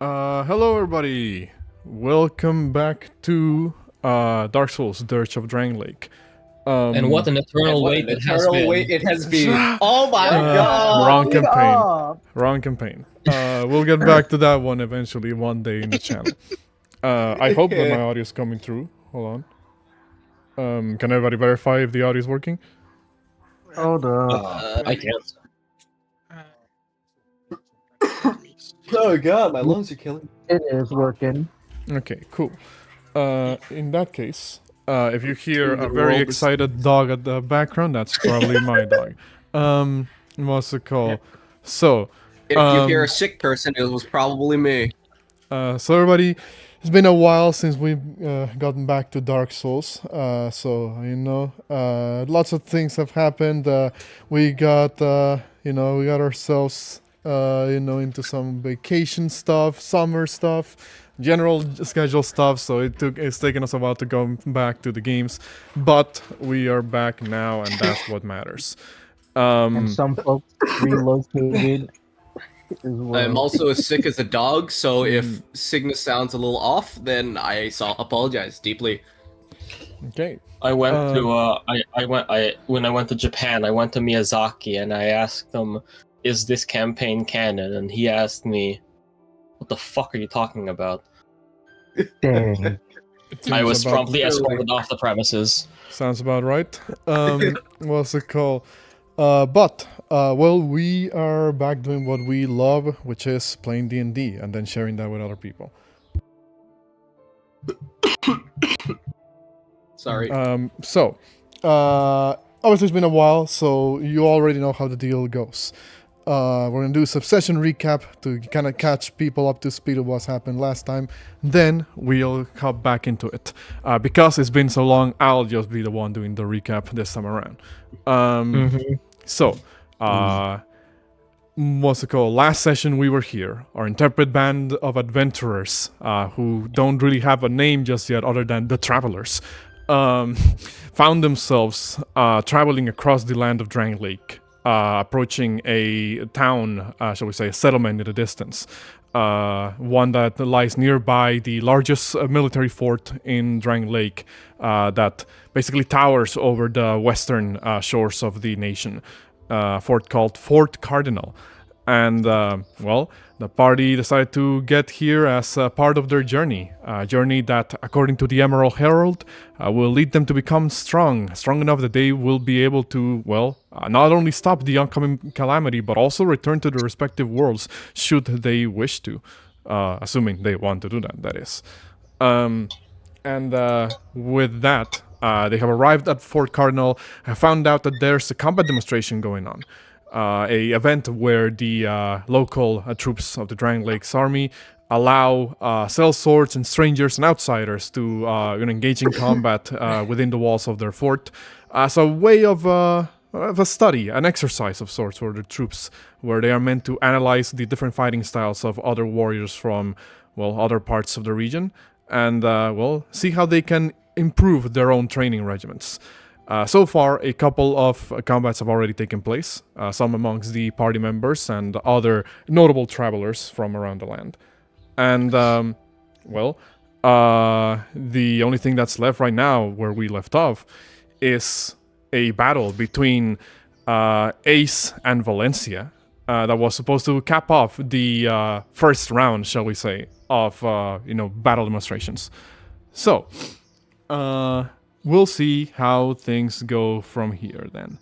Hello everybody! Welcome back to Dark Souls, Dirge of Drangleic. And what an eternal wait it has been. It has been. Oh my god! Wrong campaign. Wrong campaign. We'll get back to that one eventually one day in the channel. I hope that my audio is coming through. Hold on. Can everybody verify if the audio is working? Hold up. I can't. Oh god, my lungs are killing. It is working. Okay, cool. In that case, if you hear a very excited dog at the background, that's probably my dog. What's it called? So, If you hear a sick person, it was probably me. so everybody, it's been a while since we've gotten back to Dark Souls. So you know, lots of things have happened. We got, we got ourselves, into some vacation stuff, summer stuff, general schedule stuff. So it's taken us a while to go back to the games, but we are back now, and that's what matters. And some folks relocated as well. I'm also as sick as a dog, so if Signis sounds a little off, then I apologize deeply. Okay. I went to when I went to Japan, I went to Miyazaki and I asked him, "Is this campaign canon?" And he asked me, "What the fuck are you talking about?" Dang. I was About- promptly escorted off the premises. Sounds about right. What's it called? Well, we are back doing what we love, which is playing D&D and then sharing that with other people. Sorry. Obviously it's been a while, so you already know how the deal goes. We're gonna do a sub-session recap to kind of catch people up to speed of what's happened last time. Then we'll hop back into it. Because it's been so long, I'll just be the one doing the recap this time around. So, what's it called? Last session we were here, our intrepid band of adventurers who don't really have a name just yet other than the Travelers, found themselves traveling across the land of Drangleic, approaching a town, shall we say, a settlement in the distance. One that lies nearby the largest military fort in Drangleic that basically towers over the western shores of the nation. Fort called Fort Cardinal. And, the party decided to get here as part of their journey. A journey that, according to the Emerald Herald, will lead them to become strong enough that they will be able to, not only stop the oncoming calamity, but also return to their respective worlds, should they wish to. Assuming they want to do that, that is. With that, they have arrived at Fort Cardinal, have found out that there's a combat demonstration going on. A event where the local troops of the Drangleic's army allow sellswords and strangers and outsiders to engage in combat within the walls of their fort as a way of a study, an exercise of sorts for the troops, where they are meant to analyze the different fighting styles of other warriors from, other parts of the region, and, see how they can improve their own training regiments. So far, a couple of combats have already taken place, some amongst the party members and other notable travelers from around the land. And, the only thing that's left right now, where we left off, is a battle between Ace and Valencia that was supposed to cap off the first round, shall we say, of, battle demonstrations. So, we'll see how things go from here then.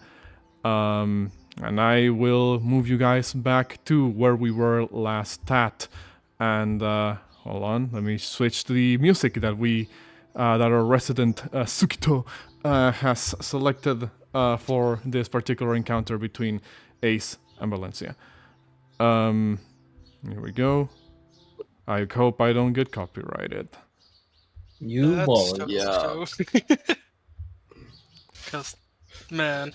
And I will move you guys back to where we were last at. And hold on, let me switch to the music that that our resident Sukito has selected for this particular encounter between Ace and Valencia. Here we go. I hope I don't get copyrighted. You won't. Yeah. Because, man.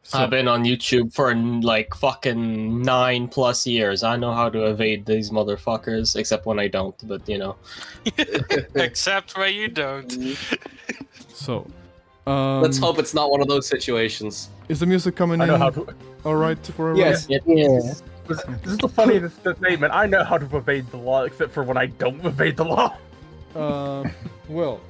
So, I've been on YouTube for like fucking 9+ years. I know how to evade these motherfuckers, except when I don't, but Except where you don't. so Let's hope it's not one of those situations. is the music coming in I know how to. all right for everyone? Yes. Yeah. This is the funniest statement. I know how to evade the law, except for when I don't evade the law. Well,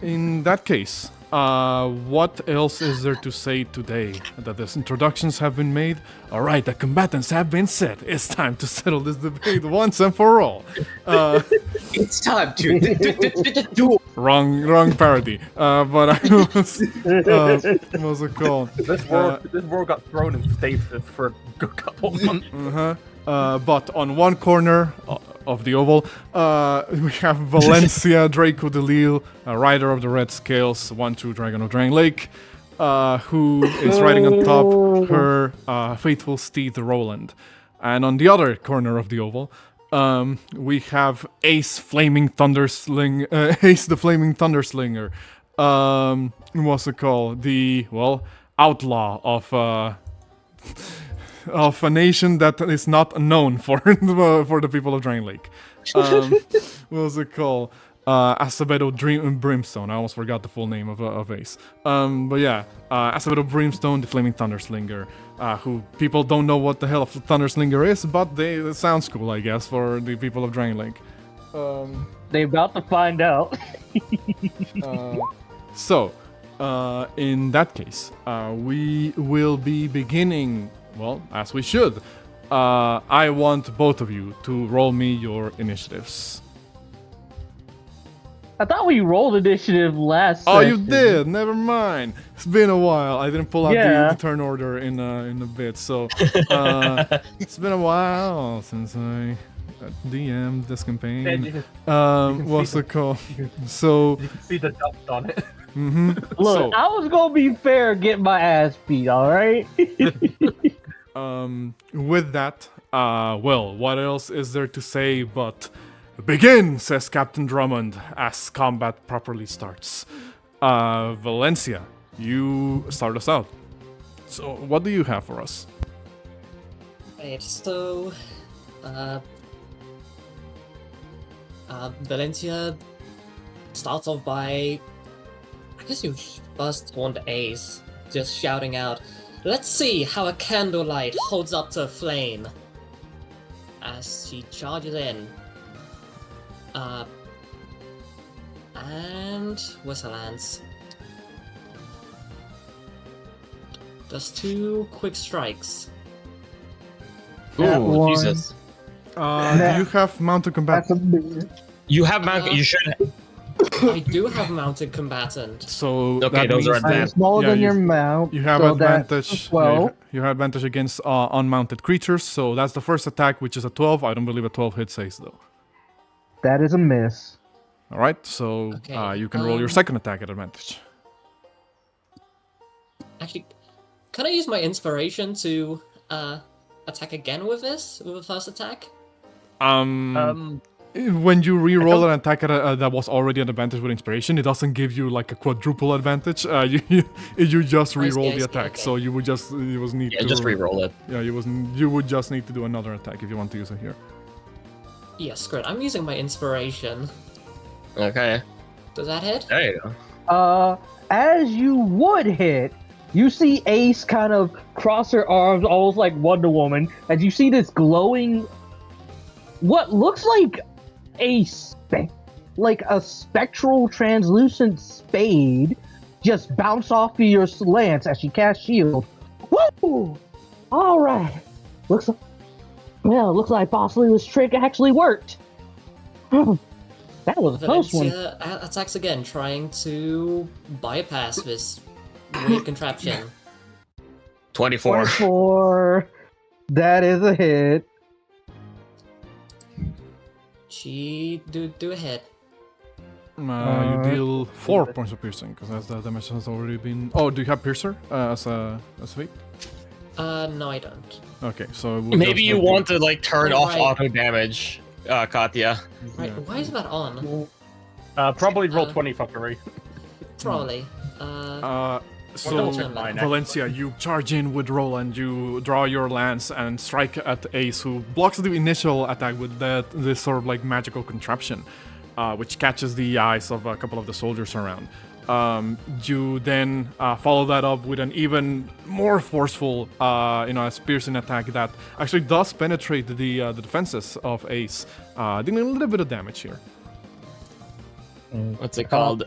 in that case, what else is there to say today? That these introductions have been made? Alright, the combatants have been set. It's time to settle this debate once and for all. It's time to do. Wrong parody. But I was, what's it called? This world got thrown in stasis for a good couple months. But on one corner of the oval, we have Valencia Draco Delil, rider of the Red Scales, one true Dragon of Drangleic, who is riding on top her faithful steed Roland. And on the other corner of the oval, we have Ace Flaming Thundersling, Ace the Flaming Thunderslinger. What's it called? The outlaw of a nation that is not known for the people of Drangleic. What's it called? Acevedo Brimstone. I almost forgot the full name of Ace. But yeah, Acevedo Brimstone, the Flaming Thunderslinger, who people don't know what the hell a Thunderslinger is, but it sounds cool, I guess, for the people of Drangleic. They about to find out. So, in that case, we will be beginning, well, as we should. I want both of you to roll me your initiatives. I thought we rolled initiative last Oh, you session. did? Never mind. It's been a while. I didn't pull out Yeah. the turn order in a bit, so it's been a while since I DM'd this And campaign. you can What's see it called? So, You can see the dust on it. Look, so, I was gonna be fair, get my ass beat. All right. with that, well, what else is there to say but begin, says Captain Drummond, as combat properly starts. Valencia, you start us out. So, what do you have for us? Right, so, Valencia starts off by, I guess you first warned Ace, just shouting out, "Let's see how a candlelight holds up to a flame," as she charges in. And Whistlelands does 2 quick strikes. That Ooh, one. Jesus. Do you have mounted combat? That's a big... You have you should. I do have mounted combatant. So Okay, that those are means I'm advanced. smaller Yeah, than you- your mount. you have so that's advantage. 12. You have advantage against unmounted creatures. So that's the first attack, which is a 12. I don't believe a 12 hits Ace though. That is a miss. All right, so Okay, you can roll your second attack at advantage. Actually, can I use my inspiration to attack again with this, with the first attack? When you re-roll an attack that was already an advantage with inspiration, it doesn't give you like a quadruple advantage. You just re-roll I the see, attack, okay. so you would just need to just re-roll it. Yeah, you would just need to do another attack if you want to use it here. Yeah, screw it. I'm using my inspiration. Okay. Does that hit? There you go. As you would hit, you see Ace kind of cross her arms, almost like Wonder Woman, as you see this glowing, what looks like a spectral translucent spade just bounce off of your lance as she casts shield. Woo! All right. Looks like Boss Lee's trick actually worked. That was a close one. Valencia attacks again, trying to bypass this weird contraption. 24. 24. That is a hit. She do a hit. You deal 4 points of piercing because as the damage has already been. Oh, do you have piercer as a feat? No, I don't. Okay, so it will Maybe just you not want to like turn off Right. auto damage, Katya. Right, Yeah. why is that on? Probably roll Uh, 20 fuckery. Probably. So double check mine, Valencia, you charge in with Roland, you draw your lance and strike at Ace, who blocks the initial attack with this sort of like magical contraption, which catches the eyes of a couple of the soldiers around. You then follow that up with an even more forceful, a piercing attack that actually does penetrate the defenses of Ace, doing a little bit of damage here. What's it called?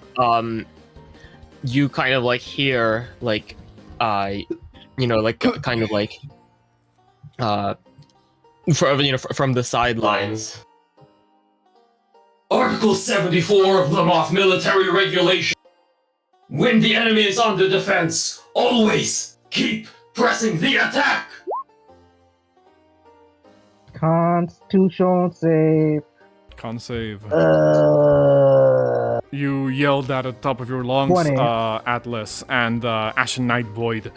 You kind of like hear like, kind of like, from the sidelines. Article 74 of the Moth Military Regulation. When the enemy is on the defense, always keep pressing the attack! Constitution save. Con save. Uh, You yelled at the top of your lungs, 20. Atlas, and Ashen Knight Void,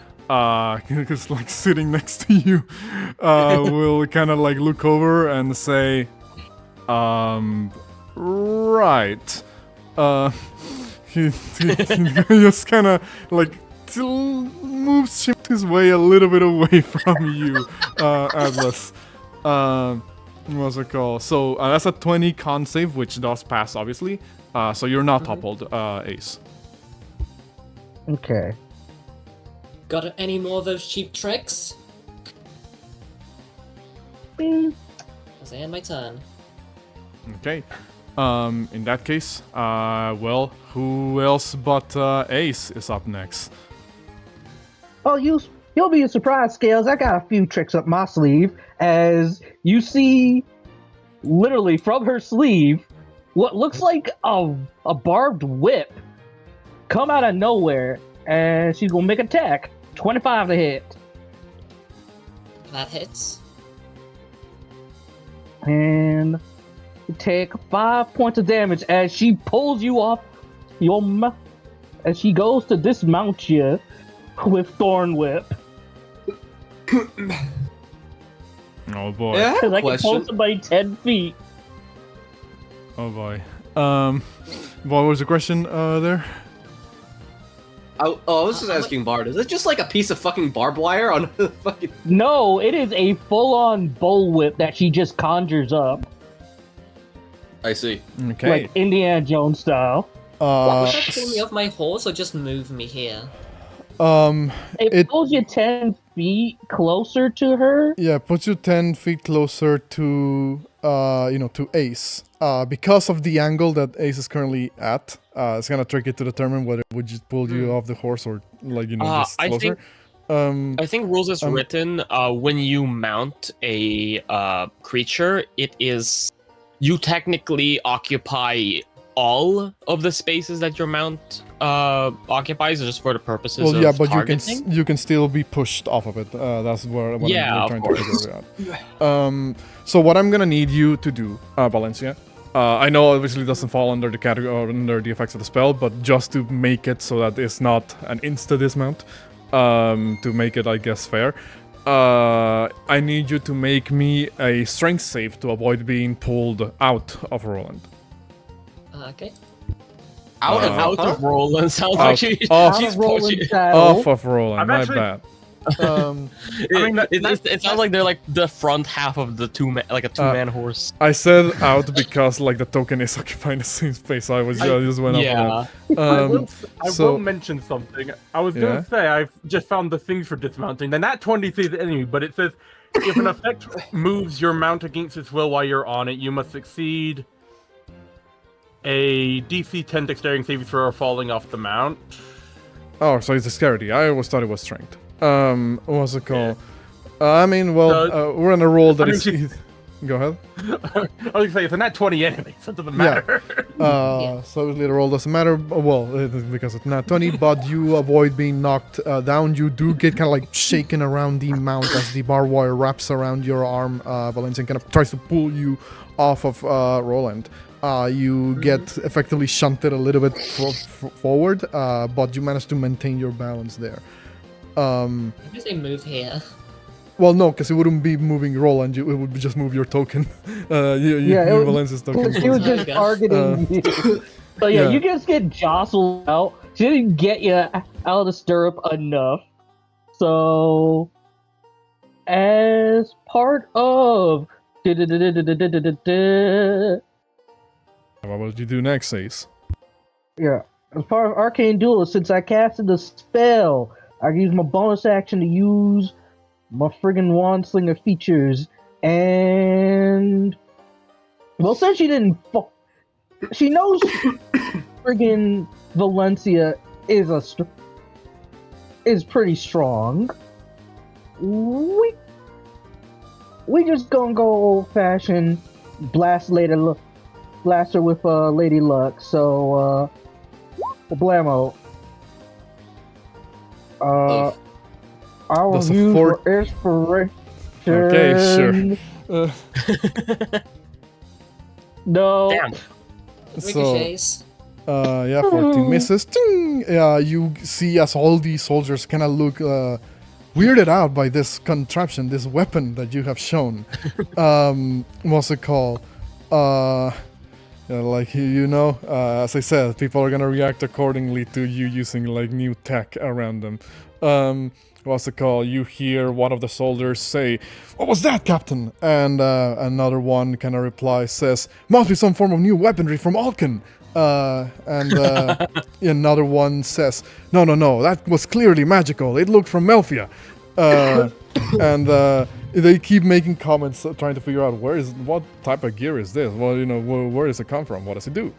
who's like sitting next to you, will kind of like look over and say, right. He just kind of like moves his way a little bit away from you, Atlas. What's it called? So that's a 20 con save, which does pass, obviously. So you're not toppled, Ace. okay. Got any more of those cheap tricks? Bing. As I end my turn. Okay. In that case, well, who else but Ace is up next? Oh, you'll be surprised, Scales. I got a few tricks up my sleeve. As you see, literally from her sleeve, what looks like a barbed whip come out of nowhere, and she's gonna make an attack. 25 to hit. That hits. And you take 5 points of damage as she pulls you off your as she goes to dismount you with Thorn Whip. Oh boy. Yeah, I have Because a I can pull question. somebody 10 feet. Oh boy. What was the question there? I was just asking Bard, is it just like a piece of fucking barbed wire on a fucking... No, it is a full-on bullwhip that she just conjures up, I see. Okay. like Indiana Jones style. Would that pull me off my horse or just move me here? It pulls you 10 feet closer to her. Yeah, puts you 10 feet closer to, to Ace. Because of the angle that Ace is currently at, it's kind of tricky to determine whether it would just pull you off the horse or, just I closer. think rules is written when you mount a creature, it is you technically occupy all of the spaces that your mount occupies, just for the purposes Well, of yeah, but targeting. you can still be pushed off of it. That's what I'm trying to figure out. So what I'm gonna need you to do, Valencia. I know obviously it doesn't fall under the category or under the effects of the spell, but just to make it so that it's not an insta dismount, to make it, I guess, fair. I need you to make me a strength save to avoid being pulled out of Roland. Okay. Out Of Roland sounds Off- like she's off- pushing. Off of Roland, I'm my actually- bad. It sounds like they're like the front half of the like a two-man horse. I said out because like the token is occupying the same space, so I just went off of that. I so- will mention something. I was Yeah? going to say I've just found the things for dismounting. Then that 20 says the enemy, but it says if an effect moves your mount against its will while you're on it, you must succeed a DC 10 dexterity saving throw or falling off the mount. Oh, so it's dexterity. I always thought it was strength. What's it called? We're on a roll that is. Go ahead. I was going to say it's a nat 20 anyway, so it doesn't matter. So obviously the roll doesn't matter. Well, because it's not 20, but you avoid being knocked down. You do get kind of like shaken around the mount as the barbed wire wraps around your arm, Valencia, and kind of tries to pull you off of Roland. You get effectively shunted a little bit forward, but you manage to maintain your balance there. I guess they move here. Well, no, because it wouldn't be moving Roland. It would just move your token. Valencia's token. She was just Okay. targeting you. So Yeah. you just get jostled out. She didn't get you out of the stirrup enough. So, as part of... What will you do next, Ace? Yeah. As part of Arcane Duelist, since I casted the spell, I can use my bonus action to use my friggin' Wand Slinger features. And well, since she didn't, she knows friggin' Valencia is pretty strong. We just gonna go old fashioned blast her with Lady Luck. So blammo. I'll Does a use fort- for inspiration. Okay, sure. No. Damn. So, Ricochets. yeah, 14 misses. Ting! You see as all these soldiers kind of look weirded out by this contraption, this weapon that you have shown. What's it called? Like, as I said, people are gonna react accordingly to you using like new tech around them. What's it called? You hear one of the soldiers say, "What was that, Captain?" And another one kind of replies, says, "Must be some form of new weaponry from Alken." And another one says, No, that was clearly magical. It looked from Melfia." And they keep making comments, trying to figure out what type of gear is this? Well, where does it come from? What does it do?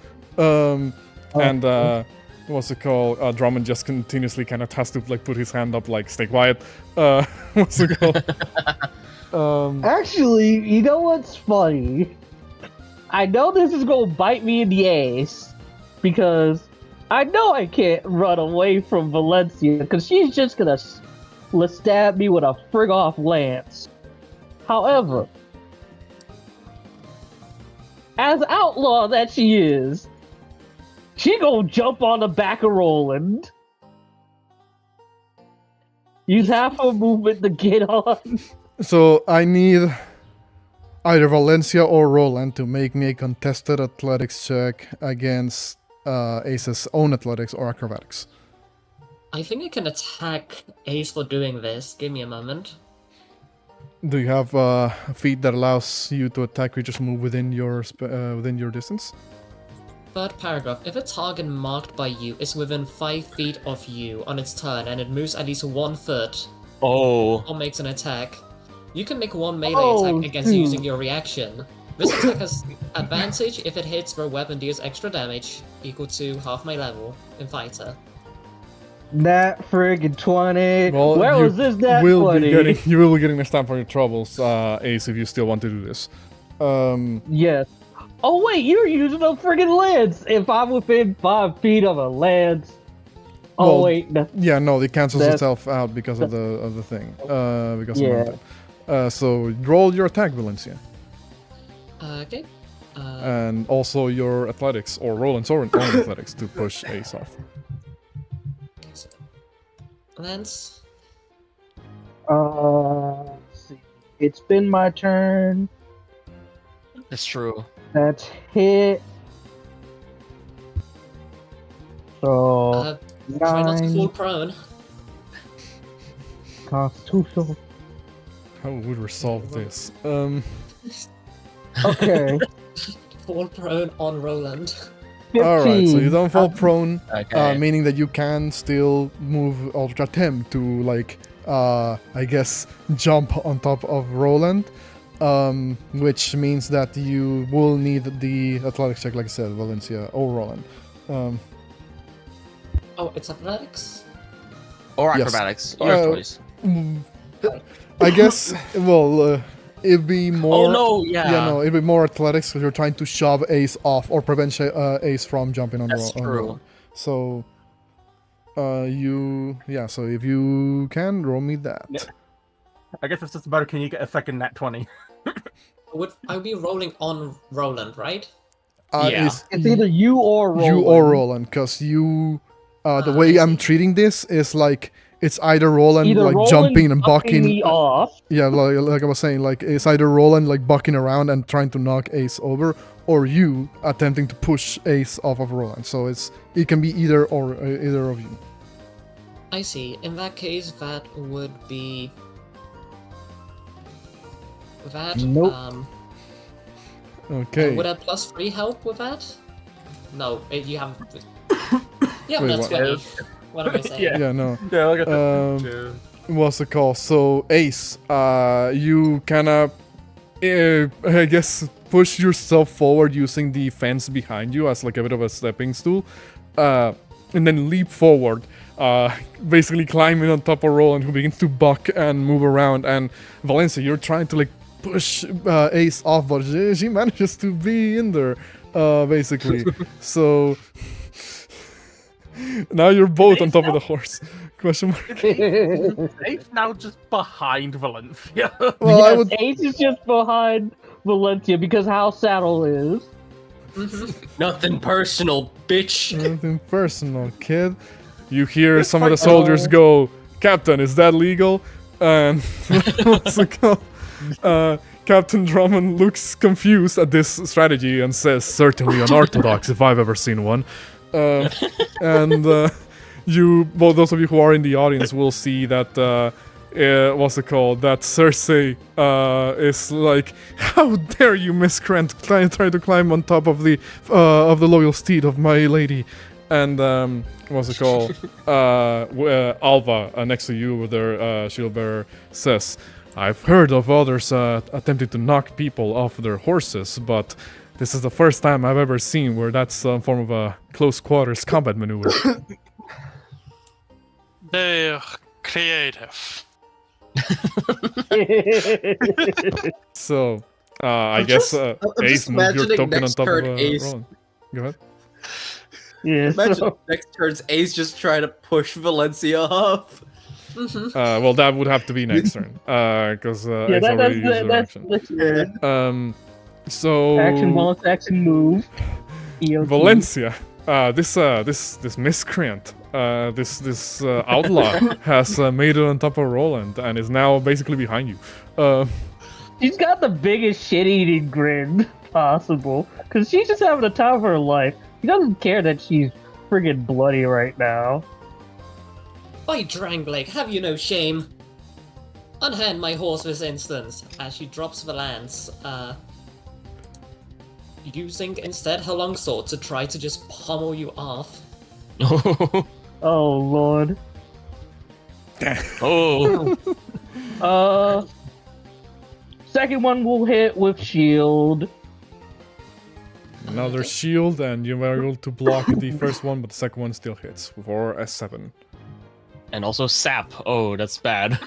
What's it called? Drummond just continuously kind of has to like put his hand up, like, stay quiet. What's it called? Actually, you know what's funny? I know this is gonna bite me in the ass because I know I can't run away from Valencia because she's just gonna stab me with a frig off lance. However, as outlaw that she is, she gonna jump on the back of Roland. Use half her movement to get on. So I need either Valencia or Roland to make me a contested athletics check against Ace's own athletics or acrobatics. I think I can attack Ace for doing this. Give me a moment. Do you have a feat that allows you to attack creatures who move within your distance? Third paragraph. If a target marked by you is within 5 feet of you on its turn and it moves at least 1 foot Oh. or makes an attack, you can make one melee attack against using your reaction. This attack has advantage if it hits where weapon deals extra damage, equal to half my level in fighter. That friggin' 20. Well, Where you was this that will 20? You will be getting a stamp on your troubles, Ace, if you still want to do this. Yes. Oh wait, you're using a friggin' lance. If I'm within 5 feet of a lance. Oh Well, wait. Yeah, no, it cancels That's- itself out because of the thing. Because Yeah. of that. So roll your attack, Valencia, Okay. and also your athletics or Roland's own athletics to push Ace off. So, Lance. Let's see. It's been my turn. That's true. That's hit. So Try not to 9 fall prone. constitutional. How would we resolve this? Okay. Fall prone on Roland. 15. Alright, so you don't fall prone, Okay. meaning that you can still move or attempt to, like, I guess, jump on top of Roland, which means that you will need the athletics check, like I said, Valencia or Roland. Oh, it's athletics? Or Yes. acrobatics. Your choice. I guess, well, it'd be more... Oh no, yeah. Yeah, no, it'd be more athletics because you're trying to shove Ace off or prevent Ace from jumping on That's on true. Roland. So, so if you can, roll me that. Yeah. I guess it's just a matter, can you get a second nat 20? I would be rolling on Roland, right? Yeah. It's either you or Roland. You or Roland, because you... the way I I'm see. treating this is like, it's either Roland, Either like, Roland jumping and bucking bucking... me off. Yeah, like I was saying, like, it's either Roland, like, bucking around and trying to knock Ace over, or you attempting to push Ace off of Roland. So it can be either of you. I see. In that case, that would be... That, Nope. Okay. would a +3 help with that? No, you have... Yeah, Wait, that's what? 20. What am I saying? Yeah. Yeah, no. Yeah, look at that. What's it called? So Ace, you kind of, I guess, push yourself forward using the fence behind you as like a bit of a stepping stool, and then leap forward, basically climbing on top of Roland, who begins to buck and move around. And Valencia, you're trying to like push Ace off, but she manages to be in there, basically. So now you're both on top of the horse. Question mark. Ace now just behind Valencia. Well, I would. Ace is just behind Valencia because how Saddle is. Nothing personal, bitch. Nothing personal, kid. You hear some of the soldiers go, "Captain, is that legal?" And what's it called? Captain Drummond looks confused at this strategy and says, "Certainly unorthodox if I've ever seen one." And well, those of you who are in the audience will see that what's it called? That Cersei is like, "How dare you, miscreant, try to climb on top of the loyal steed of my lady?" And what's it called? Alva, next to you with their shield bearer, says, "I've heard of others attempting to knock people off their horses, but this is the first time I've ever seen where that's some form of a close quarters combat maneuver." They're creative. So, I guess I'm Ace just moved your imagining token on next top of turn Ace. Roland. Go ahead. Yeah, Imagine so, next turn's Ace just trying to push Valencia off. Well, that would have to be next turn, because yeah, Ace already used their that's action. So action bonus, action move. EOT. Valencia, this miscreant, this outlaw has made it on top of Roland and is now basically behind you. She's got the biggest shit-eating grin possible, because she's just having the time of her life. She doesn't care that she's friggin' bloody right now. By Drangleic, have you no shame? Unhand my horse this instant, as she drops the lance, using instead her longsword to try to just pummel you off. Oh, Lord. Oh, Second one will hit with shield. Another shield, and you were able to block the first one, but the second one still hits for a 7. and also sap. Oh, that's bad.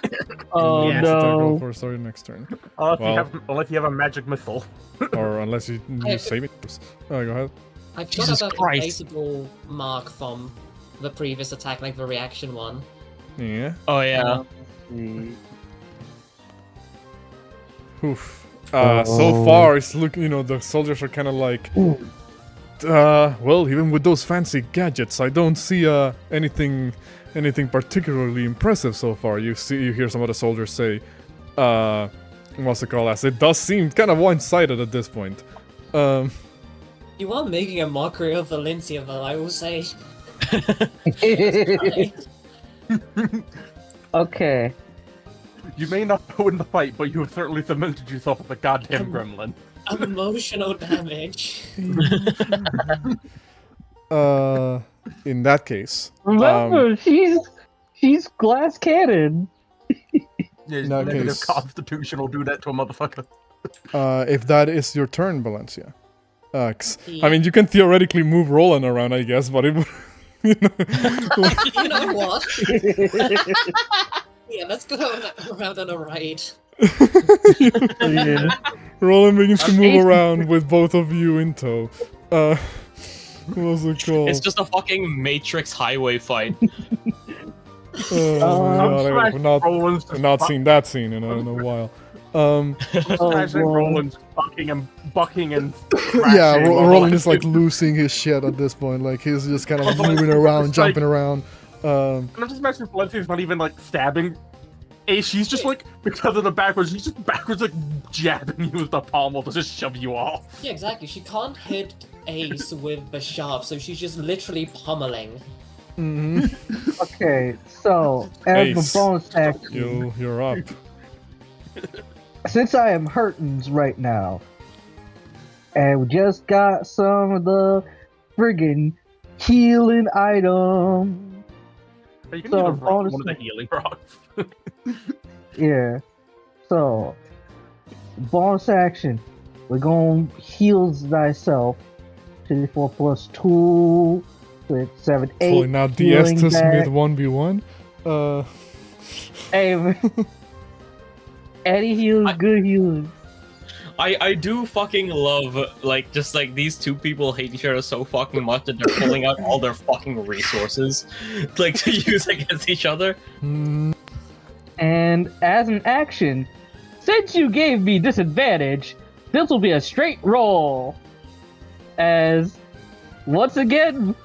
Oh, Yeah. no. For sorry, next turn. Unless you have a magic missile. Or unless you use saving throws. Go ahead. I've Jesus got a Christ. replaceable mark from the previous attack, like the reaction one. Yeah. Oh yeah. Oof. So far, it's looking, the soldiers are kind of like, well, even with those fancy gadgets, I don't see anything particularly impressive so far. You hear some of the soldiers say, what's it called? As it does seem kind of one-sided at this point. You are making a mockery of Valencia, though, I will say. Okay. You may not win the fight, but you have certainly cemented yourself as a goddamn gremlin. Emotional damage. In that case, Remember, she's glass cannon. Yeah, that negative case- constitution will do that to a motherfucker. if that is your turn, Valencia. I mean, you can theoretically move Roland around, I guess, but it would. You know what? Yeah, let's go around on a ride. Yeah. Roland begins to move around with both of you in tow. What's it called? It's just a fucking Matrix highway fight. Oh my God, Roland's I've not seen that scene in a while. Imagine God. Roland's bucking and Yeah, thrashing while Roland is like Valencia- losing his shit at this point. Like he's just kind of moving around, It's like- jumping around. And I'm just imagining Valencia's not even like stabbing Ace. She's just like, because of the backwards, she's just backwards like jabbing you with the pommel to just shove you off. Yeah, exactly. She can't hit Ace with the sharp, so she's just literally pummeling. Okay, so as Ace. the bonus action, You're up. since I am hurting right now, and we just got some of the friggin' healing item. You can So, use a rock, bonus- one of the healing rocks. Yeah. So, bonus action. We're going to heal thyself. 24 plus 2 with 7, 8. Pulling out the healing Estes back. Smith 1v1. Hey, man. Any healing, good healing. I do fucking love like just like these two people hate each other so fucking much that they're pulling out all their fucking resources like to use against each other. Hmm. And as an action, since you gave me disadvantage, this will be a straight roll. As, once again,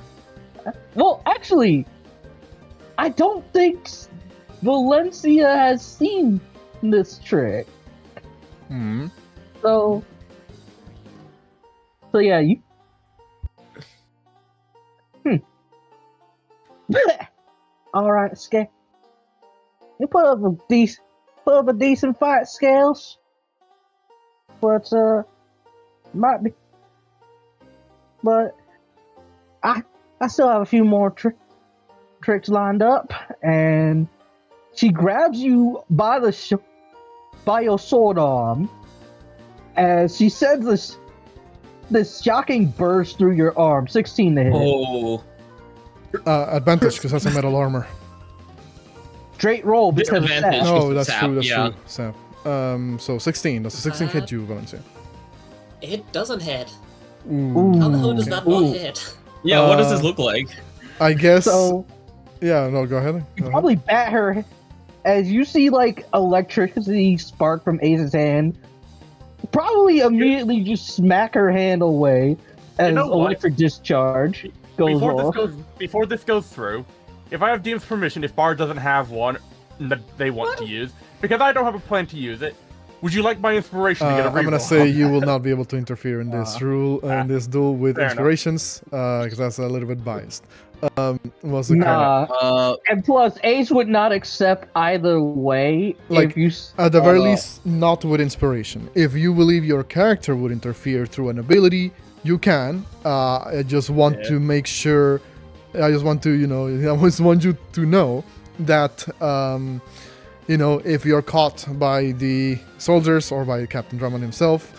well, actually, I don't think Valencia has seen this trick. Hmm. So yeah, you. All right, scale. You put up a decent fight, Scales. But might be. But I still have a few more tricks lined up, and she grabs you by by your sword arm, as she sends this shocking burst through your arm, 16 to hit. Oh, Advantage, because that's a metal armor. Straight roll because of Disadvantage. that. No, that's Sap, true, that's yeah. true. Sap. So 16. Does a 16 hit you, Valencia? It doesn't hit. Ooh. How the hell does that not Ooh. hit? yeah. What does this look like? I guess. So Yeah, no, go ahead. you Go ahead. probably bat her as you see like electricity spark from Ace's hand. Probably immediately just smack her hand away as know what? electric discharge goes off. Before this goes through, if I have DM's permission, if Bard doesn't have one that they want to use, because I don't have a plan to use it, would you like my inspiration to get a reroll? I'm gonna say you will not be able to interfere in this rule in this duel with fair enough. inspirations, because that's a little bit biased. Was the Nah, and plus Ace would not accept either way. Like, if you at the very least, not with inspiration. If you believe your character would interfere through an ability, you can. I just want to make sure. I just want to, I just want you to know that, if you're caught by the soldiers or by Captain Drummond himself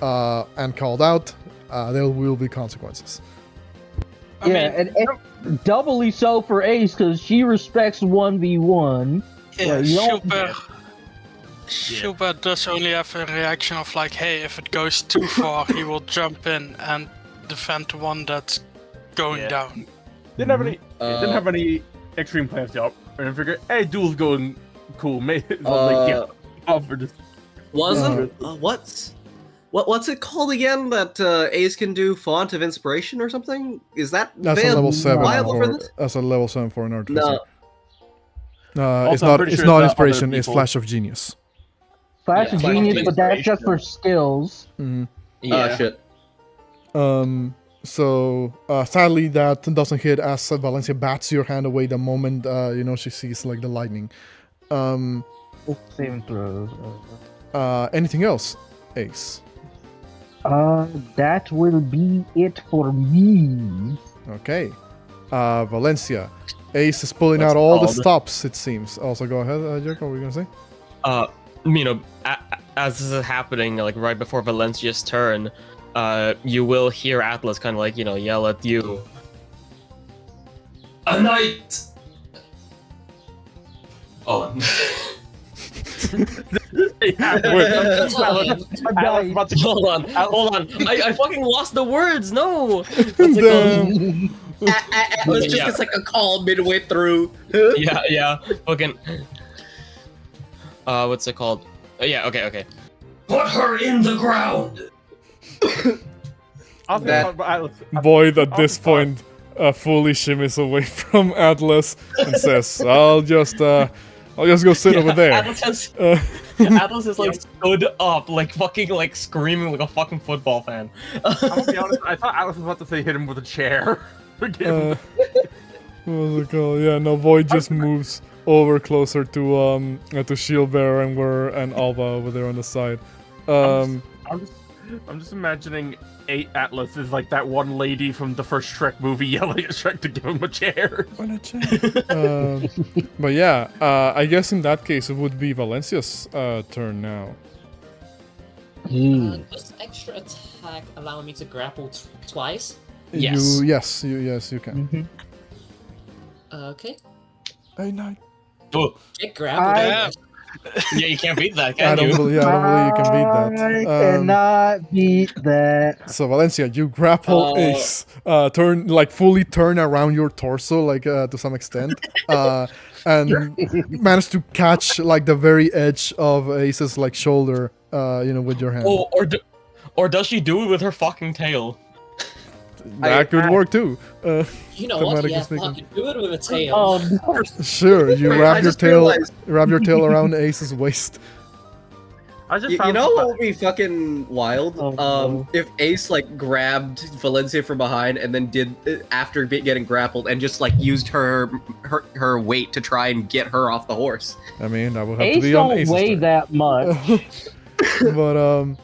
and called out, there will be consequences. I mean, and doubly so for Ace because she respects 1v1. yeah, you don't- Schubert does only have a reaction of like, hey, if it goes too far, he will jump in and defend the one that's going Yeah. down. Didn't have any extreme plans yet. And I figured, hey, duel's going cool. Maybe offer this. Wasn't what's it called again? That Ace can do font of inspiration or something? Is that That's a level 7 viable for for this? that's a level 7 for an archer. No. It's Also, I'm not. pretty It's sure not the inspiration. other It's people- flash of genius. Flash of Yeah. genius, but that's just for skills. Mhm. Yeah. Shit. So sadly, that doesn't hit as Valencia bats your hand away the moment she sees like the lightning. Saving throws. Anything else, Ace? That will be it for me. Okay. Valencia. Ace is pulling What's out all the called? stops, it seems. Also, go ahead, Jack. What were you gonna say? As this is happening, like right before Valencia's turn, you will hear Atlas kind of like, yell at you. A knight! Oh. Hold on. I fucking lost the words. No. Damn. Atlas just gets like a call midway through. Yeah. Fucking. What's it called? Yeah. Okay. Put her in the ground! Boyd at this point fully shimmies away from Atlas and says, "I'll just go sit over there." Atlas is like stood up, like fucking like screaming like a fucking football fan. I'm gonna be honest, I thought Alice was about to say hit him with a chair. What was it called? Yeah, no, Void just moves over closer to Shieldbearer and Alva over there on the side. I'm I'm just imagining 8 Atlas is like that one lady from the first Shrek movie yelling at Shrek to give him a chair. Why not check? But yeah, I guess in that case it would be Valencia's turn now. Does extra attack allow me to grapple twice? Yes. Yes, you can. Okay. Hey, no. Get grappled. I- Yeah, you can't beat that, I can don't you? believe you can beat that. I cannot beat that. So Valencia, you grapple Ace, fully turn around your torso, like to some extent, and manage to catch like the very edge of Ace's like shoulder, with your hand. Oh, or does she do it with her fucking tail? That could work too. You know what? thematically Yeah, speaking. fucking do it with a tail. Oh no. Sure, you Wait, wrap I your just tail, realized- around Ace's waist. I just You found know what would be fucking wild? Oh, no. If Ace like grabbed Valencia from behind and then did after getting grappled and just like used her weight to try and get her off the horse. I mean, that would have to Ace be on don't Ace's weigh turn. that much. But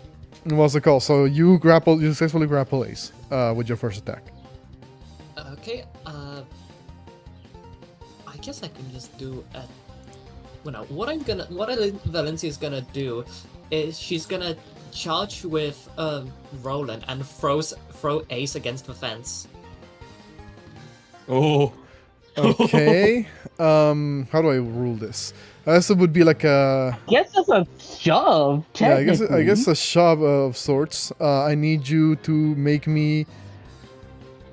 what's it called? So you successfully grapple Ace with your first attack. Okay, I guess I can just do a... Well, no, what Valencia's gonna do is she's gonna charge with Roland and throw Ace against the fence. Oh. Okay. How do I rule this? I guess it would be like a Guess it's a shove. yeah. I guess Technically. a shove of sorts. I need you to make me,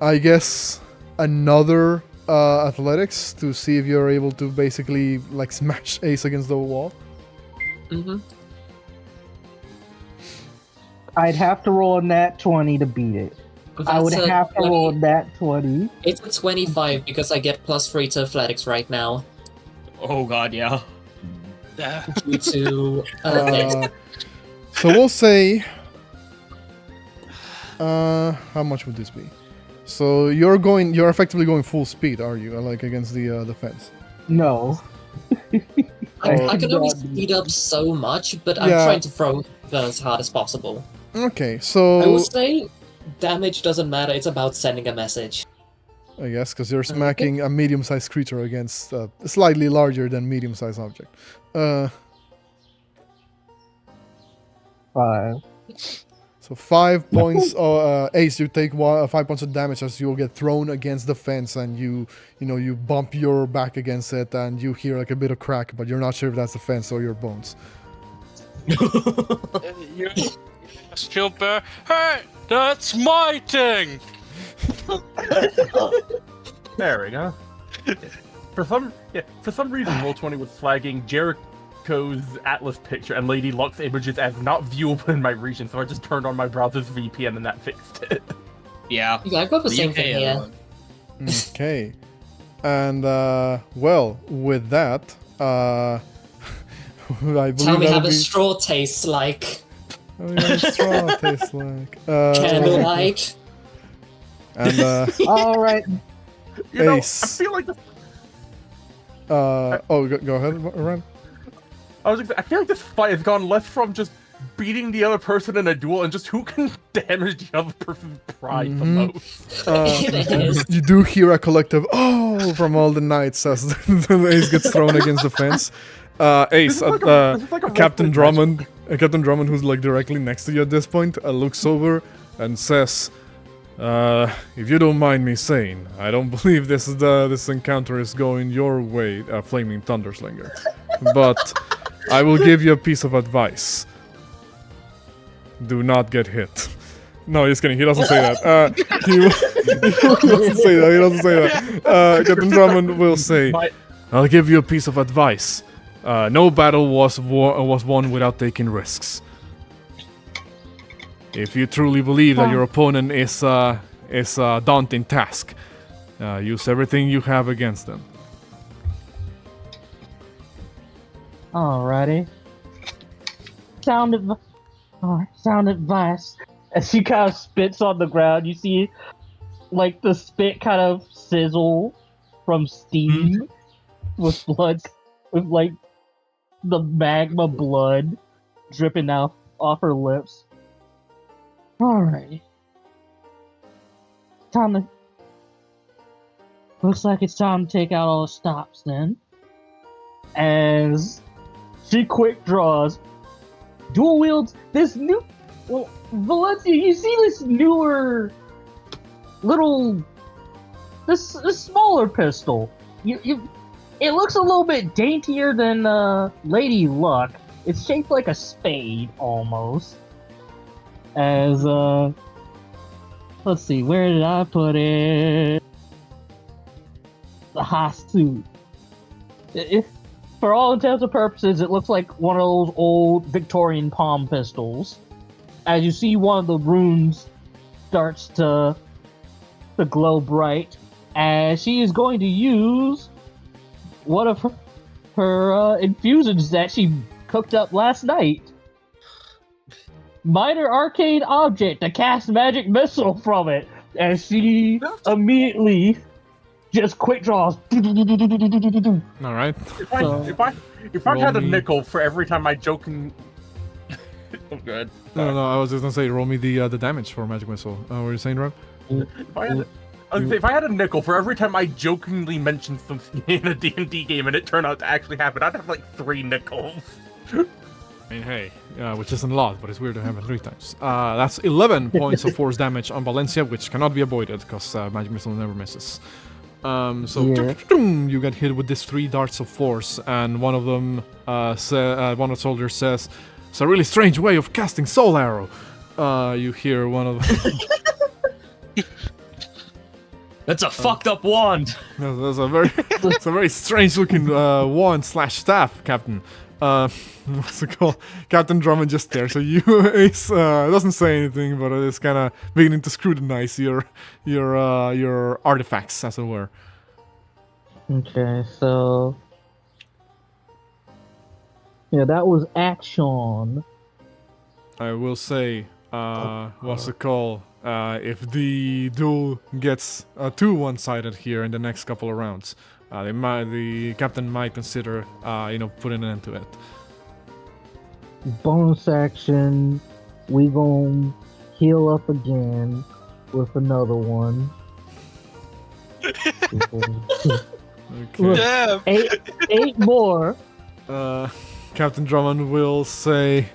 I guess, another athletics to see if you're able to basically like smash Ace against the wall. Mm-hmm. I'd have to roll a nat 20 to beat it. I would have to roll a nat 20. It's a 25 because I get +3 to athletics right now Oh god, yeah. Yeah. due to So we'll say, how much would this be? So you're effectively going full speed, are you? Like against the fence? No. I can only God. speed up so much, but I'm Yeah. trying to throw as hard as possible. Okay, I so would say damage doesn't matter, it's about sending a message. I guess because you're smacking a medium-sized creature against a slightly larger than medium-sized object. 5. So 5 points. Ace, you take 5 points of damage as you'll get thrown against the fence, and you bump your back against it, and you hear like a bit of crack, but you're not sure if that's the fence or your bones. You shield bear. Hey, that's my thing. There we go. For some reason, Roll20 was flagging Jericho's Atlas picture and Lady Luck's images as not viewable in my region, so I just turned on my browser's VPN and that fixed it. Yeah. Yeah, I got the same thing here. Okay, and well, with that, I believe Tell me how that'll the be. straw tastes like. Oh, yeah, straw tastes like. Candlelight. And Alright. You know, I Ace. feel like this, go ahead, Ren. I feel like this fight has gone less from just beating the other person in a duel and just who can damage the other person's pride the most. It is. You do hear a collective "oh" from all the knights as the Ace gets thrown against the fence. Ace, This is like a Captain roleplay match. Captain Drummond, who's like directly next to you at this point, looks over and says, "If you don't mind me saying, I don't believe this encounter is going your way, Flaming Thunderslinger. But I will give you a piece of advice. Do not get hit." No, just kidding. He doesn't say that. He doesn't say that. He doesn't say that. Captain Drummond will say, "I'll give you a piece of advice. No battle was won without taking risks. If you truly believe that your opponent is a daunting task, use everything you have against them." Alrighty. Sound advice. As she kind of spits on the ground, you see, like, the spit kind of sizzle from steam with blood, with, like, the magma blood dripping out off her lips. Alrighty. Time to. Looks like it's time to take out all the stops then. As she quick draws, dual wields this new. Well, Valencia, you see this newer little. This smaller pistol. It looks a little bit daintier than Lady Luck. It's shaped like a spade almost. As let's see, where did I put it? The Hastu. For all intents and purposes, it looks like one of those old Victorian palm pistols. As you see, one of the runes starts to glow bright, as she is going to use one of her infusions that she cooked up last night. Minor arcane object to cast magic missile from it, as she immediately just quick draws. All right. If I had a nickel for every time I joke and oh god. No, I was just gonna say, roll me the damage for magic missile. What were you saying, Rob? If I had a nickel for every time I jokingly mentioned something in a D&D game and it turned out to actually happen, I'd have like 3 nickels. I mean, hey, which isn't a lot, but it's weird to have it 3 times. That's 11 points of force damage on Valencia, which cannot be avoided because magic missile never misses. You get hit with these 3 darts of force, and one of them, one of the soldiers says, "It's a really strange way of casting soul arrow." You hear one of them. That's a fucked up wand. That's it's a very strange looking wand / staff, Captain. What's it called? Captain Drummond just stares at you. Ace doesn't say anything, but it's kind of beginning to scrutinize your artifacts, as it were. Okay, so yeah, that was action. I will say, what's it called? If the duel gets too one-sided here in the next couple of rounds, the captain might consider, putting an end to it. Bonus action, we gonna heal up again with another one. Okay. Damn. 8 more. Captain Drummond will say,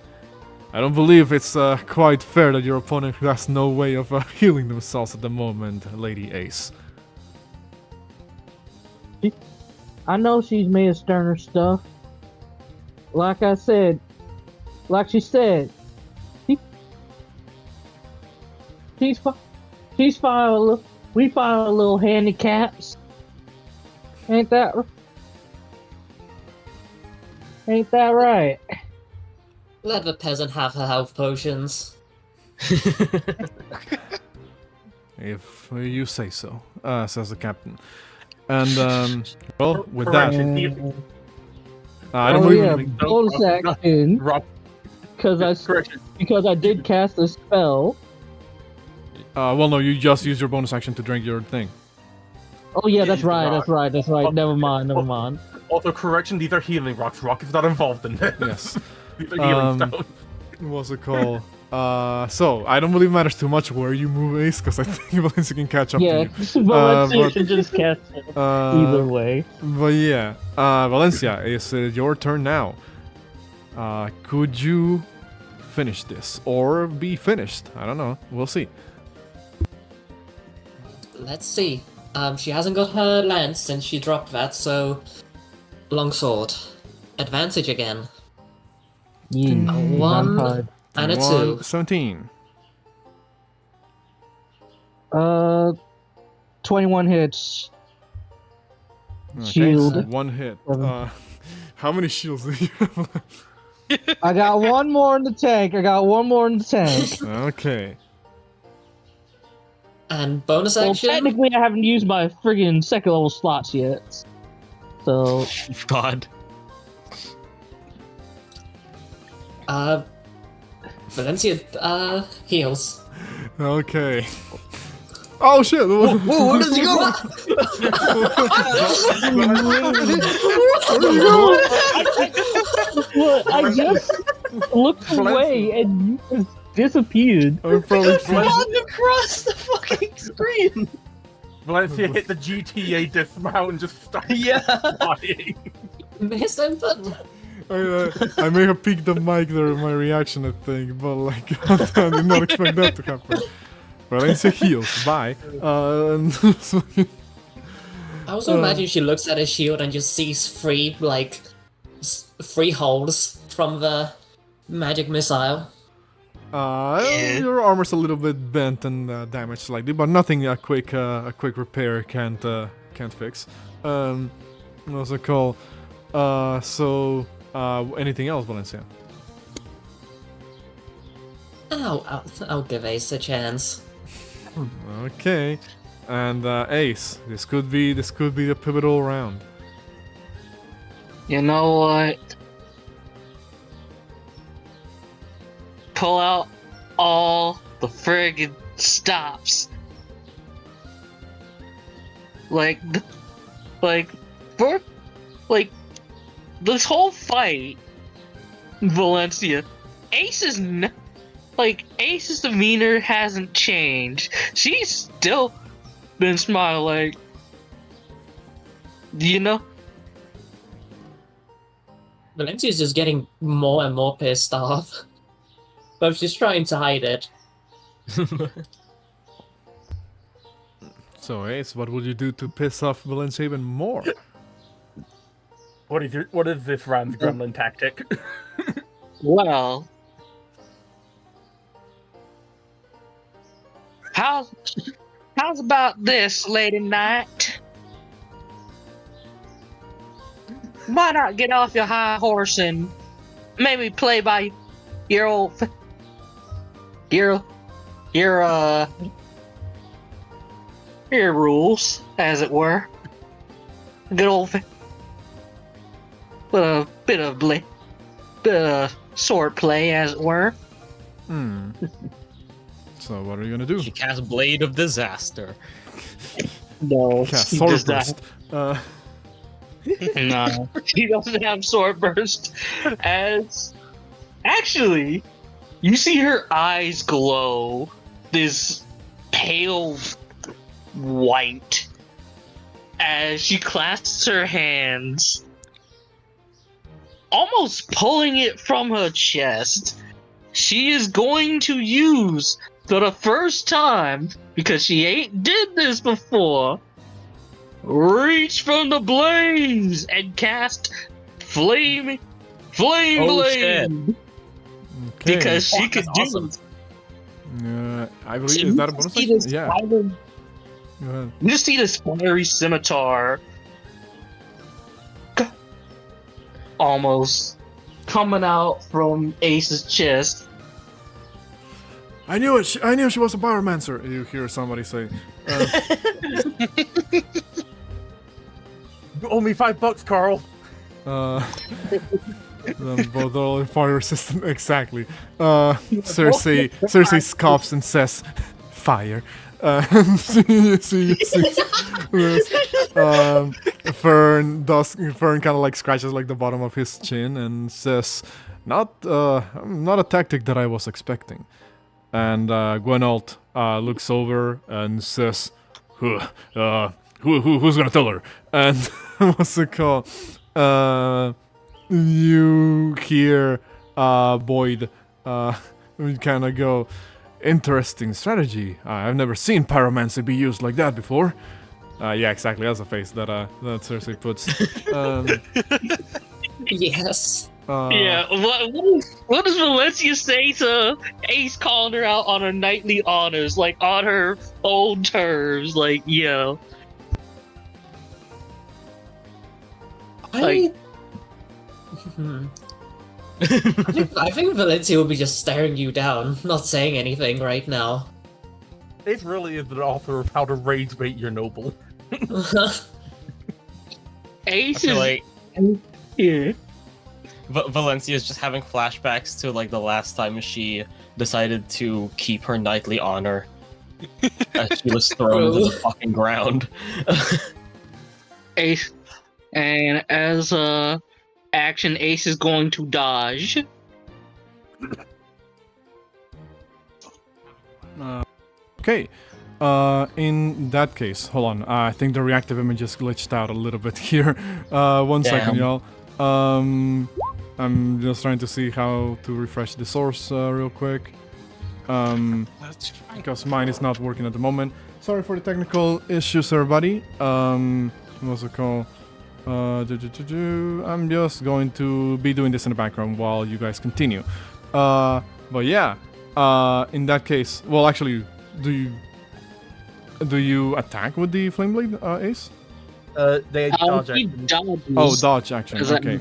"I don't believe it's quite fair that your opponent has no way of healing themselves at the moment, Lady Ace." I know she's made of sterner stuff. Like she said, she's fine. We find a little handicaps. Ain't that right? Let the peasant have her health potions. If you say so, says the captain. And, well, with that, I don't believe bonus action. Correction. Because I did cast a spell. Well, no, you just use your bonus action to drink your thing. Oh yeah, that's right. Never mind. Also, correction, these are healing rocks. Rock is not involved in this. Yes. These are healing stones. What's it called? So, I don't believe it matters too much where you move, Ace, because I think Valencia can catch up to you. Valencia should just cast it either way. But yeah, Valencia, it's your turn now. Could you finish this? Or be finished? I don't know. We'll see. Let's see. She hasn't got her lance since she dropped that, so longsword. Advantage again. Yeah. A 1 and a 2. 17. 21 hits. Okay, Shield. so 1 hit. How many shields do you have? I got 1 more in the tank. Okay. And bonus Well, action? technically, I haven't used my friggin' 2nd level slots yet. So. God. Valencia, heals. Okay. Oh shit! Whoa, where does he go? I just looked away and disappeared. I'm probably Flung across the fucking screen. Valencia hit the GTA dismount and just started Yeah. flying. Miss input. I may have peaked the mic there in my reaction, I think, but like I did not expect that to happen. Valencia heals. Bye. I also imagine she looks at his shield and just sees three three holes from the magic missile. Your armor's a little bit bent and damaged slightly, but nothing a quick repair can't fix. What's it called? Anything else, Valencia? I'll give Ace a chance. Okay, and Ace, this could be the pivotal round. You know what? Pull out all the friggin' stops. This whole fight, Valencia, Ace's demeanor hasn't changed. She's still been smiling, you know? Valencia's just getting more and more pissed off. But she's trying to hide it. So Ace, what would you do to piss off Valencia even more? What is this round's gremlin tactic? Well, how's about this, Lady Knight? Why not get off your high horse and maybe play by your old your rules, as it were. Good old bit of sword play, as it were. So what are you gonna do? She casts Blade of Disaster. No, Cast he Sword does not. Burst. No, he doesn't have sword burst. As actually, you see her eyes glow this pale white as she clasps her hands, almost pulling it from her chest. She is going to use, for the first time, because she ain't did this before, reach from the blaze and cast flame blade. Shit. Okay. Because she could that's do awesome. I believe is that a bonus action? Yeah. Go ahead. You just see this fiery scimitar almost coming out from Ace's chest. I knew it. I knew she was a pyromancer. You hear somebody say. You owe me $5, Carl. Both all in fire resistant. Exactly. Cersei scoffs and says, "Fire." Fern kind of like scratches like the bottom of his chin and says, not a tactic that I was expecting." And Gwenalt looks over and says, who's gonna tell her? And what's it called? You hear Boyd kind of go, "Interesting strategy. I've never seen pyromancy be used like that before." Yeah, exactly. That's a face that Cersei puts. Yes. Yeah, what does Valencia say to Ace calling her out on her knightly honors, like on her own terms, like, yo? I think Valencia will be just staring you down, not saying anything right now. Ace really is the author of How to Rage Bait Your Noble. Ace I feel is like yeah. Valencia is just having flashbacks to like the last time she decided to keep her knightly honor as she was thrown to the fucking ground. Ace, and as action, Ace is going to dodge. Okay. In that case, hold on. I think the reactive image just glitched out a little bit here. One second, y'all. I'm just trying to see how to refresh the source real quick. That's fine. Because mine is not working at the moment. Sorry for the technical issues, everybody. What's it called? I'm just going to be doing this in the background while you guys continue. But yeah, in that case, well, actually, do you attack with the flame blade, Ace? They dodge action. Oh, dodge action. Is that- Okay.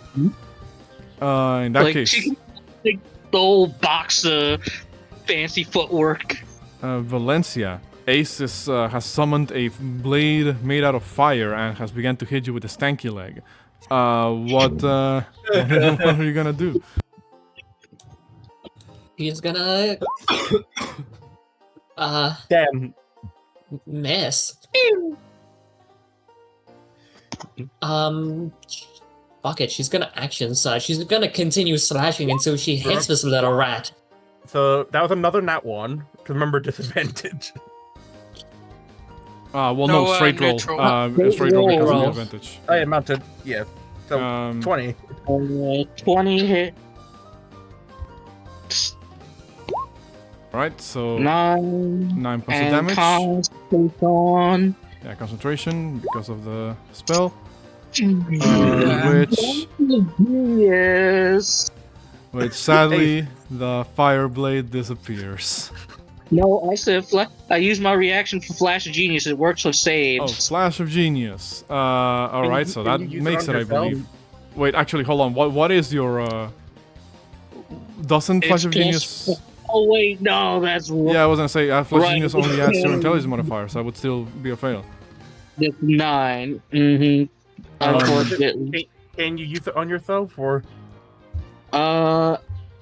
In that case, she can take the whole box of fancy footwork. Valencia. Ace has summoned a blade made out of fire and has begun to hit you with a stanky leg. What are you gonna do? He's gonna Damn. miss. Fuck it, she's gonna action surge. She's gonna continue slashing until she hits this little rat. So that was another nat 1. Because remember, disadvantage. Well, No, no, straight roll. neutral. Straight roll because of the Roll. advantage. Oh, yeah, mounted. Yeah. So, 20. 20 hit. Right, so 9. 9 points of And damage. concentrate on. Yeah, concentration because of the spell. Yeah. Which sadly, the fire blade disappears. No, I said I used my reaction for Flash of Genius. It works with Oh, saves. Flash of Genius. Alright, so that can you use it makes on it, I yourself? believe. Wait, actually, hold on. What is your, Doesn't Flash of It's Genius... Oh wait, no, that's Yeah, I was gonna say, Flash of Right. Genius only adds your intelligence modifier, so that would still be a fail. That's 9. Mm-hmm. Unfortunately. Can you use it on yourself, or?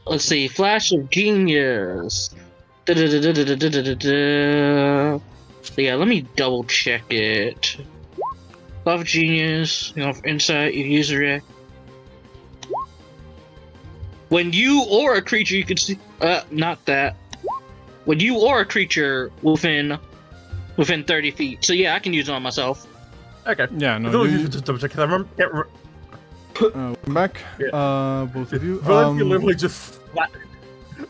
Let's see. Flash of Genius. Da-da-da-da-da-da-da-da. Yeah, let me double check it. Flash of Genius. You know, insight. You use it. When you or a creature you can see. Not that. When you or a creature within 30 feet. So yeah, I can use it on myself. Okay. Yeah, no, So you... just double check, 'cause I remember. Welcome back, both of you. Valencia literally just flat.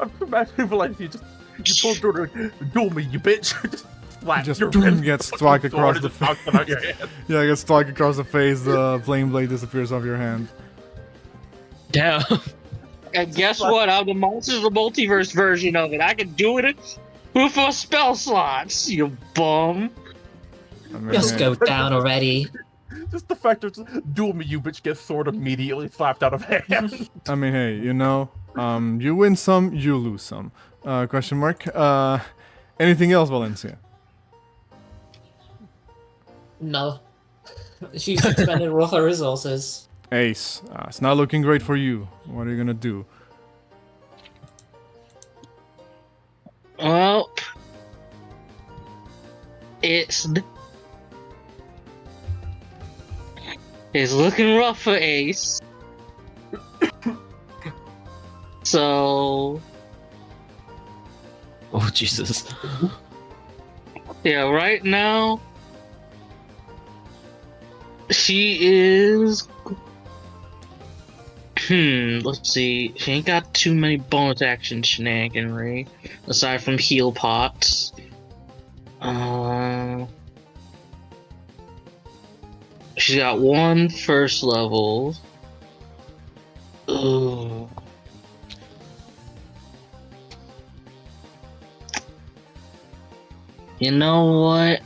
I'm imagining Valencia just. You told her to duel me, you bitch. Just flat. Just your boom, wrist, gets fucking struck sword, across and the just knocks it out your hand. Yeah, gets struck across the face, the flame blade disappears off your hand. Damn. And guess what? I'm the Monsters of the Multiverse version of it. I can do it with a spell slots, you bum. I mean, Just hey, go down already. Just the fact that duel me, you bitch, gets sword immediately slapped out of hand. I mean, hey, you know, you win some, you lose some. Question mark. Anything else, Valencia? No. She's expended all her resources. Ace, it's not looking great for you. What are you gonna do? Well, it's looking rough for Ace. So Oh Jesus. yeah, right now she is. Let's see. She ain't got too many bonus action shenaniganry aside from heal pots. She's got 1 first level. Ugh. You know what?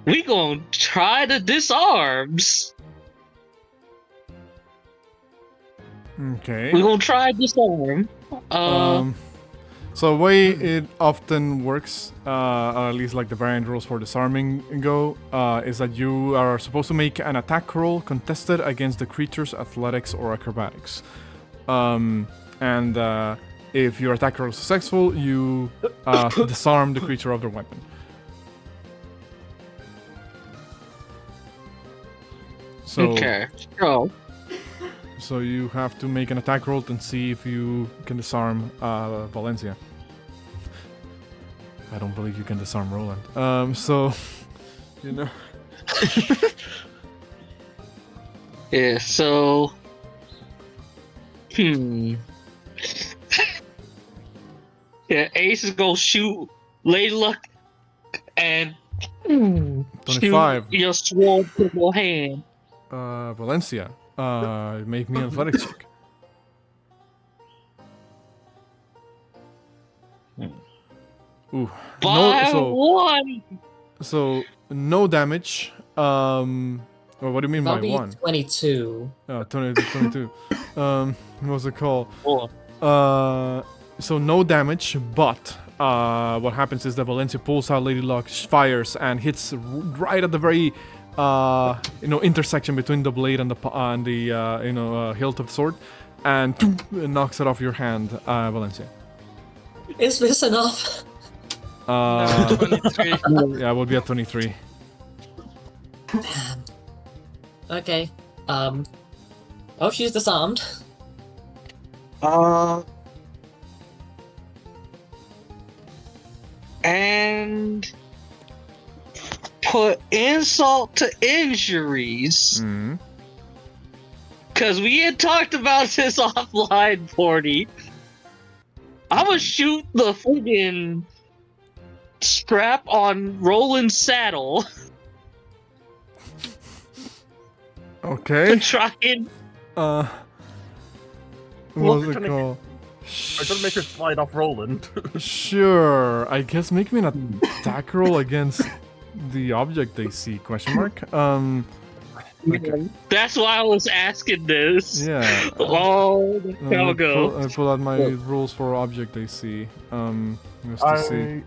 We gonna try the disarms. Okay. We gonna try disarm. So the way it often works, or at least like the variant rules for disarming go, is that you are supposed to make an attack roll contested against the creature's athletics or acrobatics. And if your attack roll is successful, you disarm the creature of their weapon. So, okay. So So you have to make an attack roll and see if you can disarm Valencia. I don't believe you can disarm Roland. So, you know. Yeah, so... Yeah, Ace is gonna shoot Lady Luck and 25. shoot your sword to your hand. Valencia, make me an athletics check. Ooh. By No, one! so no damage. Well, what do you mean That'll by be one? 22. 22. What's it called? Oh. So no damage, but what happens is that Valencia pulls out Lady Luck, fires, and hits right at the very intersection between the blade and the hilt of the sword, and knocks it off your hand, Valencia. Is this enough? 23. Yeah, we'll be at 23. Okay. Oh, she's disarmed. And put insult to injuries. Mm-hmm. Because we had talked about this offline, Forty. I'm gonna shoot the friggin' strap on Roland's saddle Okay. to try and. What's it trying to- called? I'm gonna make her slide off Roland. Sure. I guess make me an attack roll against the object they see? Question mark. Okay. That's why I was asking this. Yeah. Oh, Let there me we go. I pull out my rules for object they see. Just to see.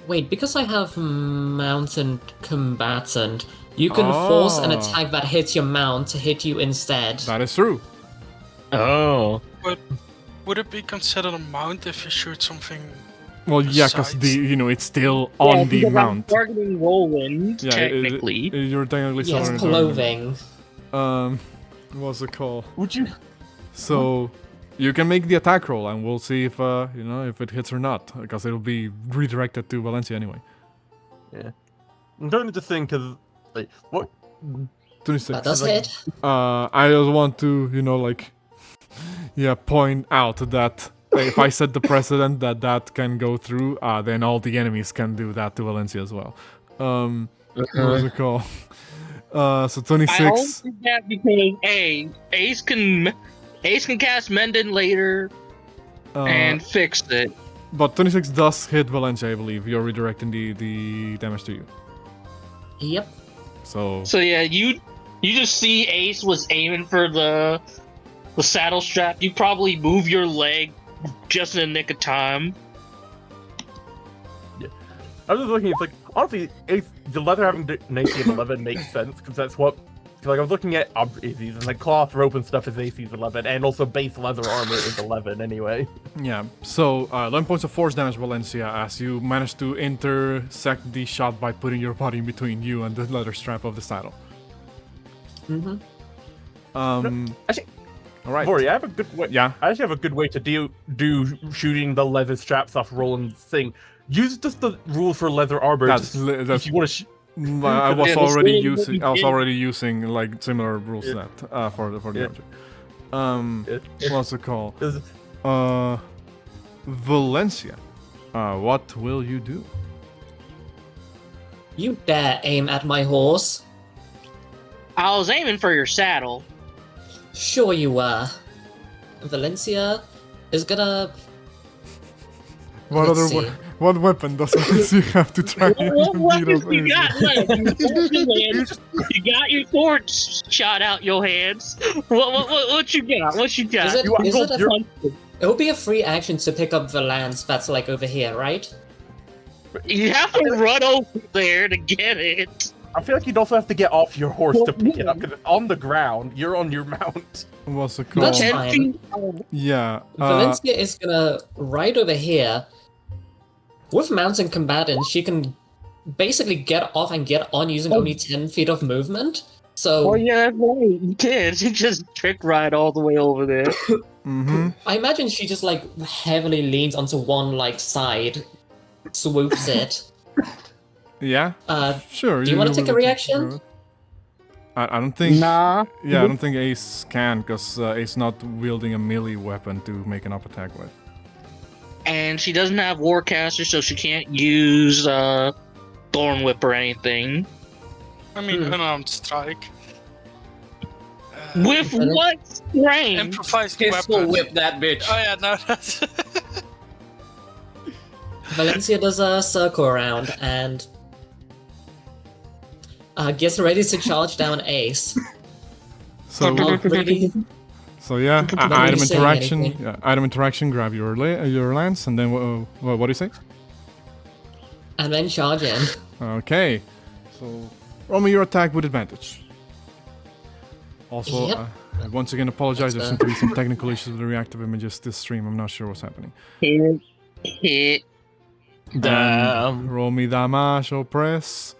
Wait, because I have mounted combatant, you can force an Ah. attack that hits your mount to hit you instead. That is true. Oh. Would it be considered a mount if you shoot something? Well, yeah, because Besides. it's still on the because I'm mount. targeting Roland, Yeah, technically. You're technically He has targeting. clothing. What's it called? Would you? So, you can make the attack roll, and we'll see if if it hits or not, because it'll be redirected to Valencia anyway. Yeah. I'm trying to think because, like, what? 26. That does like- hit. I just want to, point out that if I set the precedent that can go through, then all the enemies can do that to Valencia as well. What's it called? So I only 26. did that because Ace can cast Mendon later and fix it. But 26 does hit Valencia, I believe. You're redirecting the damage to you. Yep. So So yeah, you just see Ace was aiming for the saddle strap. You probably move your leg just in the nick of time. I was just looking. It's like honestly, the leather having an AC of 11 makes sense because that's what. Like I was looking at ACs and like cloth, rope, and stuff is ACs 11, and also base leather armor is 11 anyway. yeah. So 11 points of force damage, Valencia, as you manage to intersect the shot by putting your body in between you and the leather strap of the saddle. Mm-hmm. Actually, All right. Vori, I have a good way. Yeah. I actually have a good way to do shooting the leather straps off Roland's thing. Use just the rules for leather armor. That's if you want to. I was Yeah, already the using. same I was thing. already using like similar rules to that for the Yeah. object. What's it called? Is- Valencia. What will you do? You dare aim at my horse? I was aiming for your saddle. Sure you were. Valencia is gonna... What Let's other see. what weapon does Valencia have to try and What beat weapons up you Ace? got left? You got your sword shot out your hands. What you got? What you got? Is it, is it a you're- fun... It would be a free action to pick up the lance that's like over here, right? You have to run over there to get it. I feel like you'd also have to get off your horse to pick it up because it's on the ground. You're on your mount. What's it That's called? fine. 10 feet down. Yeah. Valencia is gonna ride over here. With mountain combatant, she can basically get off and get on using only 10 feet of movement. So Oh yeah, that's right. You did. You just trick ride all the way over there. Mm-hmm. I imagine she just like heavily leans onto one like side, swoops it. Yeah. Sure. do you wanna take a will reaction? go. I don't think. Nah. Yeah, I don't think Ace can, because Ace not wielding a melee weapon to make an up attack with. And she doesn't have Warcaster, so she can't use Thorn Whip or anything. I mean, unarmed strike. With what strength? Improvised Pistol weapon. whip that bitch. Oh yeah, no, that's... Valencia does a circle around and gets ready to charge down Ace. So. Not really. So yeah, Not item really saying interaction. anything. Yeah, item interaction. Grab your lance, and then what do you say? And then charge in. Okay, so roll me your attack with advantage. Also, Yep. I once again apologize. There seem to be some technical issues with the reactive images this stream. I'm not sure what's happening. Hit. Damn. Roll me damage or press.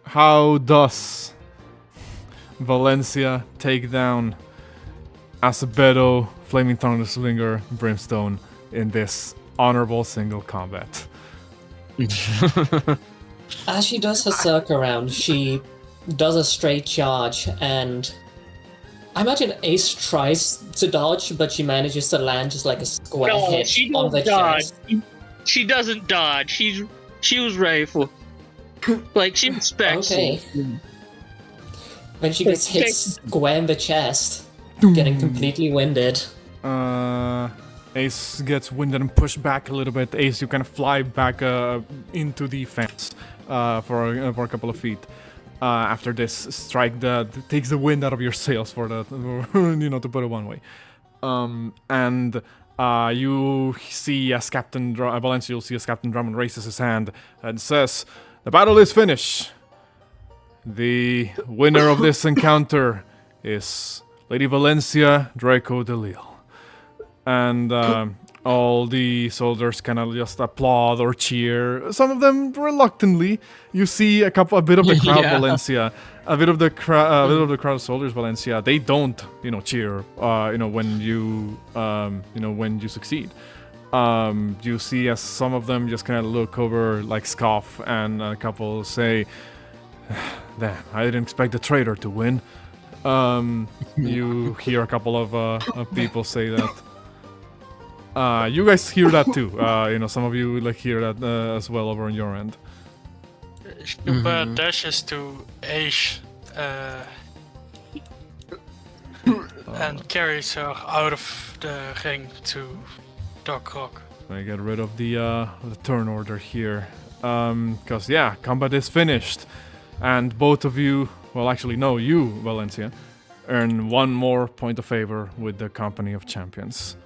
How does Valencia take down Acebedo, Flaming Thunder Slinger, Brimstone in this honorable single combat? As she does her circle around, she does a straight charge, and I imagine Ace tries to dodge, but she manages to land just like a square No, hit she on the don't dodge. chest. She doesn't dodge. She was ready for. Like she expects. Okay. it. When she gets hit square in the chest, getting completely winded. Ace gets winded and pushed back a little bit. Ace, you kind of fly back into the fence for a couple of feet. After this strike that takes the wind out of your sails, for the to put it one way. And you see as Captain Valencia, you'll see as Captain Drummond raises his hand and says, "The battle is finished. The winner of this encounter is Lady Valencia Draco Delille." And all the soldiers kind of just applaud or cheer. Some of them reluctantly. You see a bit of the crowd, Yeah. Valencia, a bit of the crowd of soldiers, Valencia. They don't, cheer. When you succeed. You see as some of them just kind of look over, like scoff, and a couple say, "Damn, I didn't expect the traitor to win." You hear a couple of people say that. You guys hear that too. Some of you hear that as well over on your end. Super dashes to Ace and carries her out of the ring to Doc Rock. I get rid of the turn order here, because combat is finished, and both of you, well, actually no, you, Valencia, earn one more point of favor with the Company of Champions.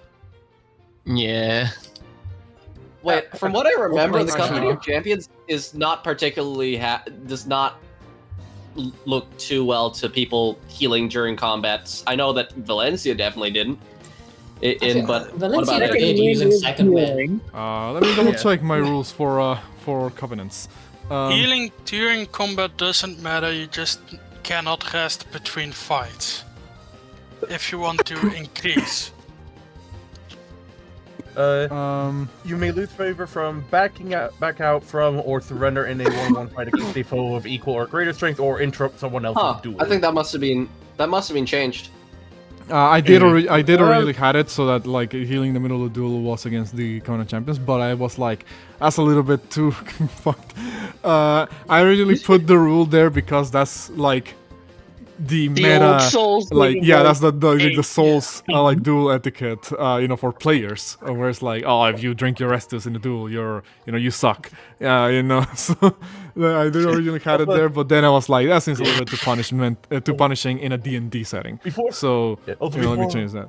Yeah. Wait, from what I remember, the points Company now. of Champions is not particularly does not look too well to people healing during combats. I know that Valencia definitely didn't. But what Valencia about did it? using second wind. Let me double check my rules for covenants. Healing during combat doesn't matter, you just cannot rest between fights. If you want to increase. You may lose favor from back out from, or surrender in a 1-1 fight against a foe of equal or greater strength, or interrupt someone else's duel. I think that must have been changed. I did already had it so that healing in the middle of the duel was against the Covenant Champions, but I was like, that's a little bit too fucked. I originally put the rule there because that's the meta, old Souls that's the Souls duel etiquette, for players, where it's if you drink your Restus in the duel, you suck, So I did originally had it there, but then I was like, that seems a little bit too punishing in a D&D setting. Let me change that.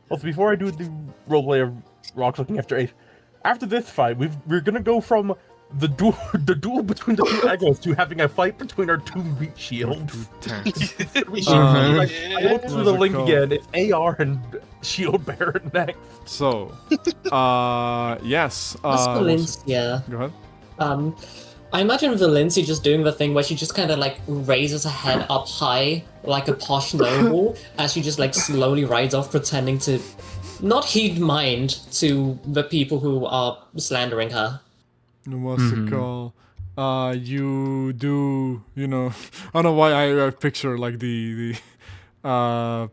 Also, before I do the roleplay of Rock looking after Ace, after this fight, we're gonna go from the duel between the two egos to having a fight between our two meat shields. I looked through the link again. It's AR and Shield Bearer next. So, yes. Valencia. Go ahead. I imagine Valencia just doing the thing where she just kind of like raises her head up high like a posh noble as she just like slowly rides off, pretending to not heed mind to the people who are slandering her. What's it called? You do, I don't know why I picture like the Uma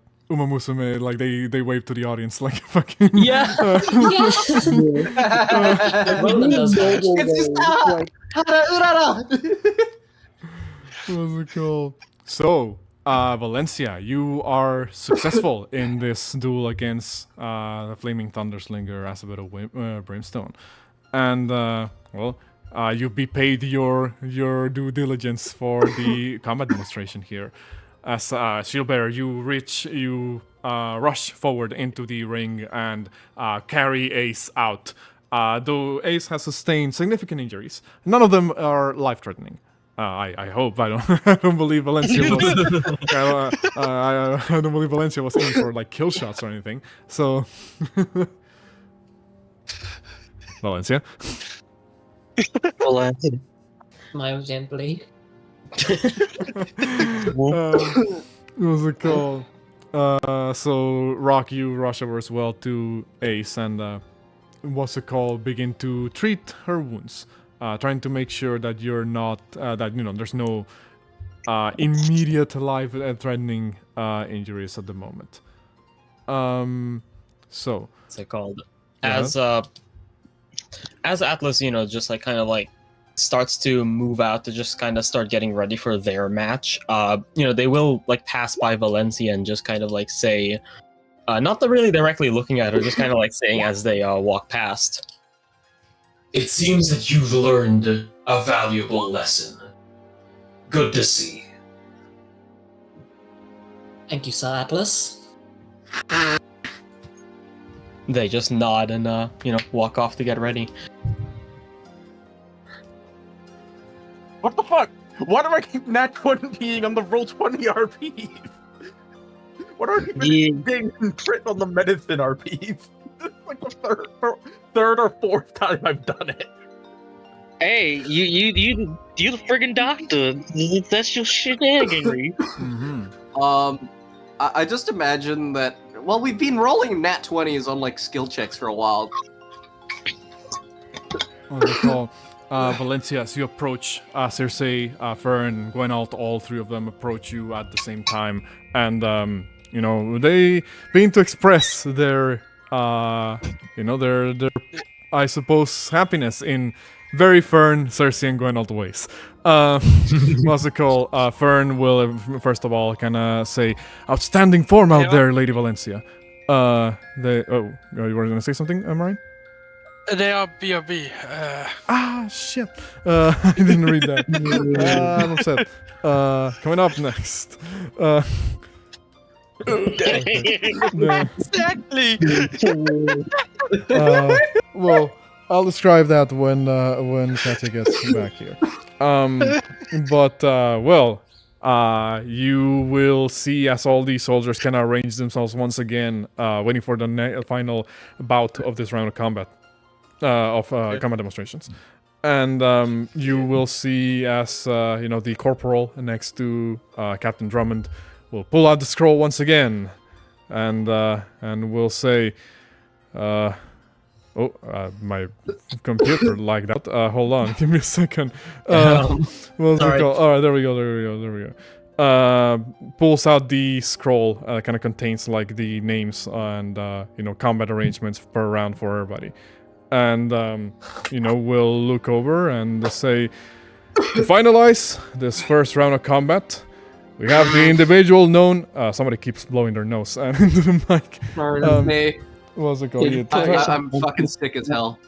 Musume, like they wave to the audience like fucking. Yeah. Roland does that. What's it called? So, Valencia, you are successful in this duel against the Flaming Thunderslinger as a bit of brimstone, and you be paid your due diligence for the combat demonstration here. As Shieldbearer, you rush forward into the ring and carry Ace out. Though Ace has sustained significant injuries, none of them are life-threatening. I hope. I don't believe Valencia was. I don't believe Valencia was aiming for like kill shots or anything. So, Valencia. Smile gently. What's it called? So Rock, you rush over as well to Ace and begin to treat her wounds, trying to make sure that you're not there's no immediate life-threatening injuries at the moment. So What's it called? Yeah. As Atlas, just like kind of like starts to move out to just kind of start getting ready for their match, they will like pass by Valencia and just kind of like say, not really directly looking at her, just kind of like saying as they walk past. It seems that you've learned a valuable lesson. Good to see. Thank you, Sir Atlas. They just nod and walk off to get ready. What the fuck? Why do I keep nat 20 being on the roll 20 RPs? What are you getting crit on the medicine RPs? This is like the third or fourth time I've done it. Hey, you the friggin' doctor. That's your shenaniganry. I just imagine that. Well, we've been rolling nat 20s on like skill checks for a while. Valencia, as you approach, Circe, Fern, Gwenalt, all three of them approach you at the same time, and they begin to express their I suppose, happiness in very Fern, Circe, and Gwenalt ways. Musical, Fern will first of all kind of say, "Outstanding form out there, Lady Valencia." You were gonna say something, Marine? They are BRB. Shit. I didn't read that. I'm upset. Coming up next. Exactly. Well, I'll describe that when Katya gets back here. You will see as all these soldiers can arrange themselves once again, waiting for the final bout of this round of combat. Combat demonstrations, and you will see as the corporal next to Captain Drummond will pull out the scroll once again, and will say, my computer lagged out. Hold on, give me a second. Sorry. All right, there we go. Pulls out the scroll, kind of contains like the names and combat arrangements per round for everybody. And, we'll look over and say, to finalize this first round of combat, we have the individual known... somebody keeps blowing their nose into the mic. Pardon me. What's it called? I'm fucking sick as hell.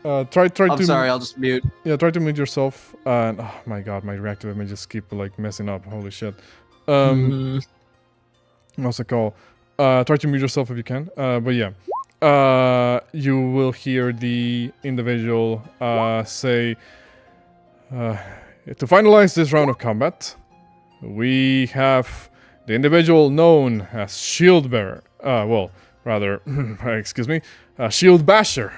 Try I'm to... sorry, I'll just mute. Yeah, try to mute yourself. And, oh my god, my reactive images keep, like, messing up. Holy shit. What's it called? Try to mute yourself if you can. But yeah. You will hear the individual say, to finalize this round of combat, we have the individual known as Shieldbearer, Shield Basher,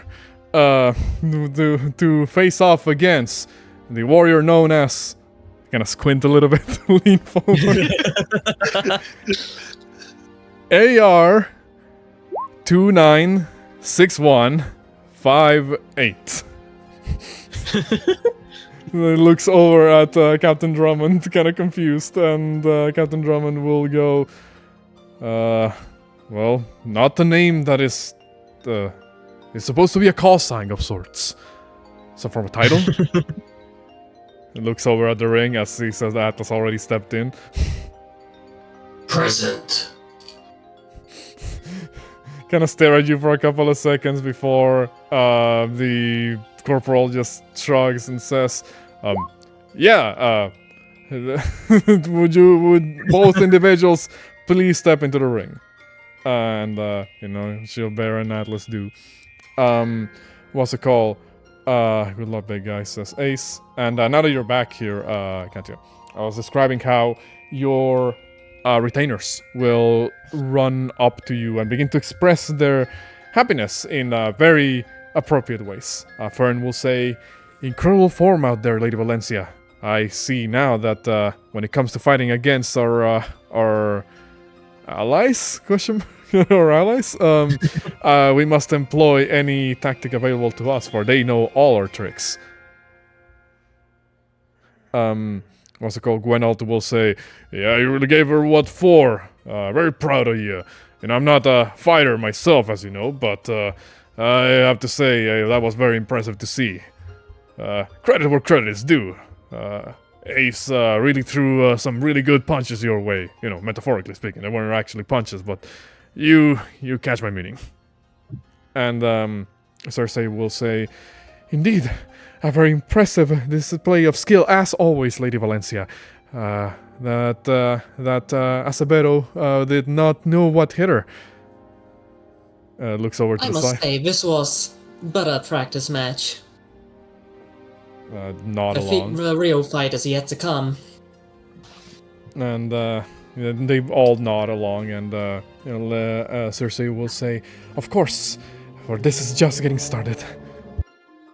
to face off against the warrior known as... Gonna squint a little bit, lean forward. AR 296158. He looks over at Captain Drummond, kind of confused, and Captain Drummond will go, well, not the name that is, it's supposed to be a call sign of sorts. Some form of title? He looks over at the ring as he says that Atlas already stepped in. Present. Kind of stare at you for a couple of seconds before the corporal just shrugs and says, yeah, would both individuals please step into the ring? And, Gilbert and Atlas do. What's it called? Good luck, big guy, says Ace. And now that you're back here, Katya, I was describing how your retainers will run up to you and begin to express their happiness in very appropriate ways. Fern will say, incredible form out there, Lady Valencia. I see now that when it comes to fighting against our allies, our allies, we must employ any tactic available to us, for they know all our tricks. What's it called? Gwenalt will say, yeah, you really gave her what for. Very proud of you. And I'm not a fighter myself, as you know, but I have to say that was very impressive to see. Credit where credit is due. Ace really threw some really good punches your way. You know, metaphorically speaking. They weren't actually punches, but you catch my meaning. And Cersei will say, indeed, a very impressive display of skill, as always, Lady Valencia. That Acevedo did not know what hit her. Looks over to I the must side. say, this was but a practice match. Nod along. The real fight is yet to come. And they all nod along, and Cersei will say, "Of course, for this is just getting started."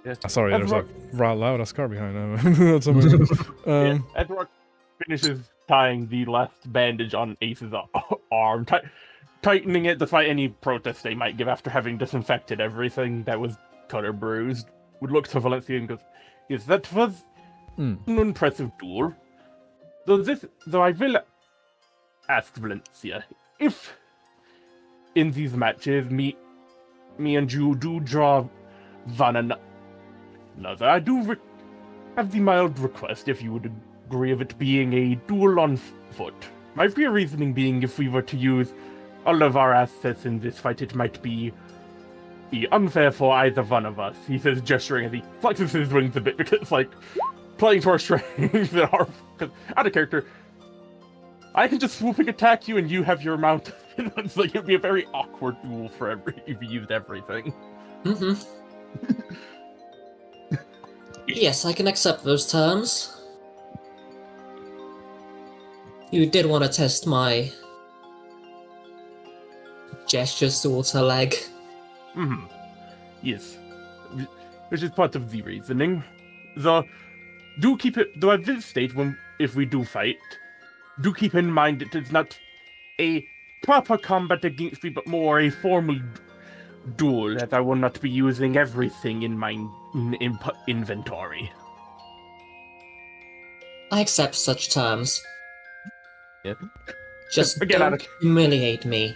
Yes. Sorry, there's a loud ass car behind him. That's amazing. Edward finishes tying the last bandage on Ace's arm, tightening it despite any protest they might give after having disinfected everything that was cut or bruised. Would look to Valencia and goes, "Yes, that was an impressive duel. Though I will ask Valencia, if in these matches me and you do draw one another, I do have the mild request if you would agree of it being a duel on foot. My real reasoning being if we were to use all of our assets in this fight, it might be unfair for either one of us," he says, gesturing as he flexes his wings a bit, because, like, playing to our strength and our... Because, out of character, I can just swooping attack you and you have your mount. It's like, it'd be a very awkward duel for if you used everything. Mm-hmm. Yes, I can accept those terms. You did want to test my gestures towards her leg. Mm-hmm. Yes. Which is part of the reasoning. Though I will state if we do fight, do keep in mind it is not a proper combat against me, but more a formal duel, as I will not be using everything in my inventory. I accept such terms. Yep. Just Again, don't humiliate me.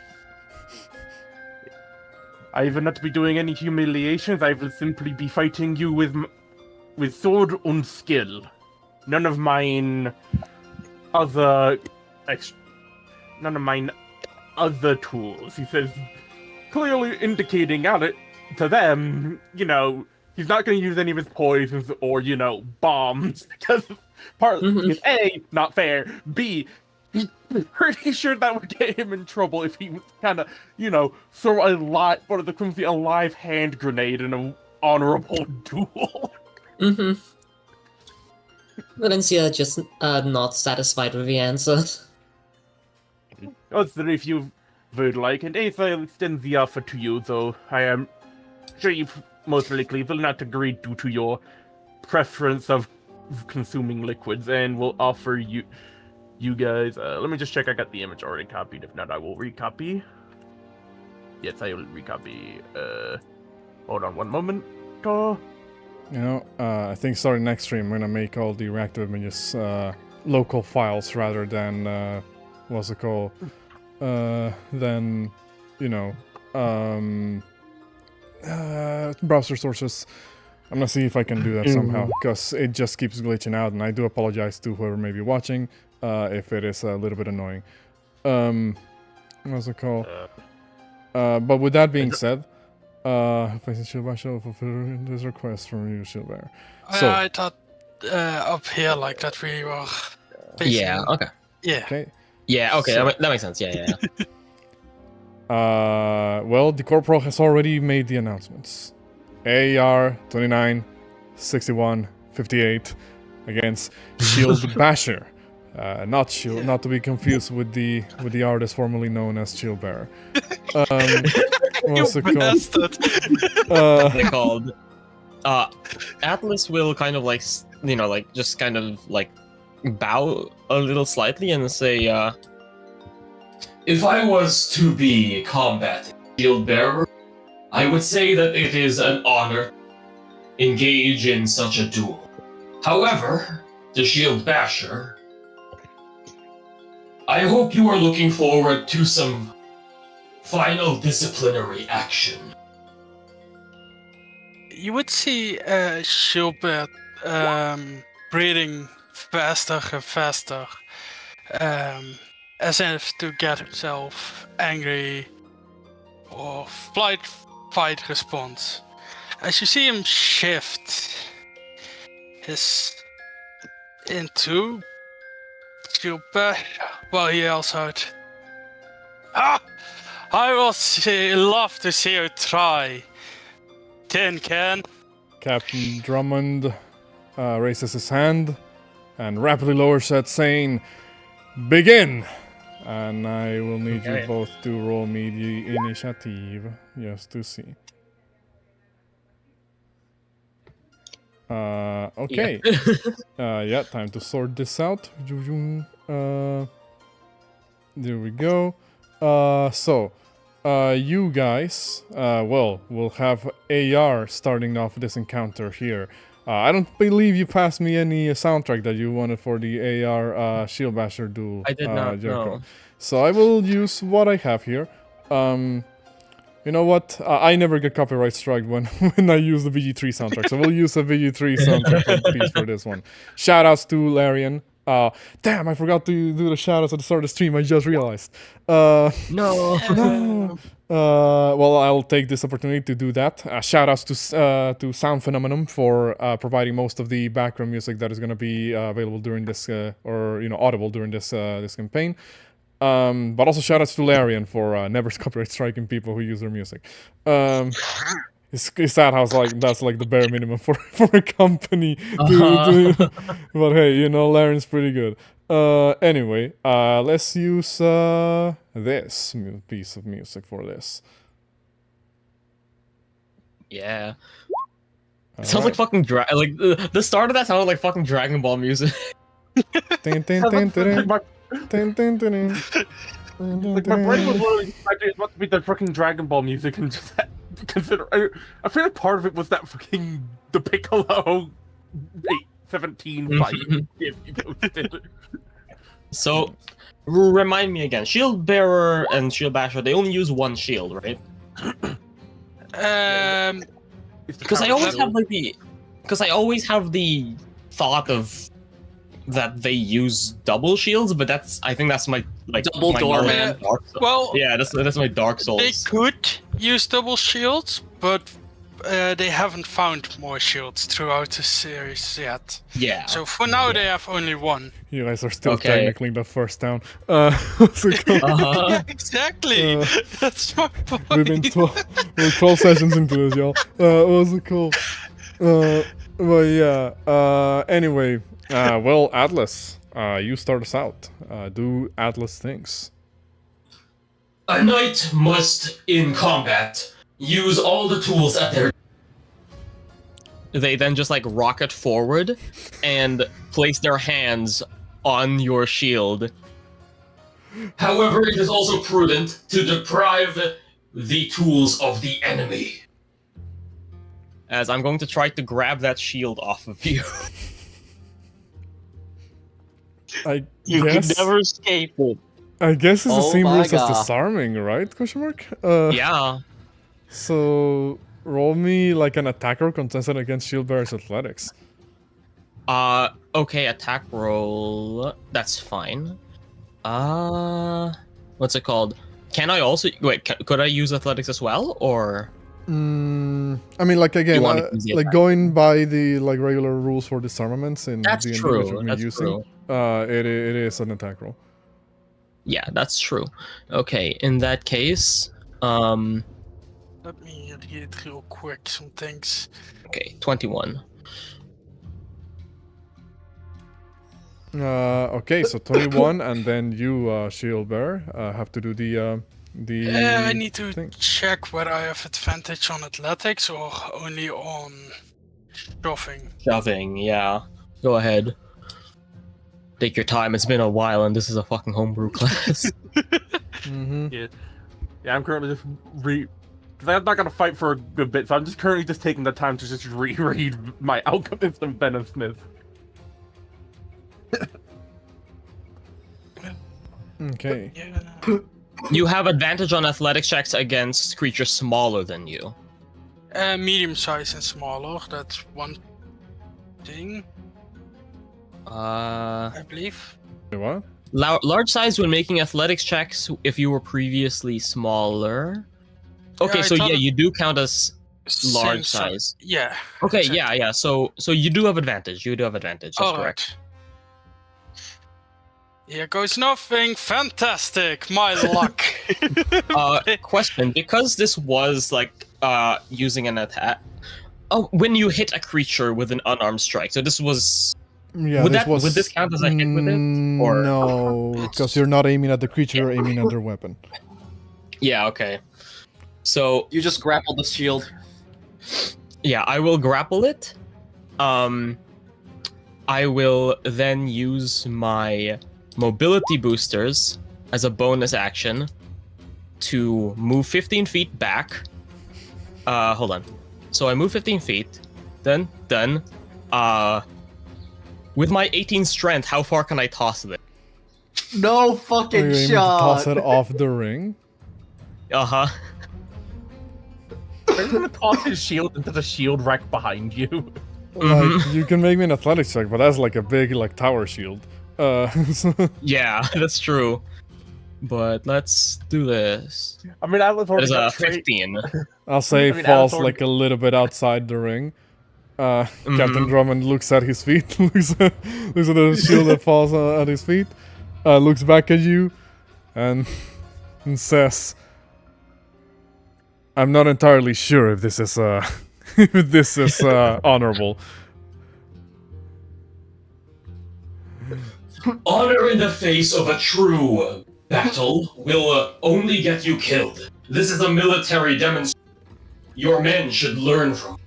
I will not be doing any humiliations. I will simply be fighting you with sword and skill. None of mine other tools. He says, clearly indicating to them, he's not going to use any of his poisons or, bombs, because partly is A, not fair, B, he's pretty sure that would get him in trouble if he was kind of, throw a live hand grenade in an honorable duel. Mm-hmm. Valencia just not satisfied with the answer. Also, if you would like, and if I'll extend the offer to you, though I am sure you most likely will not agree due to your preference of consuming liquids, and will offer you guys. Let me just check. I got the image already copied. If not, I will recopy. Yes, I will recopy. Hold on one moment. I think starting next stream, I'm gonna make all the reactive images local files rather than what's it called? Than browser sources. I'm gonna see if I can do that somehow, because it just keeps glitching out, and I do apologize to whoever may be watching if it is a little bit annoying. What's it called? But with that being said, Shieldbear fulfill this request from you, Shieldbear. So, I thought up here like that we were. Yeah. Okay. Yeah. okay. Yeah. Okay. So- that makes sense. Yeah. Well, the Corporal has already made the announcements. AR 29, 61, 58 against Shield Basher. Not to be confused with the artist formerly known as Shieldbearer. What's it called? They called. Atlas will kind of just kind of bow a little slightly and say, If I was to be combat shield bearer, I would say that it is an honor to engage in such a duel. However, the shield basher, I hope you are looking forward to some final disciplinary action. You would see Shieldbear breathing faster and faster, as if to get himself angry or fight response. As you see him shift his into Shieldbear, while he yells out, "Ah! I would love to see you try, Tin Can." Captain Drummond raises his hand and rapidly lowers that, saying, "Begin!" And I will need you both to roll me the initiative, just to see. Okay. Yeah, time to sort this out. There we go. You guys, we'll have AR starting off this encounter here. I don't believe you passed me any soundtrack that you wanted for the AR Shield Basher duel. I did not Jericho. know. So I will use what I have here. You know what? I never get copyright struck when I use the VG3 soundtrack, so we'll use a VG3 soundtrack piece for this one. Shoutouts to Larian. Damn, I forgot to do the shoutouts at the start of the stream. I just realized. No. Well, I'll take this opportunity to do that. Shoutouts to Sound Phenomenon for providing most of the background music that is going to be available during this, audible during this campaign. But also shoutouts to Larian for never copyright striking people who use their music. It's sad how that's like the bare minimum for a company. But hey, Larian's pretty good. Anyway, let's use this piece of music for this. Yeah. It sounds like fucking the start of that sounded like fucking Dragon Ball music. Like my brain was literally expecting it to be the fucking Dragon Ball music, and just consider. I feel like part of it was that fucking the Piccolo 8-17 fight. If you posted. So, remind me again. Shield Bearer and Shield Basher, they only use one shield, right? Because I always have the thought of that they use double shields, but I think that's my Double my doorman. Dark Souls. Well, yeah, that's my Dark Souls. they could use double shields, but they haven't found more shields throughout the series yet. Yeah. So for now, they have only one. You guys are still Okay. technically the first down. What's it called? Yeah, exactly. That's my point. We've been 12 sessions into this, y'all. What's it called? But yeah. Anyway, well, Atlas, you start us out. Do Atlas things. A knight must, in combat, use all the tools at their they then just like rocket forward and place their hands on your shield. However, it is also prudent to deprive the tools of the enemy. As I'm going to try to grab that shield off of you. You can never escape it. I guess it's the Oh same my rules as God. disarming, right? Question mark? Yeah. So roll me like an attacker contested against shield bearer's athletics. Okay, attack roll. That's fine. What's it called? Can I also wait? Could I use athletics as well, or? I mean, like again, You want to use the like attack. going by the like regular rules for disarmaments in That's D&D, true. which we've been That's using, true. it is an attack roll. Yeah, that's true. Okay, in that case, Let me read real quick some things. okay, 21. Okay, so 21, and then you, shield bearer, have to do the I need to thing. check whether I have advantage on athletics or only on shoving. Shoving, yeah. Go ahead. Take your time. It's been a while, and this is a fucking homebrew class. Mm-hmm. Yeah, I'm currently just because I'm not gonna fight for a good bit, so I'm just currently just taking the time to just reread my Alchemist and Venomsmith. Okay. Yeah. You have advantage on athletics checks against creatures smaller than you. Medium size and smaller. That's one thing, I believe. Wait, what? Large size when making athletics checks if you were previously smaller. Okay, I so thought yeah, it- you do count as large Same size. Yeah. Okay, exactly. yeah. So you do have advantage. You do have advantage. That's correct. Here goes nothing. Fantastic. My luck. Question: because this was like using an attack. Oh, when you hit a creature with an unarmed strike. So this was. Yeah, would this this count as a hit with it? Or No, because you're not aiming at the creature, you're aiming at their weapon. yeah, okay. So You just grappled the shield. yeah, I will grapple it. I will then use my mobility boosters as a bonus action to move 15 feet back. Hold on. So I move 15 feet. Then, with my 18 strength, how far can I toss it? No Are you fucking aiming to toss it off the ring? Uh-huh. Are you gonna toss his shield into the shield rack behind you? Like, you can make me an athletics check, but that's like a big like tower shield. So- Yeah, that's true. But let's do this. I mean, Atlas That already is a got trade. 15. I'll say I mean, falls Althor- like a little bit outside the ring. Captain Mhm. Drummond looks at his feet, looks at the shield that falls at his feet, looks back at you, and says, "I'm not entirely sure if this is if this is honorable." Honor in the face of a true battle will only get you killed. This is a military demonstration. Your men should learn from.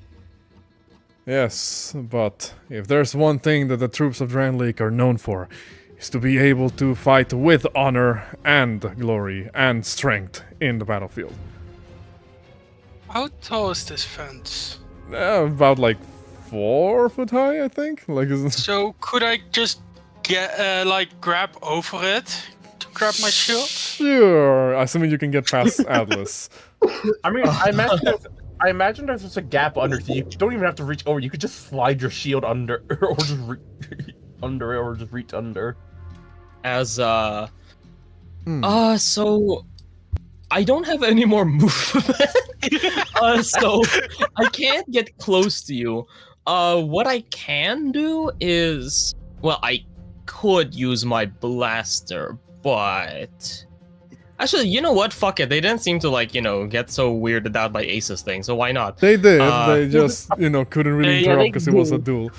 Yes, but if there's one thing that the troops of Drangleic are known for, is to be able to fight with honor and glory and strength in the battlefield. How tall is this fence? About like 4 foot high, I think. Like, So could I just get like grab over it to grab my shield? sure. Assuming you can get past Atlas. I mean, I imagine there's just a gap under, so you don't even have to reach over. You could just slide your shield under, or just under it, or just reach under. As so I don't have any more movement. So I can't get close to you. What I can do is, well, I could use my blaster, but actually, you know what? Fuck it. They didn't seem to like, get so weirded out by Ace's thing, so why not? They did. They just, couldn't really They- interrupt because it was a duel.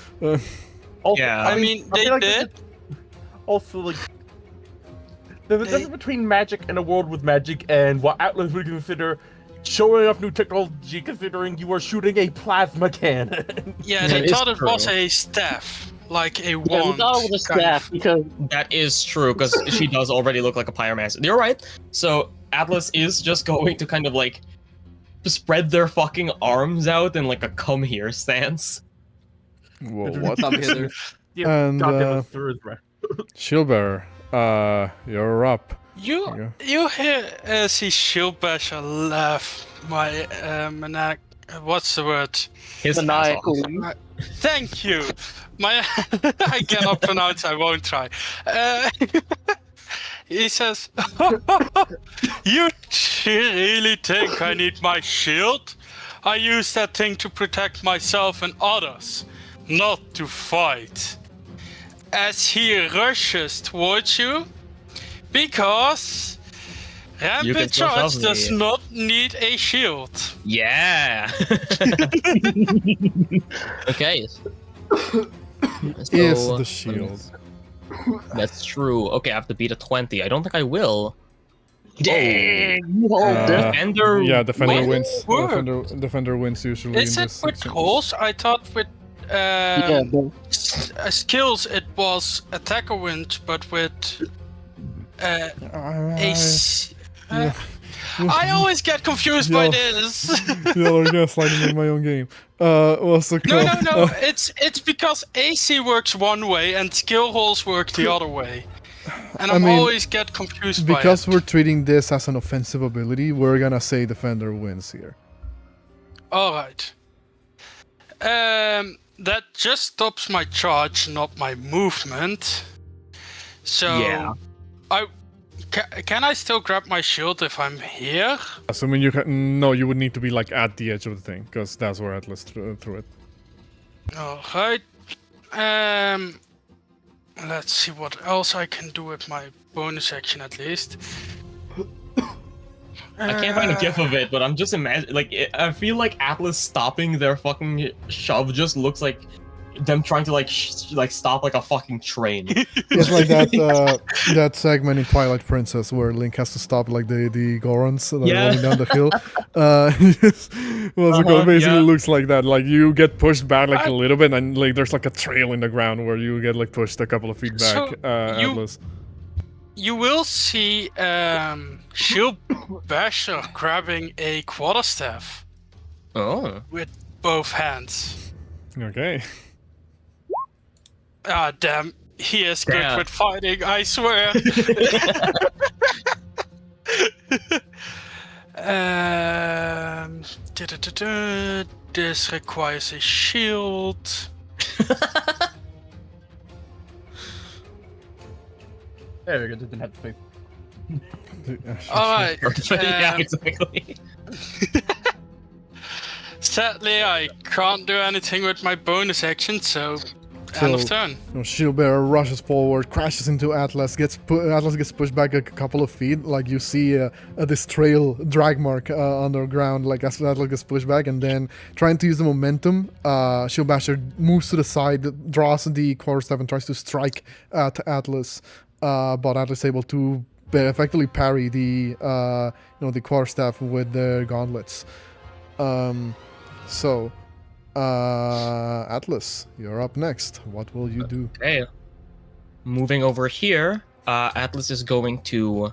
Also, Yeah. I mean, they feel like did. Also, like, there's a difference between magic in a world with magic and what Atlas would consider showing off new technology considering you are shooting a plasma cannon. Yeah, That they is thought it was true. a staff, like a Yeah, wand. we thought it was a kind of. staff because That is true, because she does already look like a pyromancer. You're right. So Atlas is just going to kind of like spread their fucking arms out in like a come here stance. Whoa, what? Come hither. And, Goddamn, through his breath. Shieldbearer, you're up. You see Shield Basher laugh. What's the word? His maniacal. Thank you. I cannot pronounce. I won't try. He says, "You really think I need my shield? I use that thing to protect myself and others, not to fight." As he rushes towards you, because You can Rampant still Charge shove does me. not need a shield. Yeah. Okay. Is So, the shield. That's true. Okay, I have to beat a 20. I don't think I will. dang, you hold Uh, this. Defender. Yeah, defender Wait, wins. word. Defender wins usually Is in it this with section. calls? I thought with Yeah, but skills it was attacker wins, but with a Yeah. I always get confused by Yo. this. Y'all are gaslighting in my own game. What's the No, call? no, no. It's because AC works one way and skill rolls work the other way, and I I mean, always get confused by because it. we're treating this as an offensive ability, we're gonna say defender wins here. All right. That just stops my charge, not my movement. So, Yeah. can I still grab my shield if I'm here? Assuming you can. No, you would need to be like at the edge of the thing, because that's where Atlas threw it. All right. Let's see what else I can do with my bonus action at least. I can't find a gif of it, but I'm just imagining. Like, I feel like Atlas stopping their fucking shove just looks like them trying to like stop like a fucking train. It's like that that segment in Twilight Princess where Link has to stop like the Gorons that are Yeah. rolling down the hill. Basically yeah. looks like that. Like you get pushed back like a little bit, and like there's like a trail in the ground where you get like pushed a couple of feet back. So, Atlas. You will see Shield Basher grabbing a quarterstaff Oh. with both hands. Okay. Ah, damn. He is good Damn. with fighting, I swear. This requires a shield. There we go, just didn't have to face. Alright. Yeah, exactly. Sadly, I can't do anything with my bonus action, so end of So- turn. Shieldbearer rushes forward, crashes into Atlas, Atlas gets pushed back a couple of feet. Like you see this trail drag mark underground, like as Atlas gets pushed back, and then trying to use the momentum, Shield Basher moves to the side, draws the quarterstaff, and tries to strike at Atlas. But Atlas is able to effectively parry the the quarterstaff with the gauntlets. Atlas, you're up next. What will you do? Okay. Moving over here, Atlas is going to